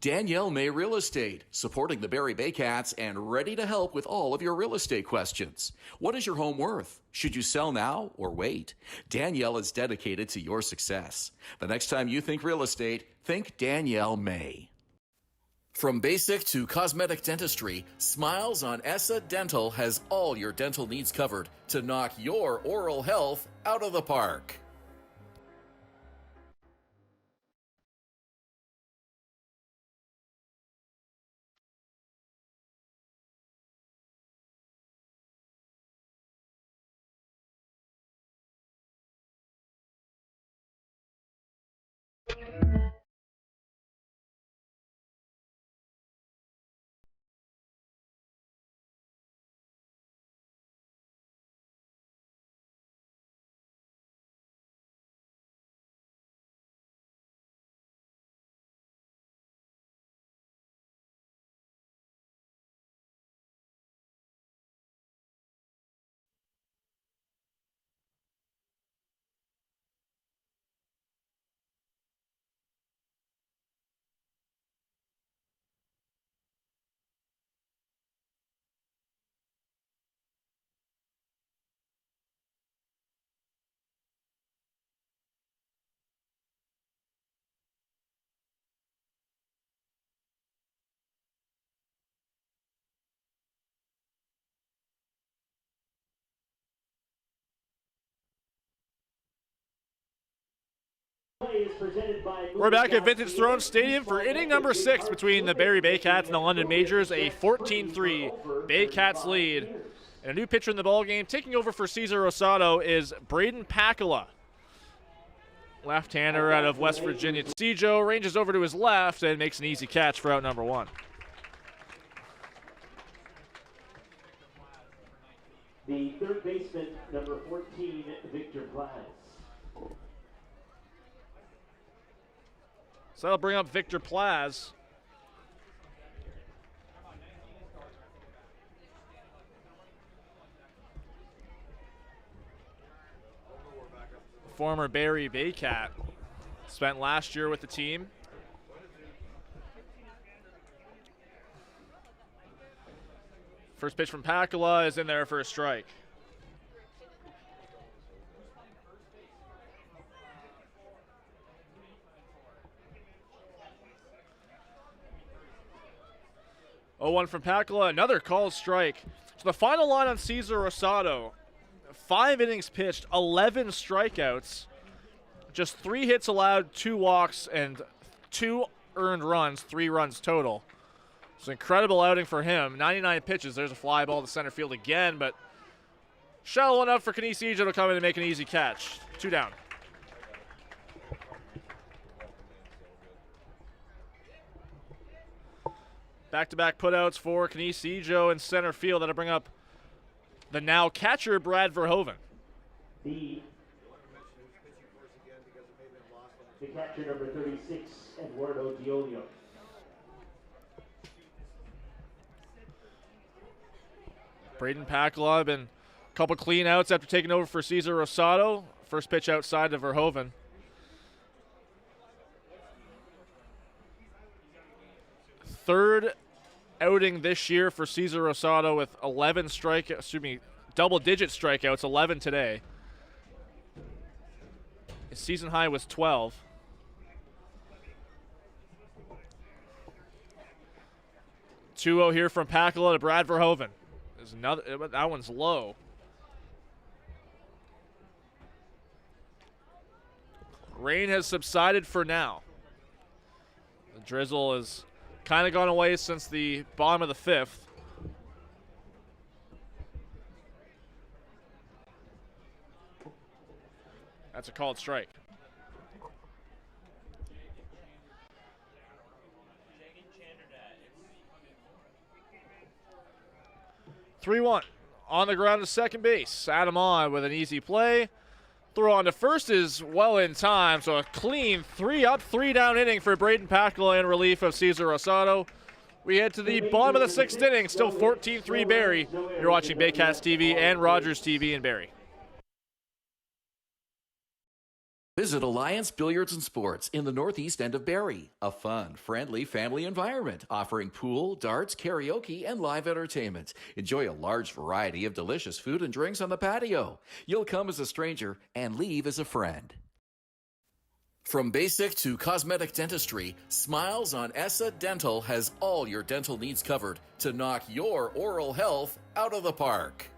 Speaker 7: Danielle May Real Estate, supporting the Barrie Baycats and ready to help with all of your real estate questions. What is your home worth? Should you sell now or wait? Danielle is dedicated to your success. The next time you think real estate, think Danielle May. From basic to cosmetic dentistry, Smiles on Essa Dental has all your dental needs covered to knock your oral health out of the park.
Speaker 3: We're back at Vintage Throne Stadium for inning number 6 between the Barrie Baycats and the London Majors. A 14-3 Baycats lead. And a new pitcher in the ballgame taking over for Cesar Rosado is Braden Pakula. Left-hander out of West Virginia. Cijo ranges over to his left and makes an easy catch for out number 1.
Speaker 6: The third baseman, number 14, Victor Plaz.
Speaker 3: So that'll bring up Victor Plaz. Former Barrie Baycat. Spent last year with the team. First pitch from Pakula is in there for a strike. Oh, 1 from Pakula, another called strike. So the final line on Cesar Rosado, 5 innings pitched, 11 strikeouts, just 3 hits allowed, 2 walks, and 2 earned runs, 3 runs total. It's an incredible outing for him. 99 pitches, there's a fly ball to center field again, but shallow enough for Cijo to come in and make an easy catch. 2 down. Back-to-back putouts for Cijo in center field. That'll bring up the now catcher, Brad Verhoeven.
Speaker 6: The catcher, number 36, Eduardo Diolio.
Speaker 3: Braden Pakula been a couple clean outs after taking over for Cesar Rosado. First pitch outside to Verhoeven. Third outing this year for Cesar Rosado with 11 double-digit strikeouts, 11 today. His season high was 12. Two-0 here from Pakula to Brad Verhoeven. There's another. That one's low. Rain has subsided for now. Drizzle has kind of gone away since the bottom of the 5th. That's a called strike. 3-1. On the ground to second base. Adam on with an easy play. Throw on to first is well in time, so a clean 3-up, 3-down inning for Braden Packel in relief of Cesar Rosado. We head to the bottom of the 6th inning, still 14-3 Barrie. You're watching Baycats TV and Rogers TV in Barrie.
Speaker 7: Visit Alliance Billiards and Sports in the northeast end of Barrie. A fun, friendly family environment offering pool, darts, karaoke, and live entertainment. Enjoy a large variety of delicious food and drinks on the patio. You'll come as a stranger and leave as a friend. From basic to cosmetic dentistry, Smiles on Essa Dental has all your dental needs covered to knock your oral health out of the park.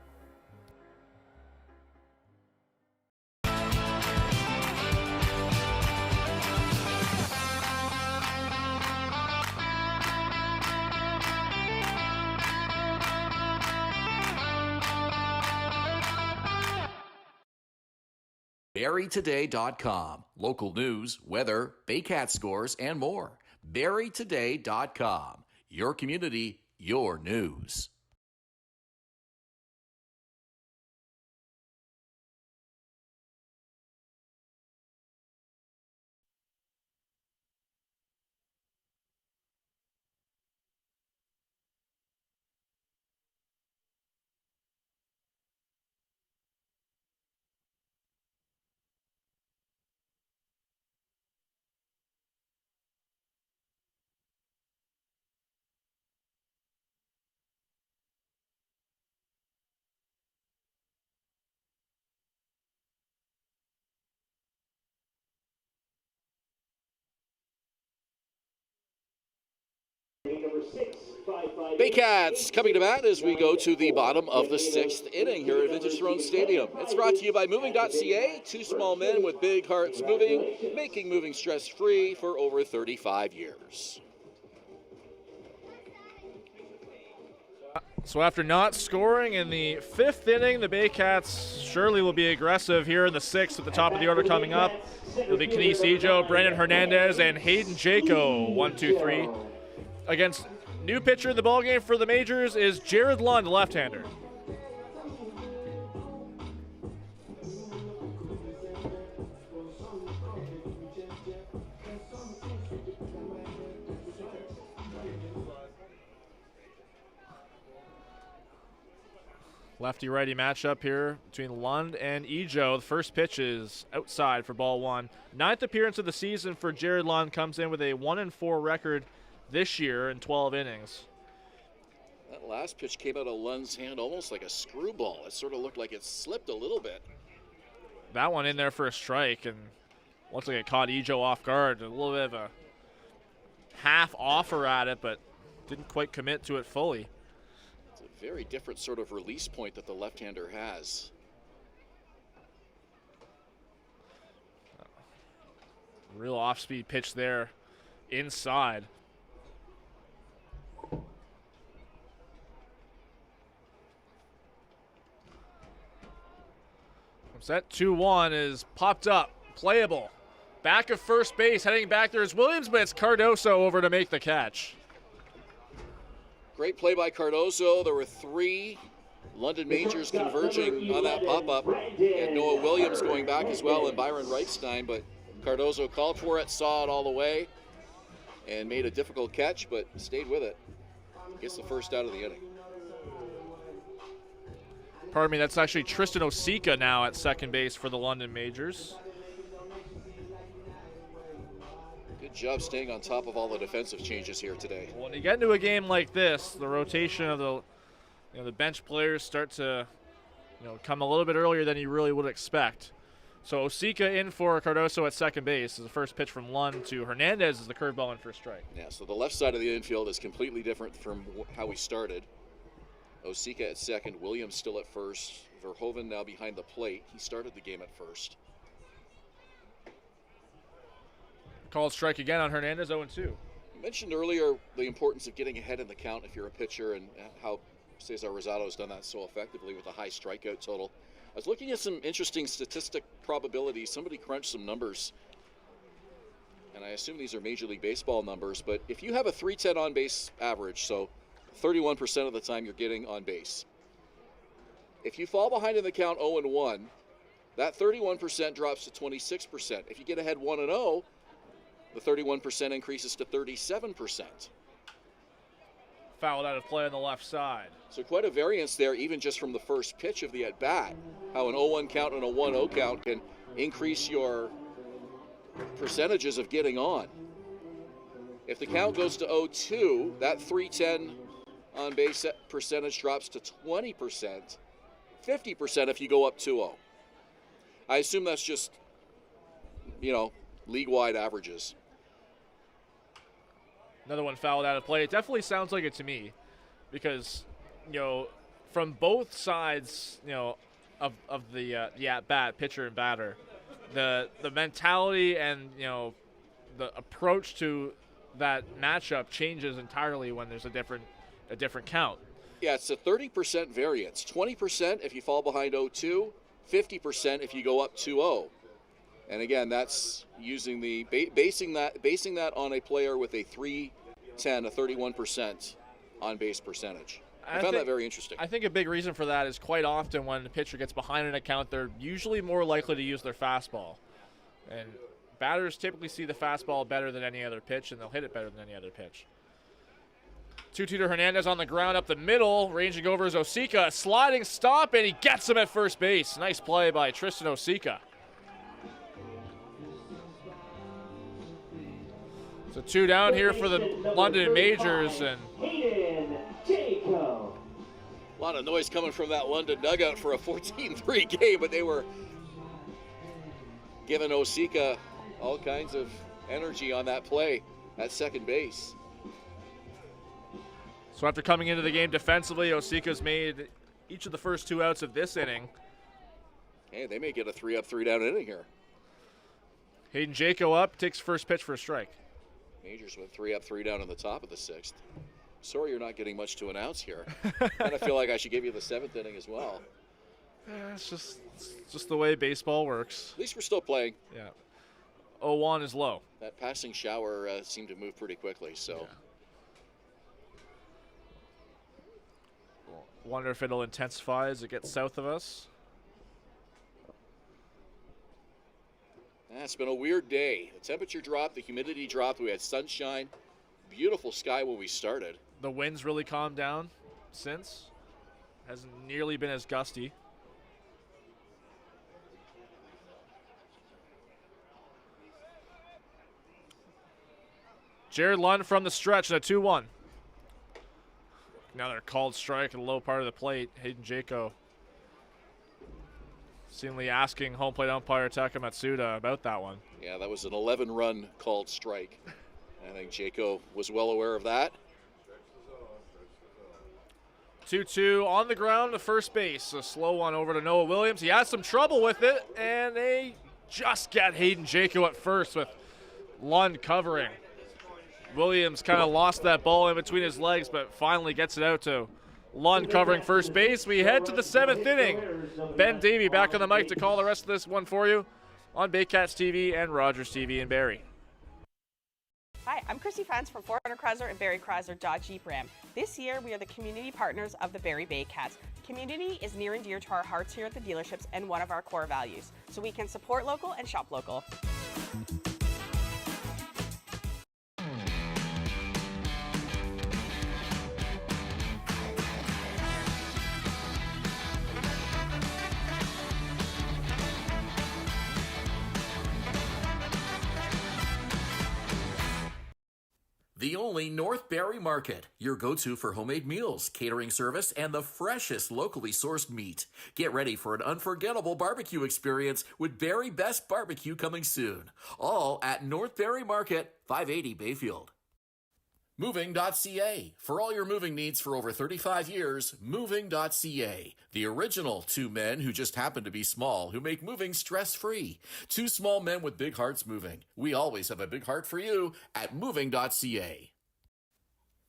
Speaker 7: BarrieToday.com. Local news, weather, Baycat scores, and more. BarrieToday.com. Your community, your news.
Speaker 1: Baycats coming to bat as we go to the bottom of the 6th inning here at Vintage Throne Stadium. It's brought to you by Moving.ca, two small men with big hearts moving, making moving stress-free for over 35 years.
Speaker 3: So after not scoring in the 5th inning, the Baycats surely will be aggressive here in the 6th at the top of the order coming up. It'll be Kenise Ejo, Brandon Hernandez, and Hayden Jaco. 1, 2, 3. Against new pitcher in the ballgame for the Majors is Jared Lund, left-hander. Lefty-righty matchup here between Lund and Ejo. The first pitch is outside for ball 1. 9th appearance of the season for Jared Lund, comes in with a 1-4 record this year in 12 innings.
Speaker 1: That last pitch came out of Lund's hand almost like a screwball. It sort of looked like it slipped a little bit.
Speaker 3: That one in there for a strike, and looks like it caught Ejo off guard. A little bit of a half offer at it, but didn't quite commit to it fully.
Speaker 1: It's a very different sort of release point that the left-hander has.
Speaker 3: Real off-speed pitch there inside. Set 2-1 is popped up, playable. Back of first base, heading back there is Williams, but it's Cardoso over to make the catch.
Speaker 1: Great play by Cardoso. There were 3 London Majors converging on that pop-up. And Noah Williams going back as well, and Byron Reichstein, but Cardoso called for it, saw it all the way, and made a difficult catch, but stayed with it. Gets the first out of the inning.
Speaker 3: Pardon me, that's actually Tristan Osika now at second base for the London Majors.
Speaker 1: Good job staying on top of all the defensive changes here today.
Speaker 3: When you get into a game like this, the rotation of the bench players start to come a little bit earlier than you really would expect. So Osika in for Cardoso at second base. Is the first pitch from Lund to Hernandez is the curveball in for a strike.
Speaker 1: Yeah, so the left side of the infield is completely different from how we started. Osika at second, Williams still at first, Verhoeven now behind the plate. He started the game at first.
Speaker 3: Called strike again on Hernandez, 0-2.
Speaker 1: You mentioned earlier the importance of getting ahead in the count if you're a pitcher, and how Cesar Rosado has done that so effectively with a high strikeout total. I was looking at some interesting statistic probabilities. Somebody crunched some numbers, and I assume these are Major League Baseball numbers, but if you have a 310 on base average, so 31% of the time you're getting on base. If you fall behind in the count 0-1, that 31% drops to 26%. If you get ahead 1-0, the 31% increases to 37%.
Speaker 3: Fouled out of play on the left side.
Speaker 1: So quite a variance there, even just from the first pitch of the at-bat. How an 0-1 count and a 1-0 count can increase your percentages of getting on. If the count goes to 0-2, that 310 on base percentage drops to 20%, 50% if you go up 2-0. I assume that's just, league-wide averages.
Speaker 3: Another one fouled out of play. It definitely sounds like it to me, because, from both sides, of the at-bat, pitcher and batter, the mentality and, the approach to that matchup changes entirely when there's a different count.
Speaker 1: Yeah, it's a 30% variance. 20% if you fall behind 0-2, 50% if you go up 2-0. And again, that's using the basing that on a player with a 310, a 31% on base percentage. I found that very interesting.
Speaker 3: I think a big reason for that is quite often when the pitcher gets behind an account, they're usually more likely to use their fastball. And batters typically see the fastball better than any other pitch, and they'll hit it better than any other pitch. 2-2 to Hernandez on the ground up the middle. Ranging over is Osika. Sliding stop, and he gets him at first base. Nice play by Tristan Osika. So 2 down here for the London Majors. And
Speaker 1: a lot of noise coming from that London dugout for a 14-3 game, but they were giving Osika all kinds of energy on that play at second base.
Speaker 3: So after coming into the game defensively, Osika's made each of the first 2 outs of this inning.
Speaker 1: Hey, they may get a 3-up, 3-down inning here.
Speaker 3: Hayden Jaco up, takes first pitch for a strike.
Speaker 1: Majors went 3-up, 3-down in the top of the 6th. Sorry you're not getting much to announce here. And I feel like I should give you the 7th inning as well.
Speaker 3: It's just the way baseball works.
Speaker 1: At least we're still playing.
Speaker 3: Yeah. 0-1 is low.
Speaker 1: That passing shower seemed to move pretty quickly, so.
Speaker 3: Yeah. Wonder if it'll intensify as it gets south of us.
Speaker 1: It's been a weird day. The temperature dropped, the humidity dropped, we had sunshine, beautiful sky when we started.
Speaker 3: The wind's really calmed down since. Hasn't nearly been as gusty. Jared Lund from the stretch and a 2-1. Now they're called strike at the low part of the plate. Hayden Jaco seemingly asking home plate umpire Taka Matsuda about that one.
Speaker 1: Yeah, that was an 11-run called strike. I think Jaco was well aware of that.
Speaker 3: 2-2 on the ground to first base. A slow one over to Noah Williams. He has some trouble with it, and they just get Hayden Jaco at first with Lund covering. Williams kind of lost that ball in between his legs, but finally gets it out to Lund covering first base. We head to the 7th inning. Ben Davy back on the mic to call the rest of this one for you on Baycats TV and Rogers TV in Barrie.
Speaker 4: Hi, I'm Chrissy Fans from Hern and Barrie Dodge Jeep Ram. This year, we are the community partners of the Barrie Baycats. Community is near and dear to our hearts here at the dealerships and one of our core values, so we can support local and shop local.
Speaker 7: The only North Barrie Market, your go-to for homemade meals, catering service, and the freshest locally sourced meat. Get ready for an unforgettable barbecue experience with Barrie Best Barbecue coming soon. All at North Barrie Market, 580 Bayfield. Moving.ca. For all your moving needs for over 35 years, Moving.ca. The original two men who just happen to be small, who make moving stress-free. Two small men with big hearts moving. We always have a big heart for you at Moving.ca.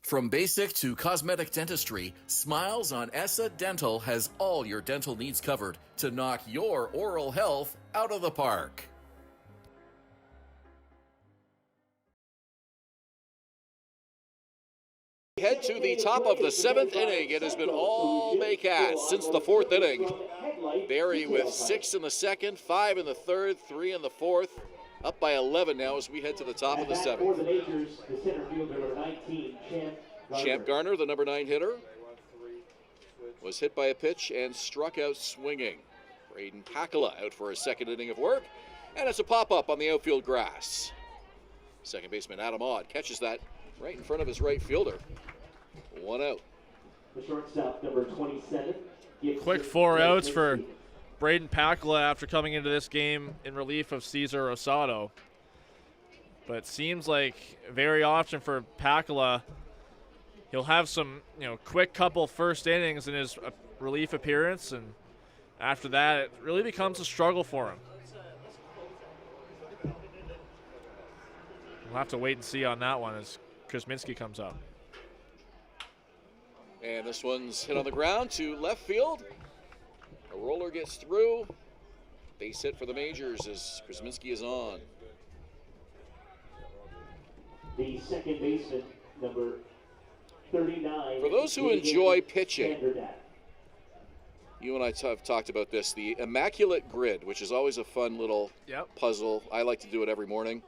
Speaker 7: From basic to cosmetic dentistry, Smiles on Essa Dental has all your dental needs covered to knock your oral health out of the park.
Speaker 1: Head to the top of the 7th inning. It has been all Baycats since the 4th inning. Barrie with 6 in the 2nd, 5 in the 3rd, 3 in the 4th. Up by 11 now as we head to the top of the 7th. Champ Garner, the number 9 hitter, was hit by a pitch and struck out swinging. Braden Pakala out for his 2nd inning of work, and it's a pop-up on the outfield grass. Second baseman Adam Odd catches that right in front of his right fielder. 1 out.
Speaker 6: The shortstop, number 27.
Speaker 3: Quick 4 outs for Braden Pakala after coming into this game in relief of Cesar Rosado. But it seems like very often for Pakala, he'll have some, quick couple first innings in his relief appearance, and after that, it really becomes a struggle for him. We'll have to wait and see on that one as Kuzminski comes up.
Speaker 1: And this one's hit on the ground to left field. A roller gets through. Base hit for the Majors as Kuzminski is on.
Speaker 6: The second baseman, number 39.
Speaker 1: For those who enjoy pitching, you and I have talked about this, the Immaculate Grid, which is always a fun little puzzle. I like to do it every morning.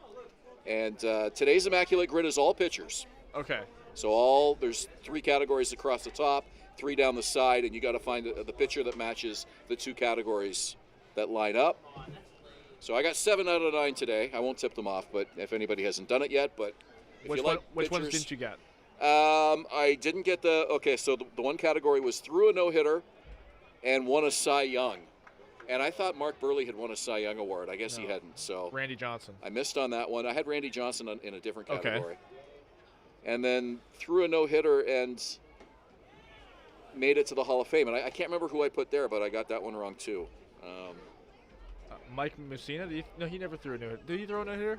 Speaker 1: And today's Immaculate Grid is all pitchers.
Speaker 3: Okay.
Speaker 1: So there's 3 categories across the top, 3 down the side, and you got to find the pitcher that matches the 2 categories that line up. So I got 7 out of 9 today. I won't tip them off, but if anybody hasn't done it yet, but if you like
Speaker 3: which
Speaker 1: pitchers,
Speaker 3: ones didn't you get?
Speaker 1: I didn't get so the one category was threw a no-hitter and won a Cy Young. And I thought Mark Burley had won a Cy Young award. I guess he hadn't. So
Speaker 3: Randy Johnson.
Speaker 1: I missed on that one. I had Randy Johnson in a different category.
Speaker 3: Okay.
Speaker 1: And then threw a no-hitter and made it to the Hall of Fame. And I can't remember who I put there, but I got that one wrong too.
Speaker 3: Mike Mussina? No, he never threw a no-hitter. Did he throw a no-hitter?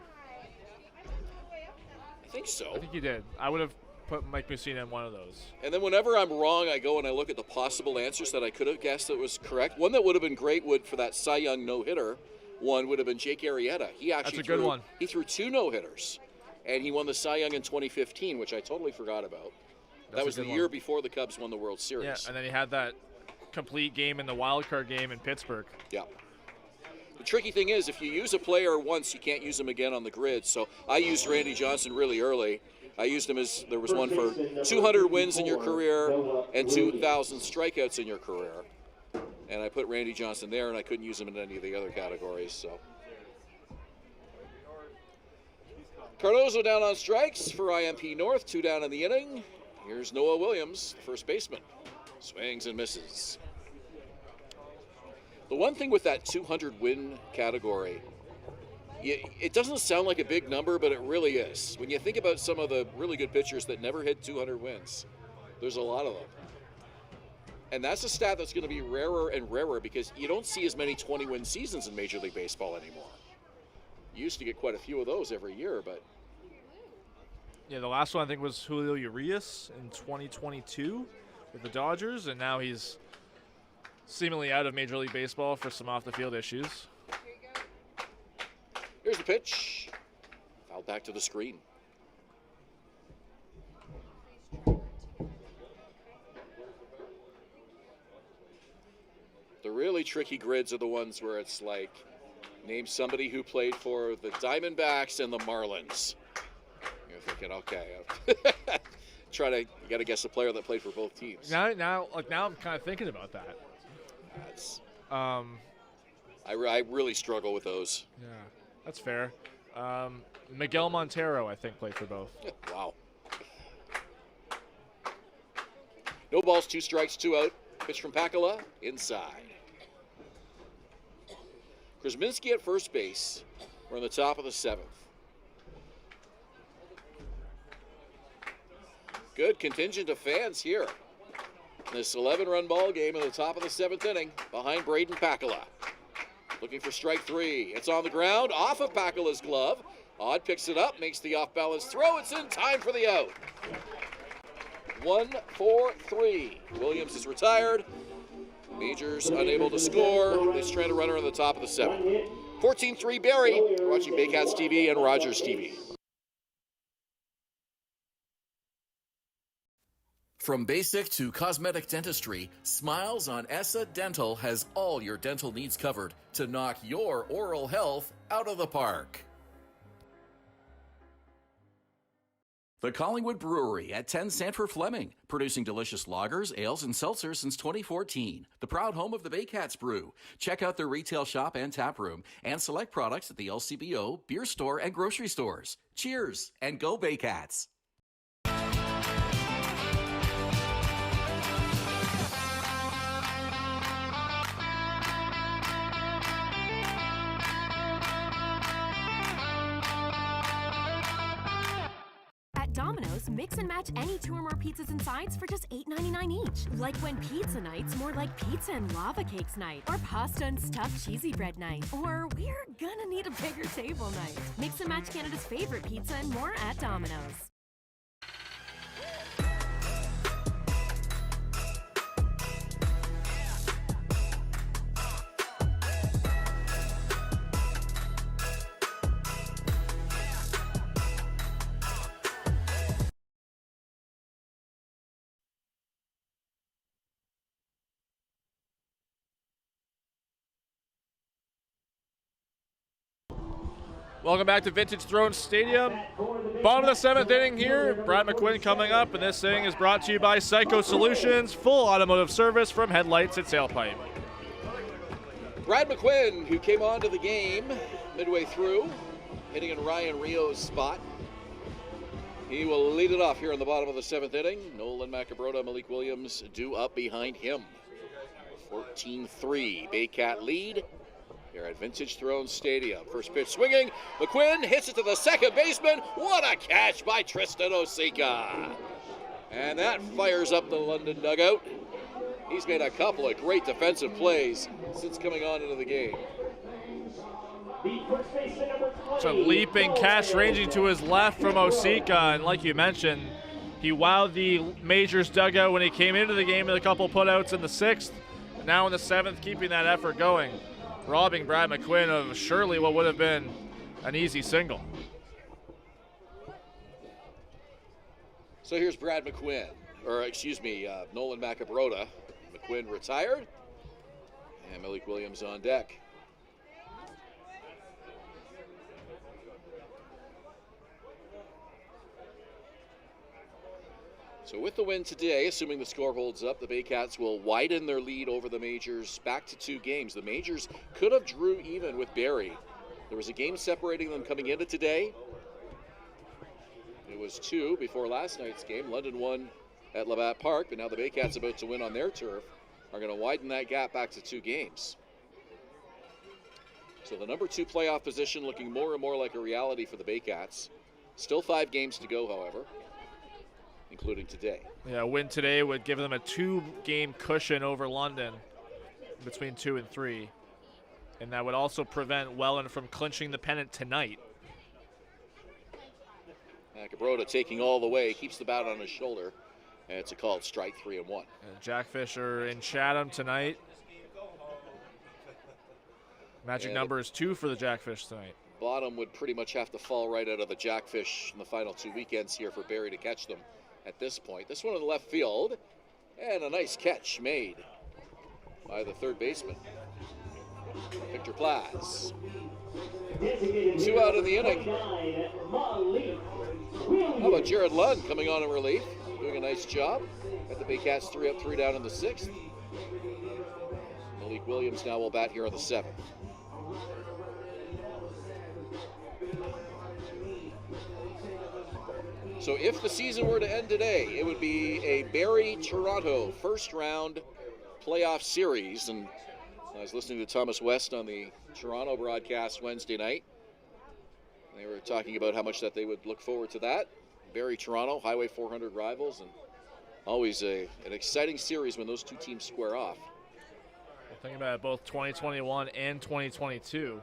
Speaker 1: I think so.
Speaker 3: I think he did. I would have put Mike Mussina in one of those.
Speaker 1: And then whenever I'm wrong, I go and I look at the possible answers that I could have guessed that was correct. One that would have been great for that Cy Young no-hitter one would have been Jake Arrieta. He actually
Speaker 3: That's a good one.
Speaker 1: He threw 2 no-hitters, and he won the Cy Young in 2015, which I totally forgot about. That was the year before the Cubs won the World Series.
Speaker 3: Yeah, and then he had that complete game in the wild card game in Pittsburgh.
Speaker 1: Yeah. The tricky thing is, if you use a player once, you can't use him again on the grid. So I used Randy Johnson really early. I used him as there was one for 200 wins in your career and 2,000 strikeouts in your career. And I put Randy Johnson there, and I couldn't use him in any of the other categories. So Cardozo down on strikes for IMP North, 2 down in the inning. Here's Noah Williams, the first baseman. Swings and misses. The one thing with that 200 win category, it doesn't sound like a big number, but it really is. When you think about some of the really good pitchers that never hit 200 wins, there's a lot of them. And that's a stat that's going to be rarer and rarer because you don't see as many 20-win seasons in Major League Baseball anymore. You used to get quite a few of those every year, but...
Speaker 3: Yeah, the last one I think was Julio Urias in 2022 with the Dodgers, and now he's seemingly out of Major League Baseball for some off-the-field issues.
Speaker 1: Here's the pitch. Fouled back to the screen. The really tricky grids are the ones where it's like, name somebody who played for the Diamondbacks and the Marlins. You're thinking, okay, you got to guess a player that played for both teams.
Speaker 3: Now I'm kind of thinking about that.
Speaker 1: That's, I really struggle with those.
Speaker 3: Yeah, that's fair. Miguel Montero, I think, played for both.
Speaker 1: Wow. No balls, 2 strikes, 2 out. Pitch from Pakala, inside. Kuzminski at first base. We're on the top of the 7th. good contingent of fans here. This 11-run ball game in the top of the 7th inning behind Braden Pakala. Looking for strike 3. It's on the ground, off of Pakala's glove. Odd picks it up, makes the off-balance throw. It's in time for the out. 1-4-3. Williams is retired. Majors unable to score. They strand a runner in the top of the 7th. 14-3 Barrie. You're watching Baycats TV and Rogers TV.
Speaker 7: From basic to cosmetic dentistry, Smiles on Essa Dental has all your dental needs covered to knock your oral health out of the park. The Collingwood Brewery at 10 Sanford Fleming, producing delicious lagers, ales, and seltzers since 2014. The proud home of the Baycats Brew. Check out their retail shop and tap room and select products at the LCBO, beer store, and grocery stores. Cheers and go Baycats!
Speaker 5: Domino's, mix and match any 2 or more pizzas and sides for just $8.99 each. Like when pizza night's more like pizza and lava cakes night, or pasta and stuffed cheesy bread night, or we're gonna need a bigger table night. Mix and match Canada's favorite pizza and more at Domino's.
Speaker 3: Welcome back to Vintage Throne Stadium. Bottom of the 7th inning here. Brad McQuinn coming up, and this inning is brought to you by Psycho Solutions, full automotive service from headlights at tailpipe.
Speaker 1: Brad McQuinn, who came onto the game midway through, hitting in Ryan Rio's spot. He will lead it off here in the bottom of the 7th inning. Nolan Macabrota, Malik Williams due up behind him. 14-3, Baycat lead. Here at Vintage Throne Stadium. First pitch swinging. McQuinn hits it to the second baseman. What a catch by Tristan Osika. And that fires up the London dugout. He's made a couple of great defensive plays since coming on into the game.
Speaker 3: It's a leaping catch ranging to his left from Osika. And like you mentioned, he wowed the Majors dugout when he came into the game with a couple putouts in the 6th. And now in the 7th, keeping that effort going, robbing Brad McQuinn of surely what would have been an easy single.
Speaker 1: So here's Brad McQuinn, Nolan Macabrota. McQuinn retired, and Malik Williams on deck. So with the win today, assuming the score holds up, the Baycats will widen their lead over the Majors back to 2 games. The Majors could have drew even with Barrie. There was a game separating them coming into today. It was 2 before last night's game. London won at Labatt Park, but now the Baycats about to win on their turf are going to widen that gap back to 2 games. So the number 2 playoff position looking more and more like a reality for the Baycats. Still 5 games to go, however, including today.
Speaker 3: Yeah, a win today would give them a 2-game cushion over London between 2 and 3. And that would also prevent Welland from clinching the pennant tonight.
Speaker 1: Macabrota taking all the way, keeps the bat on his shoulder, and it's a called strike 3-1.
Speaker 3: And Jack Fisher in Chatham tonight. Magic number is 2 for the Jackfish tonight.
Speaker 1: Bottom would pretty much have to fall right out of the Jackfish in the final 2 weekends here for Barrie to catch them at this point. This one in the left field, and a nice catch made by the third baseman, Victor Plaz. 2 out in the inning. How about Jared Lund coming on in relief, doing a nice job. At the Baycats 3 up, 3 down in the 6th. Malik Williams now will bat here on the 7th. So if the season were to end today, it would be a Barrie-Toronto first-round playoff series. And I was listening to Thomas West on the Toronto broadcast Wednesday night. They were talking about how much that they would look forward to that. Barrie Toronto, Highway 400 rivals, and always an exciting series when those two teams square off.
Speaker 3: Thinking about it, both 2021 and 2022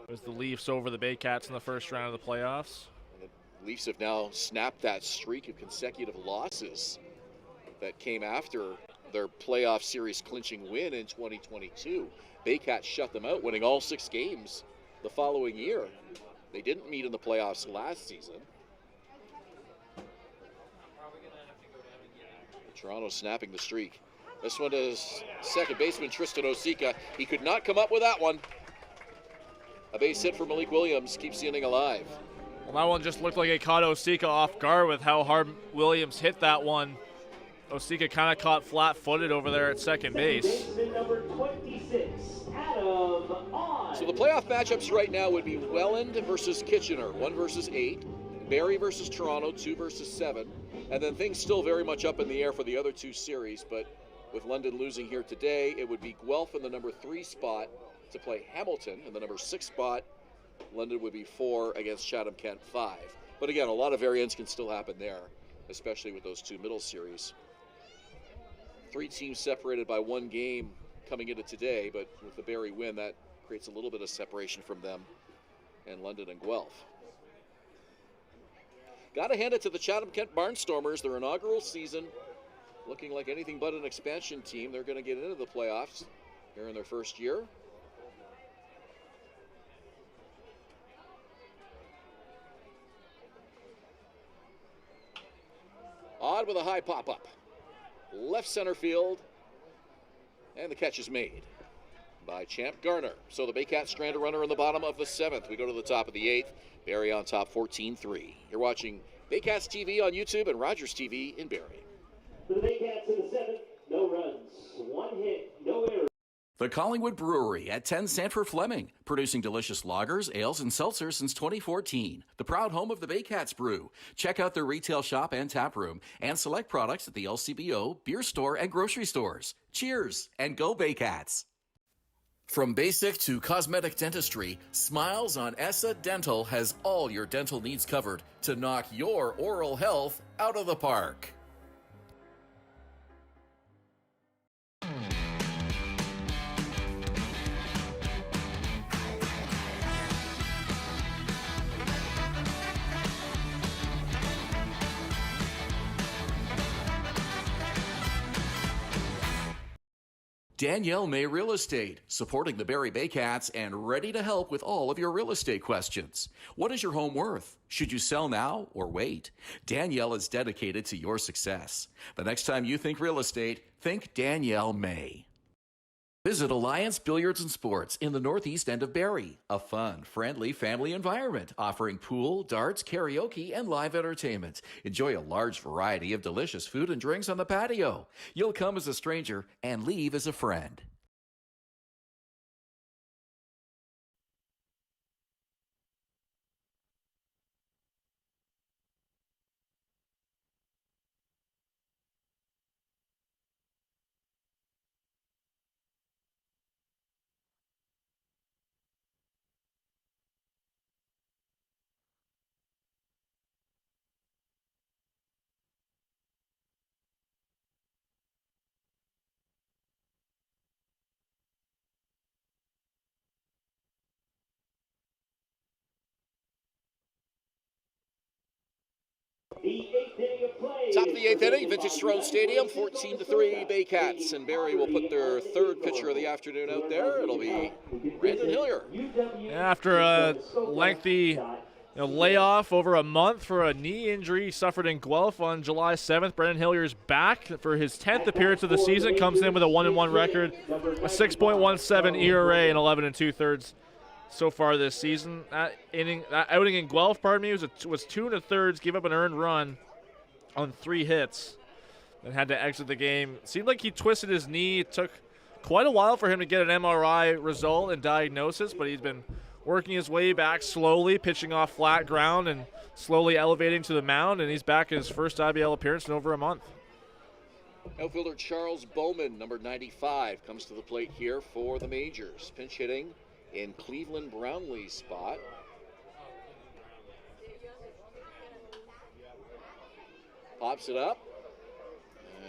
Speaker 3: was the Leafs over the Baycats in the first round of the playoffs.
Speaker 1: And the Leafs have now snapped that streak of consecutive losses that came after their playoff series clinching win in 2022. Baycats shut them out, winning all 6 games the following year. They didn't meet in the playoffs last season. Toronto snapping the streak. This one is second baseman Tristan Osika. He could not come up with that one. A base hit for Malik Williams keeps the inning alive.
Speaker 3: Well, that one just looked like it caught Osika off guard with how hard Williams hit that one. Osika kind of caught flat-footed over there at second base.
Speaker 6: Baseman number 26, Adam On.
Speaker 1: So the playoff matchups right now would be Welland versus Kitchener, 1 versus 8. Barrie versus Toronto, 2 versus 7. And then things still very much up in the air for the other 2 series, but with London losing here today, it would be Guelph in the number 3 spot to play Hamilton. In the number 6 spot, London would be 4 against Chatham-Kent 5. But again, a lot of variance can still happen there, especially with those 2 middle series. 3 teams separated by 1 game coming into today, but with the Barrie win, that creates a little bit of separation from them and London and Guelph. Got to hand it to the Chatham-Kent Barnstormers, their inaugural season, looking like anything but an expansion team. They're going to get into the playoffs here in their first year. Odd with a high pop-up. Left center field. And the catch is made by Champ Garner. So the Baycats strand a runner in the bottom of the 7th. We go to the top of the 8th. Barrie on top 14-3. You're watching Baycats TV on YouTube and Rogers TV in Barrie.
Speaker 6: For the Baycats in the 7th, no runs, 1 hit, no errors.
Speaker 7: The Collingwood Brewery at 10 Sanford Fleming, producing delicious lagers, ales, and seltzers since 2014. The proud home of the Baycats Brew. Check out their retail shop and tap room and select products at the LCBO, beer store, and grocery stores. Cheers and go Baycats! From basic to cosmetic dentistry, Smiles on Essa Dental has all your dental needs covered to knock your oral health out of the park. Danielle May Real Estate, supporting the Barrie Baycats and ready to help with all of your real estate questions. What is your home worth? Should you sell now or wait? Danielle is dedicated to your success. The next time you think real estate, think Danielle May. Visit Alliance Billiards and Sports in the northeast end of Barrie. A fun, friendly family environment offering pool, darts, karaoke, and live entertainment. Enjoy a large variety of delicious food and drinks on the patio. You'll come as a stranger and leave as a friend.
Speaker 6: The 8th inning of play.
Speaker 1: Top of the 8th inning, Vintage Throne Stadium, 14-3 Baycats, and Barrie will put their 3rd pitcher of the afternoon out there. It'll be Brandon Hillier.
Speaker 3: After a lengthy layoff over a month for a knee injury he suffered in Guelph on July 7th, Brandon Hillier's back for his 10th appearance of the season, comes in with a 1-1 record, a 6.17 ERA and 11 2/3 so far this season. That outing in Guelph, was 2 1/3, gave up an earned run on 3 hits, and had to exit the game. It seemed like he twisted his knee. It took quite a while for him to get an MRI result and diagnosis, but he's been working his way back slowly, pitching off flat ground and slowly elevating to the mound, and he's back in his first IBL appearance in over a month.
Speaker 1: Outfielder Charles Bowman, number 95, comes to the plate here for the Majors. Pinch hitting in Cleveland Brownlee's spot. Pops it up.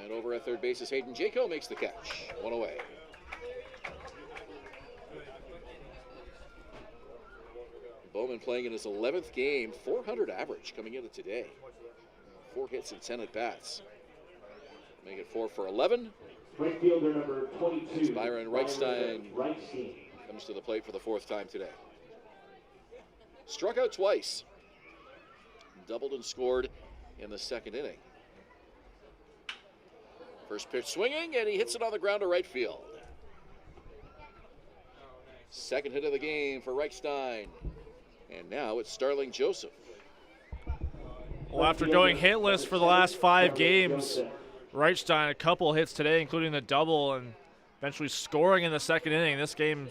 Speaker 1: And over at third base is Hayden Jaco, makes the catch. One away. Bowman playing in his 11th game, 400 average coming into today. 4 hits and 10 at-bats. Make it 4 for 11.
Speaker 6: Right fielder number 22.
Speaker 1: Byron Reichstein comes to the plate for the 4th time today. Struck out twice. Doubled and scored in the 2nd inning. First pitch swinging, and he hits it on the ground to right field. 2nd hit of the game for Reichstein. And now it's Starling Joseph.
Speaker 3: Well, after going hitless for the last 5 games, Reichstein a couple hits today, including the double, and eventually scoring in the 2nd inning. This game,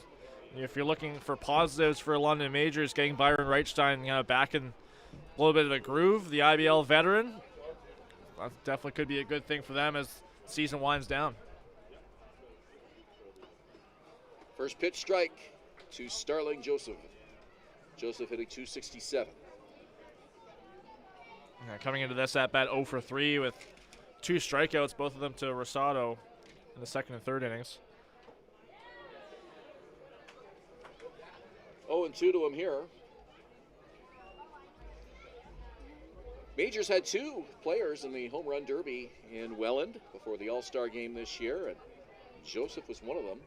Speaker 3: if you're looking for positives for London Majors, getting Byron Reichstein back in a little bit of a groove, the IBL veteran, that definitely could be a good thing for them as the season winds down.
Speaker 1: First pitch strike to Starling Joseph. Joseph hitting .267.
Speaker 3: Coming into this at-bat 0 for 3 with 2 strikeouts, both of them to Rosado in the 2nd and 3rd innings.
Speaker 1: 0-2 to him here. Majors had 2 players in the home run derby in Welland before the All-Star game this year, and Joseph was one of them.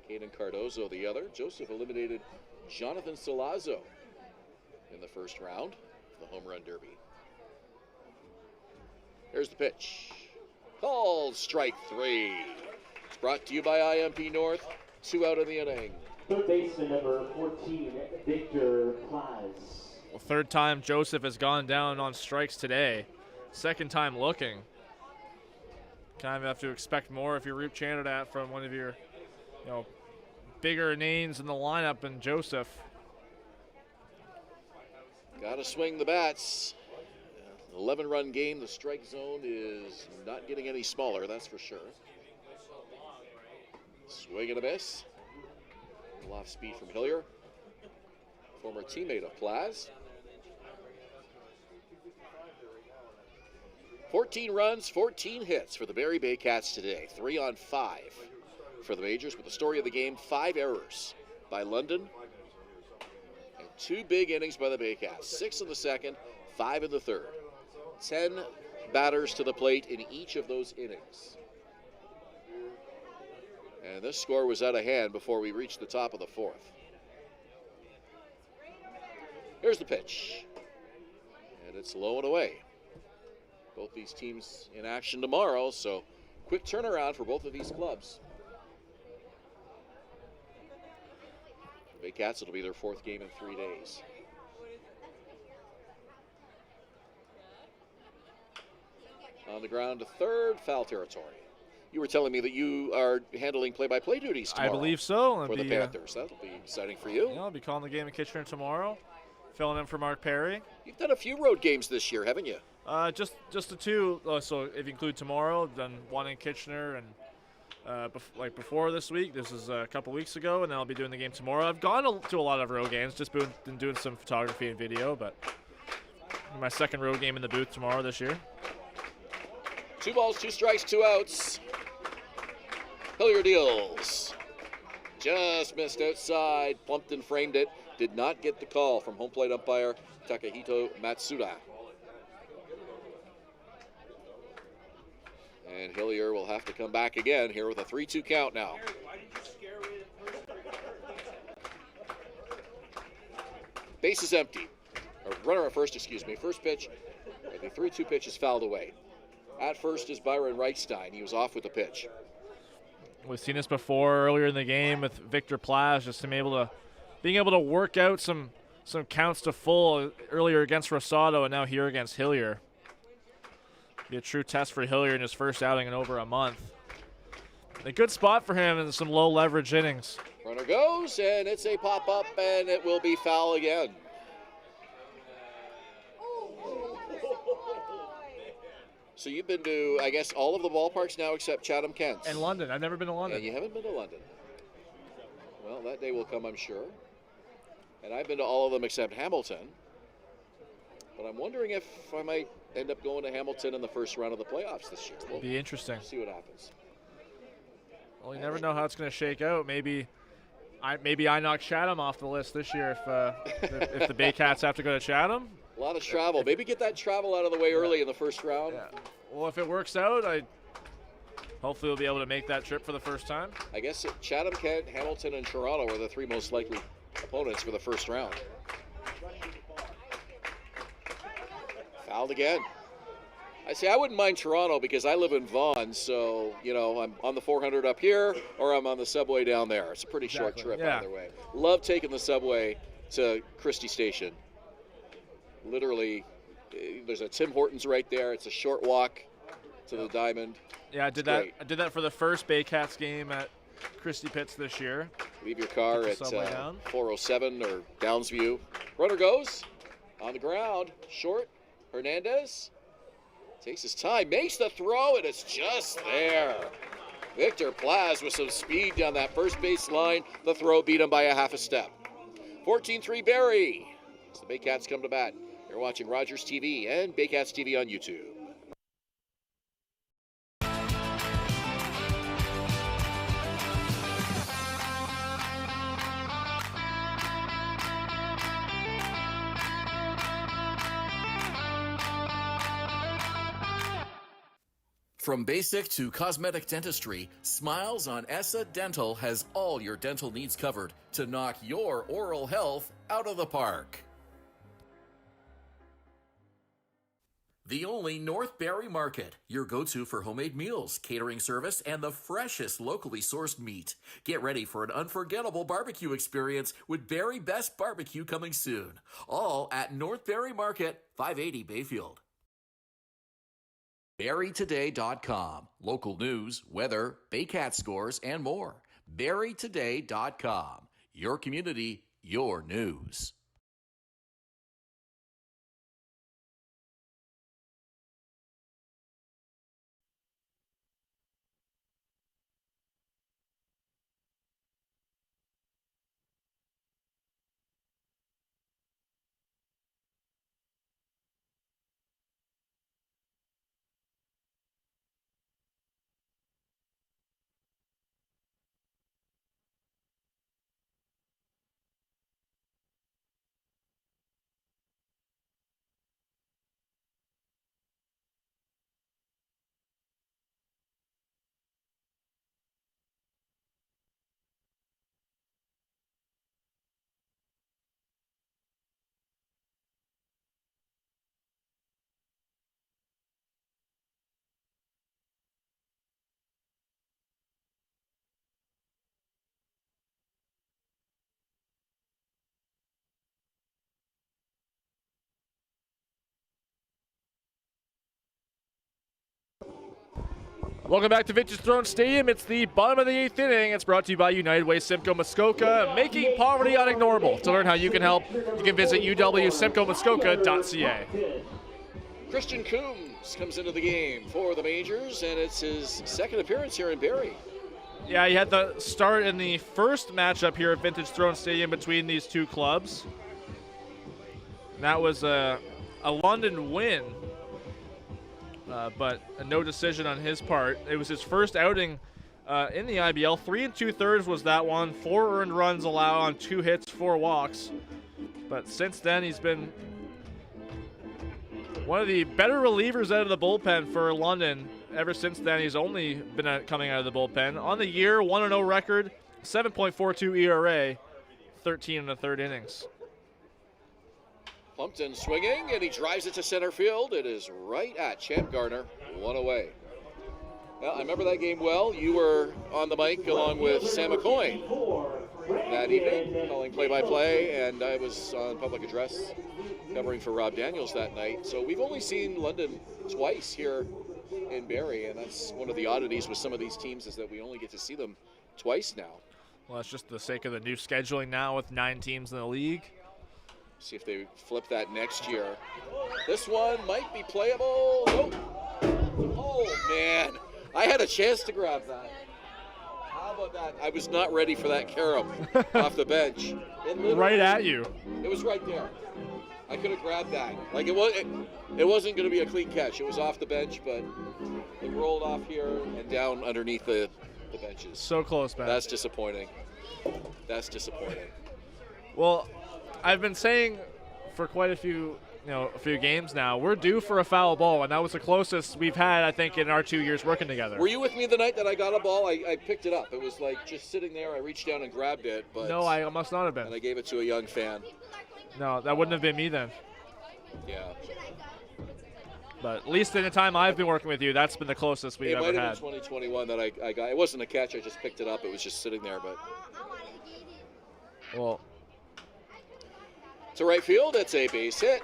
Speaker 1: Caden Cardozo the other. Joseph eliminated Jonathan Salazzo in the 1st round of the home run derby. Here's the pitch. Called strike 3. It's brought to you by IMP North. 2 out in the inning.
Speaker 6: Third baseman number 14, Victor Plaz.
Speaker 3: Well, 3rd time Joseph has gone down on strikes today. 2nd time looking. Kind of have to expect more if you're Roop Chandidat from one of your, bigger names in the lineup than Joseph.
Speaker 1: Got to swing the bats. 11-run game. The strike zone is not getting any smaller, that's for sure. Swing and a miss. A little off speed from Hillier, former teammate of Plaz. 14 runs, 14 hits for the Barrie Baycats today. 3 on 5 for the Majors, with the story of the game, 5 errors by London and 2 big innings by the Baycats. 6 in the 2nd, 5 in the 3rd. 10 batters to the plate in each of those innings. And this score was out of hand before we reached the top of the 4th. Here's the pitch. And it's low and away. Both these teams in action tomorrow, so quick turnaround for both of these clubs. Baycats, it'll be their 4th game in 3 days. On the ground to 3rd, foul territory. You were telling me that you are handling play-by-play duties tomorrow.
Speaker 3: I believe so.
Speaker 1: For the Panthers. That'll be exciting for you.
Speaker 3: I'll be calling the game in Kitchener tomorrow, filling in for Mark Perry.
Speaker 1: You've done a few road games this year, haven't you?
Speaker 3: Just the 2. So if you include tomorrow, I've done 1 in Kitchener and before this week. This is a couple weeks ago, and then I'll be doing the game tomorrow. I've gone to a lot of road games, just been doing some photography and video, but my 2nd road game in the booth tomorrow this year.
Speaker 1: 2 balls, 2 strikes, 2 outs. Hillier deals. Just missed outside, plumped and framed it. Did not get the call from home plate umpire Takahito Matsuda. And Hillier will have to come back again here with a 3-2 count now. Base is empty. Or runner at first, excuse me. First pitch, the 3-2 pitch is fouled away. At first is Byron Reichstein. He was off with the pitch.
Speaker 3: We've seen this before earlier in the game with Victor Plaz, just being able to work out some counts to full earlier against Rosado and now here against Hillier. Be a true test for Hillier in his first outing in over a month. A good spot for him in some low leverage innings.
Speaker 1: Runner goes, and it's a pop-up, and it will be foul again. So you've been to, I guess, all of the ballparks now except Chatham-Kent's.
Speaker 3: And London. I've never been to London.
Speaker 1: And you haven't been to London. Well, that day will come, I'm sure. And I've been to all of them except Hamilton. But I'm wondering if I might end up going to Hamilton in the first round of the playoffs this year. We'll
Speaker 3: Be interesting.
Speaker 1: see what happens.
Speaker 3: Well, you never know how it's going to shake out. Maybe I knock Chatham off the list this year if the Baycats have to go to Chatham.
Speaker 1: A lot of travel. Maybe get that travel out of the way early in the first round.
Speaker 3: Yeah. Well, if it works out, hopefully we'll be able to make that trip for the first time.
Speaker 1: I guess Chatham, Kent, Hamilton, and Toronto are the three most likely opponents for the first round. Fouled again. I say I wouldn't mind Toronto because I live in Vaughan, so, I'm on the 400 up here or I'm on the subway down there. It's a pretty short trip either way. Love taking the subway to Christie Station. Literally, there's a Tim Hortons right there. It's a short walk to the Diamond.
Speaker 3: Yeah, I did that. I did that for the first Baycats game at Christie Pitts this year.
Speaker 1: Leave your car at 407 or Downsview. Runner goes on the ground, short. Hernandez takes his time, makes the throw, and it's just there. Victor Plaz with some speed down that first base line. The throw beat him by a half a step. 14-3 Barrie as the Baycats come to bat. You're watching Rogers TV and Baycats TV on YouTube.
Speaker 7: From basic to cosmetic dentistry, Smiles on Essa Dental has all your dental needs covered to knock your oral health out of the park. The only North Barrie Market, your go-to for homemade meals, catering service, and the freshest locally sourced meat. Get ready for an unforgettable barbecue experience with Barrie Best Barbecue coming soon. All at North Barrie Market, 580 Bayfield. BarrieToday.com. Local news, weather, Baycat scores, and more. BarrieToday.com. Your community, your news.
Speaker 3: Welcome back to Vintage Throne Stadium. It's the bottom of the 8th inning. It's brought to you by United Way Simcoe Muskoka, making poverty unignorable. To learn how you can help, you can visit uwsimcoemuskoka.ca.
Speaker 1: Christian Coombs comes into the game for the Majors, and it's his second appearance here in Barrie.
Speaker 3: Yeah, he had the start in the first matchup here at Vintage Throne Stadium between these two clubs. That was a London win. But no decision on his part. It was his first outing in the IBL. 3 2/3 was that one. 4 earned runs allowed on 2 hits, 4 walks. But since then, he's been one of the better relievers out of the bullpen for London. Ever since then, he's only been coming out of the bullpen. On the year, 1-0 record, 7.42 ERA, 13 1/3 innings.
Speaker 1: Plumpton swinging, and he drives it to center field. It is right at Champ Garner, 1 away. Well, I remember that game well. You were on the mic along with Sam McCoy that evening, calling play-by-play, and I was on public address covering for Rob Daniels that night. So we've only seen London twice here in Barrie, and that's one of the oddities with some of these teams is that we only get to see them twice now.
Speaker 3: Well, that's just the sake of the new scheduling now with 9 teams in the league.
Speaker 1: See if they flip that next year. This one might be playable. Nope. Oh, man. I had a chance to grab that. How about that? I was not ready for that carom off the bench.
Speaker 3: Right at you.
Speaker 1: It was right there. I could have grabbed that. Like it wasn't going to be a clean catch. It was off the bench, but it rolled off here and down underneath the benches.
Speaker 3: So close, man.
Speaker 1: That's disappointing. That's disappointing.
Speaker 3: Well, I've been saying for quite a few games now, we're due for a foul ball, and that was the closest we've had, I think, in our 2 years working together.
Speaker 1: Were you with me the night that I got a ball? I picked it up. It was like just sitting there. I reached down and grabbed it. But
Speaker 3: no, I must not have been.
Speaker 1: And I gave it to a young fan.
Speaker 3: No, that wouldn't have been me then.
Speaker 1: Yeah.
Speaker 3: But at least in the time I've been working with you, that's been the closest we've ever had.
Speaker 1: It might have been 2021 that I got. It wasn't a catch. I just picked it up. It was just sitting there. But
Speaker 3: well,
Speaker 1: to right field, it's a base hit.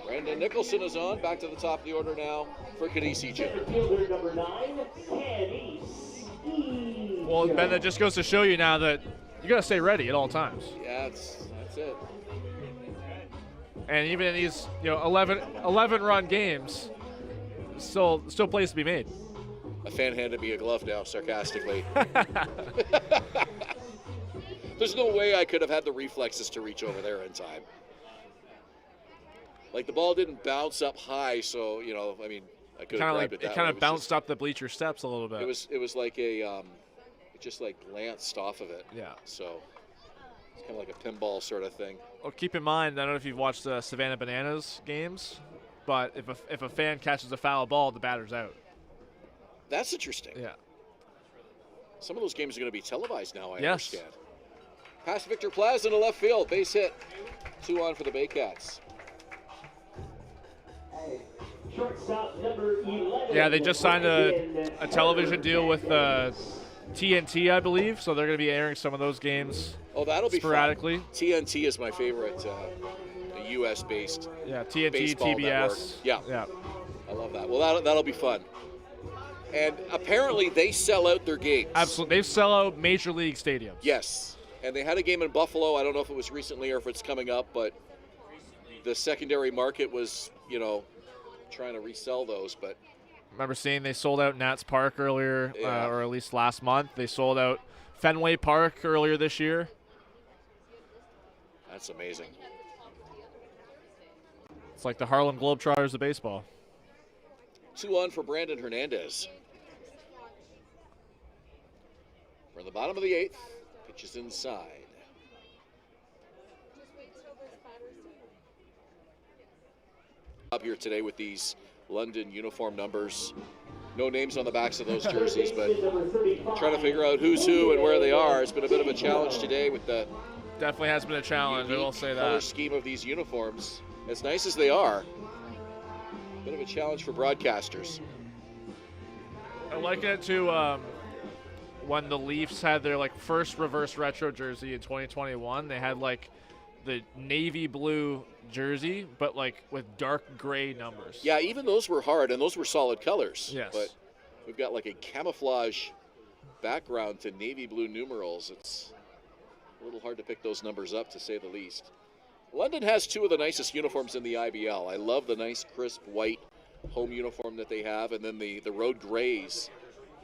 Speaker 1: Brandon Nicholson is on. Back to the top of the order now for Canisi Jr.
Speaker 6: Fielder number 9, Canisi.
Speaker 3: Well, Ben, that just goes to show you now that you got to stay ready at all times.
Speaker 1: Yeah, that's it.
Speaker 3: And even in these 11-run games, still plays to be made.
Speaker 1: A fan handed me a glove now, sarcastically. There's no way I could have had the reflexes to reach over there in time. Like the ball didn't bounce up high, so I could have grabbed it.
Speaker 3: It kind of bounced up the bleacher steps a little bit.
Speaker 1: It was like it just like glanced off of it.
Speaker 3: Yeah.
Speaker 1: So it's kind of like a pinball sort of thing.
Speaker 3: Well, keep in mind, I don't know if you've watched the Savannah Bananas games, but if a fan catches a foul ball, the batter's out.
Speaker 1: That's interesting.
Speaker 3: Yeah.
Speaker 1: Some of those games are going to be televised now, I
Speaker 3: Yes.
Speaker 1: understand. Pass Victor Plaza into left field. Base hit. 2 on for the Baycats.
Speaker 6: Shortstop number 11.
Speaker 3: Yeah, they just signed a television deal with TNT, I believe, so they're going to be airing some of those games.
Speaker 1: Oh, that'll be
Speaker 3: sporadically.
Speaker 1: Fun. TNT is my favorite, the U.S.-based.
Speaker 3: Yeah, TNT,
Speaker 1: baseball
Speaker 3: TBS.
Speaker 1: network. Yeah, I love that. Well, that'll be fun. And apparently, they sell out their games.
Speaker 3: Absolutely, they sell out major league stadiums.
Speaker 1: Yes, and they had a game in Buffalo. I don't know if it was recently or if it's coming up, but the secondary market was, trying to resell those. But
Speaker 3: remember seeing they sold out Nats Park earlier, or at least last month. They sold out Fenway Park earlier this year.
Speaker 1: That's amazing.
Speaker 3: It's like the Harlem Globetrotters of baseball.
Speaker 1: 2 on for Brandon Hernandez. We're in the bottom of the 8th. Pitches inside. Up here today with these London uniform numbers. No names on the backs of those jerseys, but trying to figure out who's who and where they are. It's been a bit of a challenge today with the
Speaker 3: definitely has been a challenge. I will say that
Speaker 1: color scheme of these uniforms. As nice as they are, bit of a challenge for broadcasters.
Speaker 3: I liken it to when the Leafs had their first reverse retro jersey in 2021. They had the navy blue jersey, but with dark gray numbers.
Speaker 1: Yeah, even those were hard, and those were solid colors.
Speaker 3: Yes.
Speaker 1: But we've got a camouflage background to navy blue numerals. It's a little hard to pick those numbers up, to say the least. London has 2 of the nicest uniforms in the IBL. I love the nice crisp white home uniform that they have, and then the road grays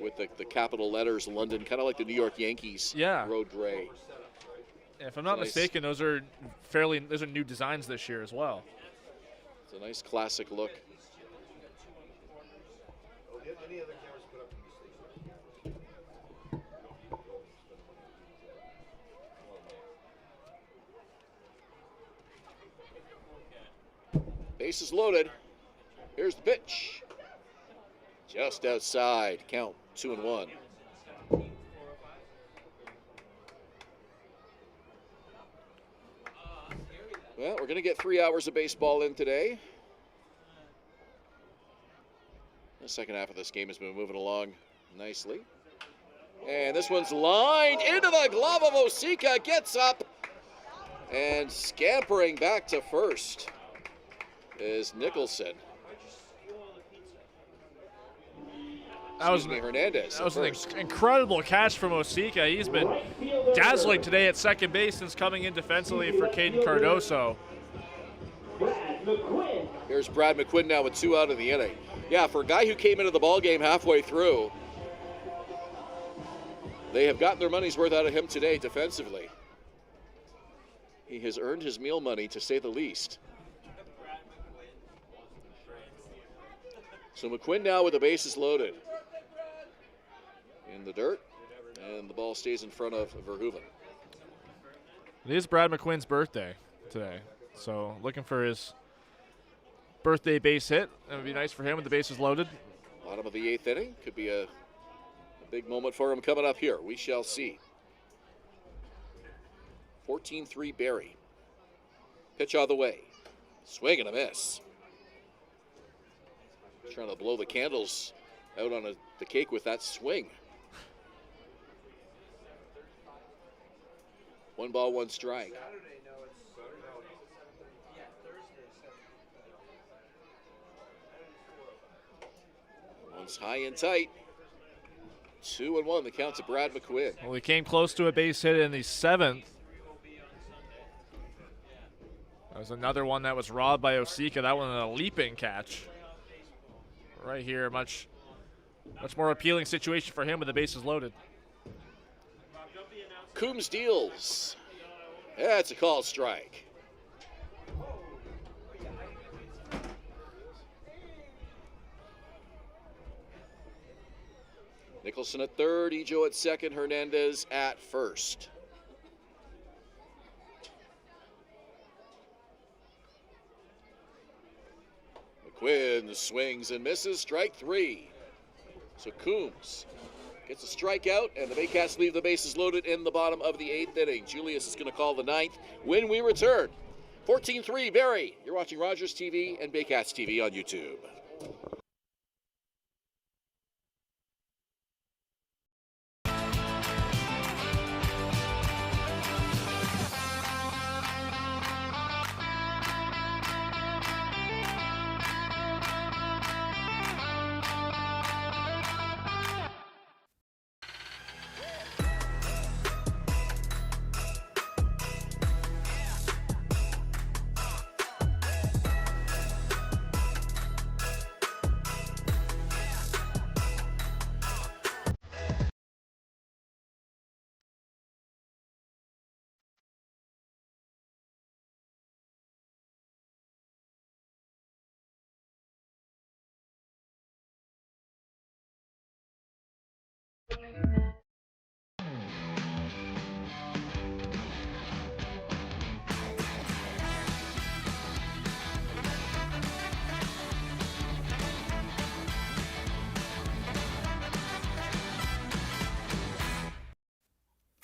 Speaker 1: with the capital letters London, kind of like the New York Yankees road gray.
Speaker 3: If I'm not mistaken, those are new designs this year as well.
Speaker 1: It's a nice classic look. Base is loaded. Here's the pitch. Just outside. Count 2-1. Well, we're going to get 3 hours of baseball in today. The second half of this game has been moving along nicely. And this one's lined into the glove of Osika. Gets up and scampering back to first is Nicholson. Hernandez.
Speaker 3: That was an incredible catch from Osika. He's been dazzling today at second base since coming in defensively for Caden Cardoso.
Speaker 1: Here's Brad McQuinn now with 2 out of the inning. Yeah, for a guy who came into the ball game halfway through, they have gotten their money's worth out of him today defensively. He has earned his meal money, to say the least. So McQuinn now with the bases loaded. In the dirt, and the ball stays in front of Verhoeven.
Speaker 3: It is Brad McQuinn's birthday today, so looking for his birthday base hit. It would be nice for him with the bases loaded.
Speaker 1: Bottom of the 8th inning. Could be a big moment for him coming up here. We shall see. 14-3 Barrie. Pitch on the way. Swing and a miss. Trying to blow the candles out on the cake with that swing. 1 ball, 1 strike. One's high and tight. 2-1, the count to Brad McQuinn.
Speaker 3: Well, he came close to a base hit in the 7th. That was another one that was robbed by Osika. That one a leaping catch. Right here, much more appealing situation for him with the bases loaded.
Speaker 1: Coombs deals. That's a called strike. Nicholson at third, Ejo at second, Hernandez at first. McQuinn swings and misses, strike 3. So Coombs gets a strikeout, and the Baycats leave the bases loaded in the bottom of the 8th inning. Julius is going to call the 9th when we return. 14-3 Barrie. You're watching Rogers TV and Baycats TV on YouTube.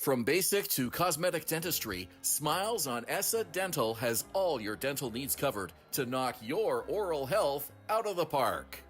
Speaker 7: From basic to cosmetic dentistry, Smiles on ESSA Dental has all your dental needs covered to knock your oral health out of the park.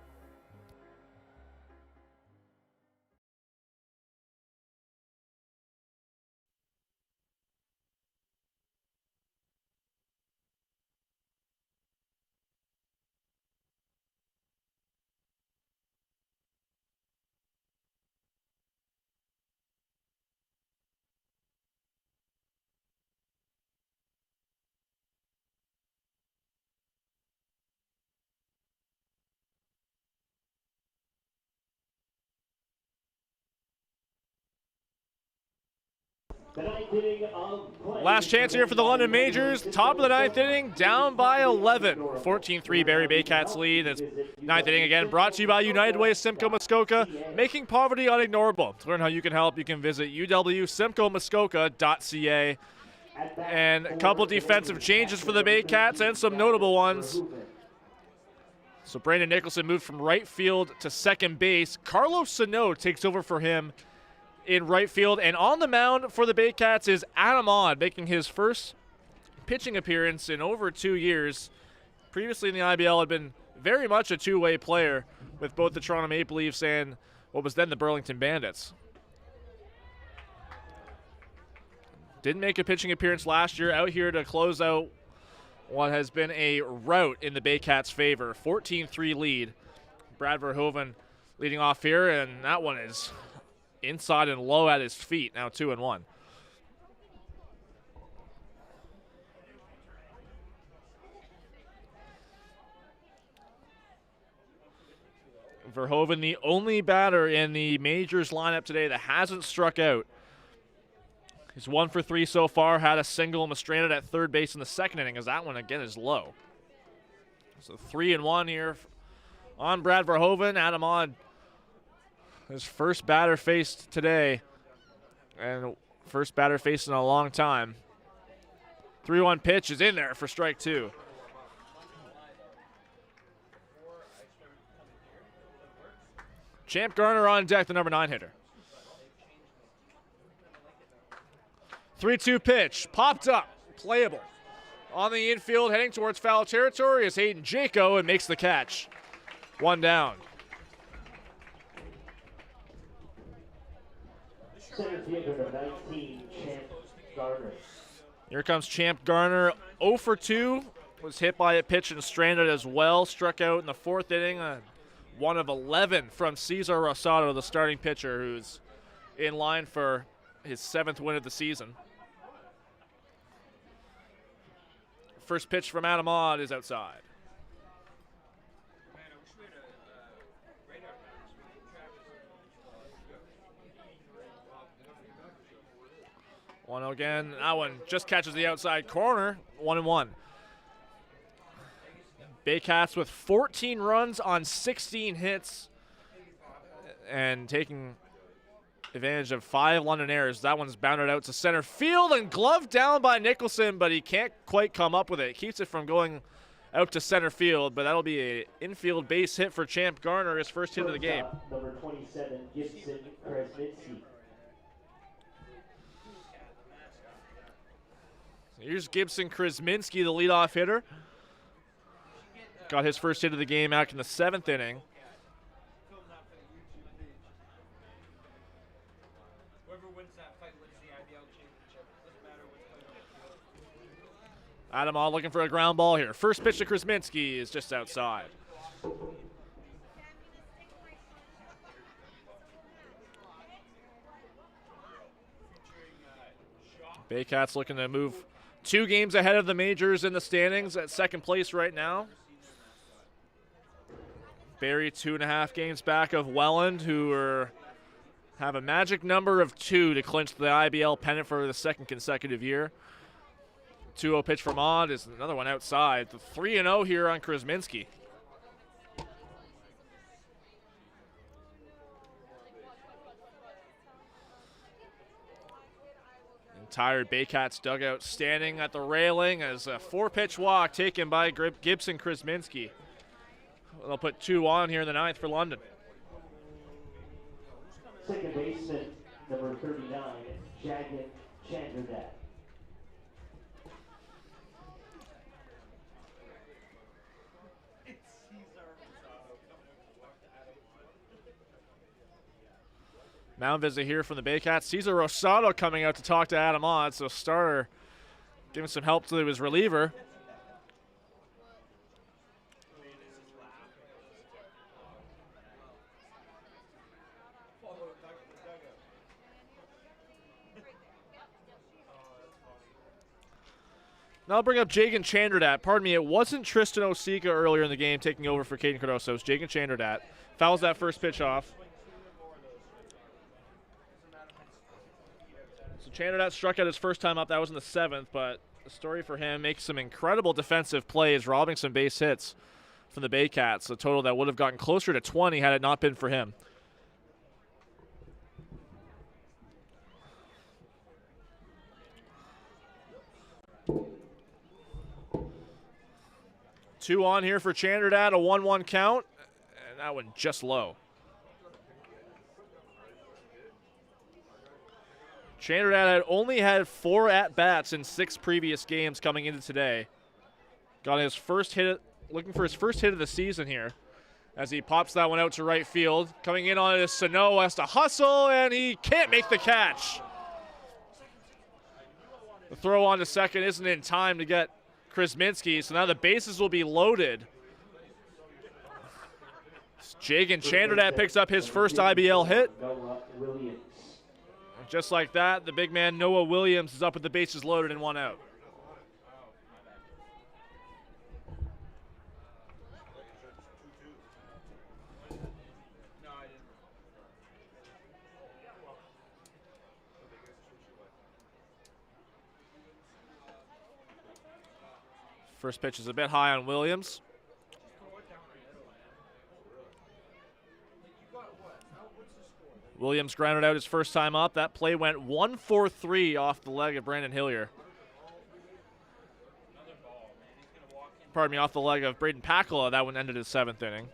Speaker 3: Last chance here for the London Majors. Top of the 9th inning, down by 11. 14-3 Barrie Baycats lead. It's 9th inning again, brought to you by United Way Simcoe Muskoka, making poverty unignorable. To learn how you can help, you can visit uwsimcoemuskoka.ca. And a couple defensive changes for the Baycats and some notable ones. So Brandon Nicholson moved from right field to second base. Carlos Sano takes over for him in right field, and on the mound for the Baycats is Adam Odd, making his first pitching appearance in over 2 years. Previously in the IBL had been very much a two-way player with both the Toronto Maple Leafs and what was then the Burlington Bandits. Didn't make a pitching appearance last year, out here to close out what has been a rout in the Baycats' favor. 14-3 lead. Brad Verhoeven leading off here, and that one is inside and low at his feet, now 2-1. Verhoeven, the only batter in the Majors lineup today that hasn't struck out. He's 1 for 3 so far, had a single and was stranded at third base in the second inning, as that one again is low. So 3-1 here on Brad Verhoeven. Adam Odd, his first batter faced today, and first batter faced in a long time. 3-1 pitch is in there for strike 2. Champ Garner on deck, the number 9 hitter. 3-2 pitch, popped up, playable. On the infield, heading towards foul territory is Hayden Jaco and makes the catch. 1 down.
Speaker 6: Center fielder, 19, Champ Garner.
Speaker 3: Here comes Champ Garner. 0 for 2. Was hit by a pitch and stranded as well. Struck out in the 4th inning. 1 of 11 from Cesar Rosado, the starting pitcher, who's in line for his 7th win of the season. First pitch from Adam Odd is outside. 1-0 again. That one just catches the outside corner. 1-1. Baycats with 14 runs on 16 hits and taking advantage of 5 London errors. That one's bounded out to center field and gloved down by Nicholson, but he can't quite come up with it. Keeps it from going out to center field, but that'll be an infield base hit for Champ Garner, his first hit of the game.
Speaker 6: Number 27, Gibson Krasnitsky.
Speaker 3: Here's Gibson Krasminski, the leadoff hitter. Got his first hit of the game out in the 7th inning. Adam Odd looking for a ground ball here. First pitch to Krasminski is just outside. Baycats looking to move 2 games ahead of the majors in the standings at 2nd place right now. Barrie 2.5 games back of Welland, who have a magic number of 2 to clinch the IBL pennant for the 2nd consecutive year. 2-0 pitch from Odd is another one outside. The 3-0 here on Krasminski. Tired Baycats dugout standing at the railing as a 4-pitch walk taken by Gibson Krasminski. They'll put 2 on here in the 9th for London.
Speaker 6: Second baseman, number 39, Jagan Chandradat.
Speaker 3: Mound visit here from the Baycats. Cesar Rosado coming out to talk to Adam Odd, so starter giving some help to his reliever. Now I'll bring up Jagan Chandradat. Pardon me, it wasn't Tristan Osika earlier in the game taking over for Caden Cardoso. It's Jagan Chandradat. Fouls that first pitch off. So Chandradat struck out his first time up. That was in the 7th, but the story for him makes some incredible defensive plays, robbing some base hits from the Baycats. A total that would have gotten closer to 20 had it not been for him. Two on here for Chandradat, a 1-1 count, and that one just low. Chandradat had only had 4 at-bats in 6 previous games coming into today. Got his first hit, looking for his first hit of the season here as he pops that one out to right field. Coming in on it is Sano, has to hustle, and he can't make the catch. The throw on to second isn't in time to get Krasminski, so now the bases will be loaded. Jagan Chandradat picks up his first IBL hit. Just like that, the big man Noah Williams is up with the bases loaded and 1 out. First pitch is a bit high on Williams. Williams grounded out his first time up. That play went 1-4-3 off the leg of Brandon Hillier. Pardon me, off the leg of Braden Pakala. That one ended his 7th inning.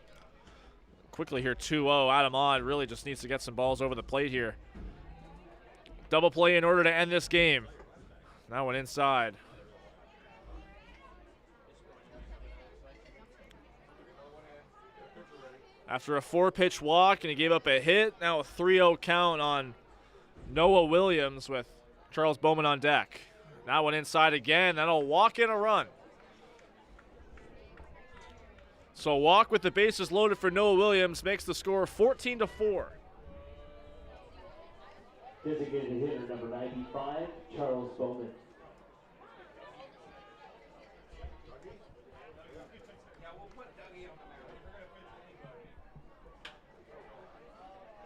Speaker 3: Quickly here, 2-0. Adam Odd really just needs to get some balls over the plate here. Double play in order to end this game. That one inside. After a 4-pitch walk and he gave up a hit, now a 3-0 count on Noah Williams with Charles Bowman on deck. That one inside again. That'll walk in a run. So walk with the bases loaded for Noah Williams makes the score 14-4.
Speaker 6: Designated hitter number 95, Charles Bowman.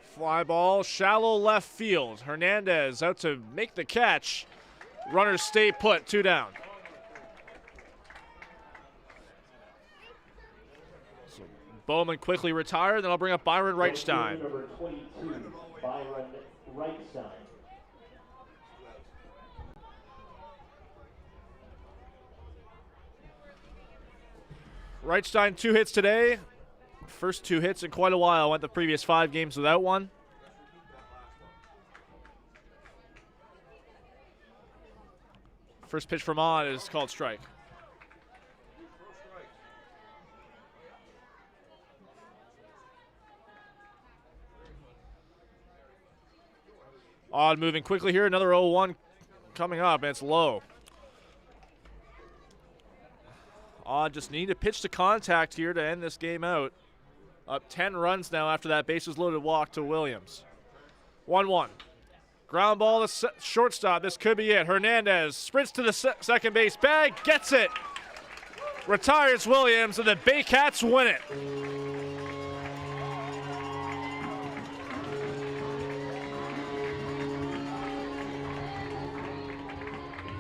Speaker 3: Fly ball, shallow left field. Hernandez out to make the catch. Runners stay put, 2 down. So Bowman quickly retired, then I'll bring up Byron Reichstein.
Speaker 6: Number 22, Byron Reichstein.
Speaker 3: Reichstein 2 hits today. First 2 hits in quite a while. Went the previous 5 games without one. First pitch from Odd is called strike. Odd moving quickly here. Another 0-1 coming up, and it's low. Odd just need to pitch to contact here to end this game out. Up 10 runs now after that bases loaded walk to Williams. 1-1. Ground ball to shortstop. This could be it. Hernandez sprints to the second base bag, gets it. Retires Williams, and the Baycats win it.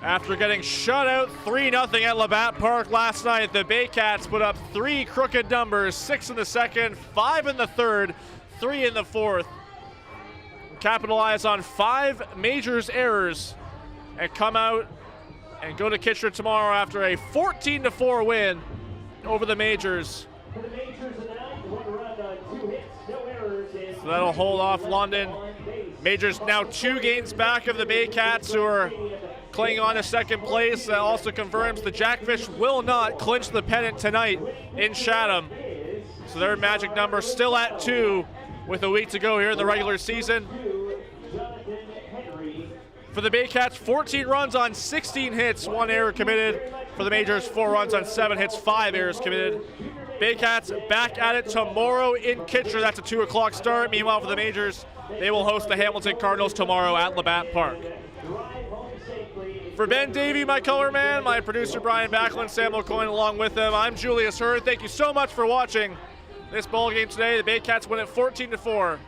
Speaker 3: After getting shut out 3-0 at Labatt Park last night, the Baycats put up 3 crooked numbers, 6 in the second, 5 in the third, 3 in the fourth. Capitalize on 5 majors errors and come out and go to Kitchener tomorrow after a 14-4 win over the majors.
Speaker 6: For the majors announced, 1 run on 2 hits, no errors.
Speaker 3: So that'll hold off London. Majors now 2 games back of the Baycats, who are clinging on to second place. That also confirms the Jackfish will not clinch the pennant tonight in Chatham. So their magic number still at 2 with a week to go here in the regular season. For the Baycats, 14 runs on 16 hits, 1 error committed. For the Majors, 4 runs on 7 hits, 5 errors committed. Baycats back at it tomorrow in Kitchener. That's a 2 o'clock start. Meanwhile, for the Majors, they will host the Hamilton Cardinals tomorrow at Labatt Park. For Ben Davy, my color man, my producer Brian Backland, Sam O'Coin along with him, I'm Julius Hern. Thank you so much for watching this ball game today. The Baycats win it 14-4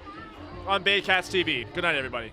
Speaker 3: on Baycats TV. Good night, everybody.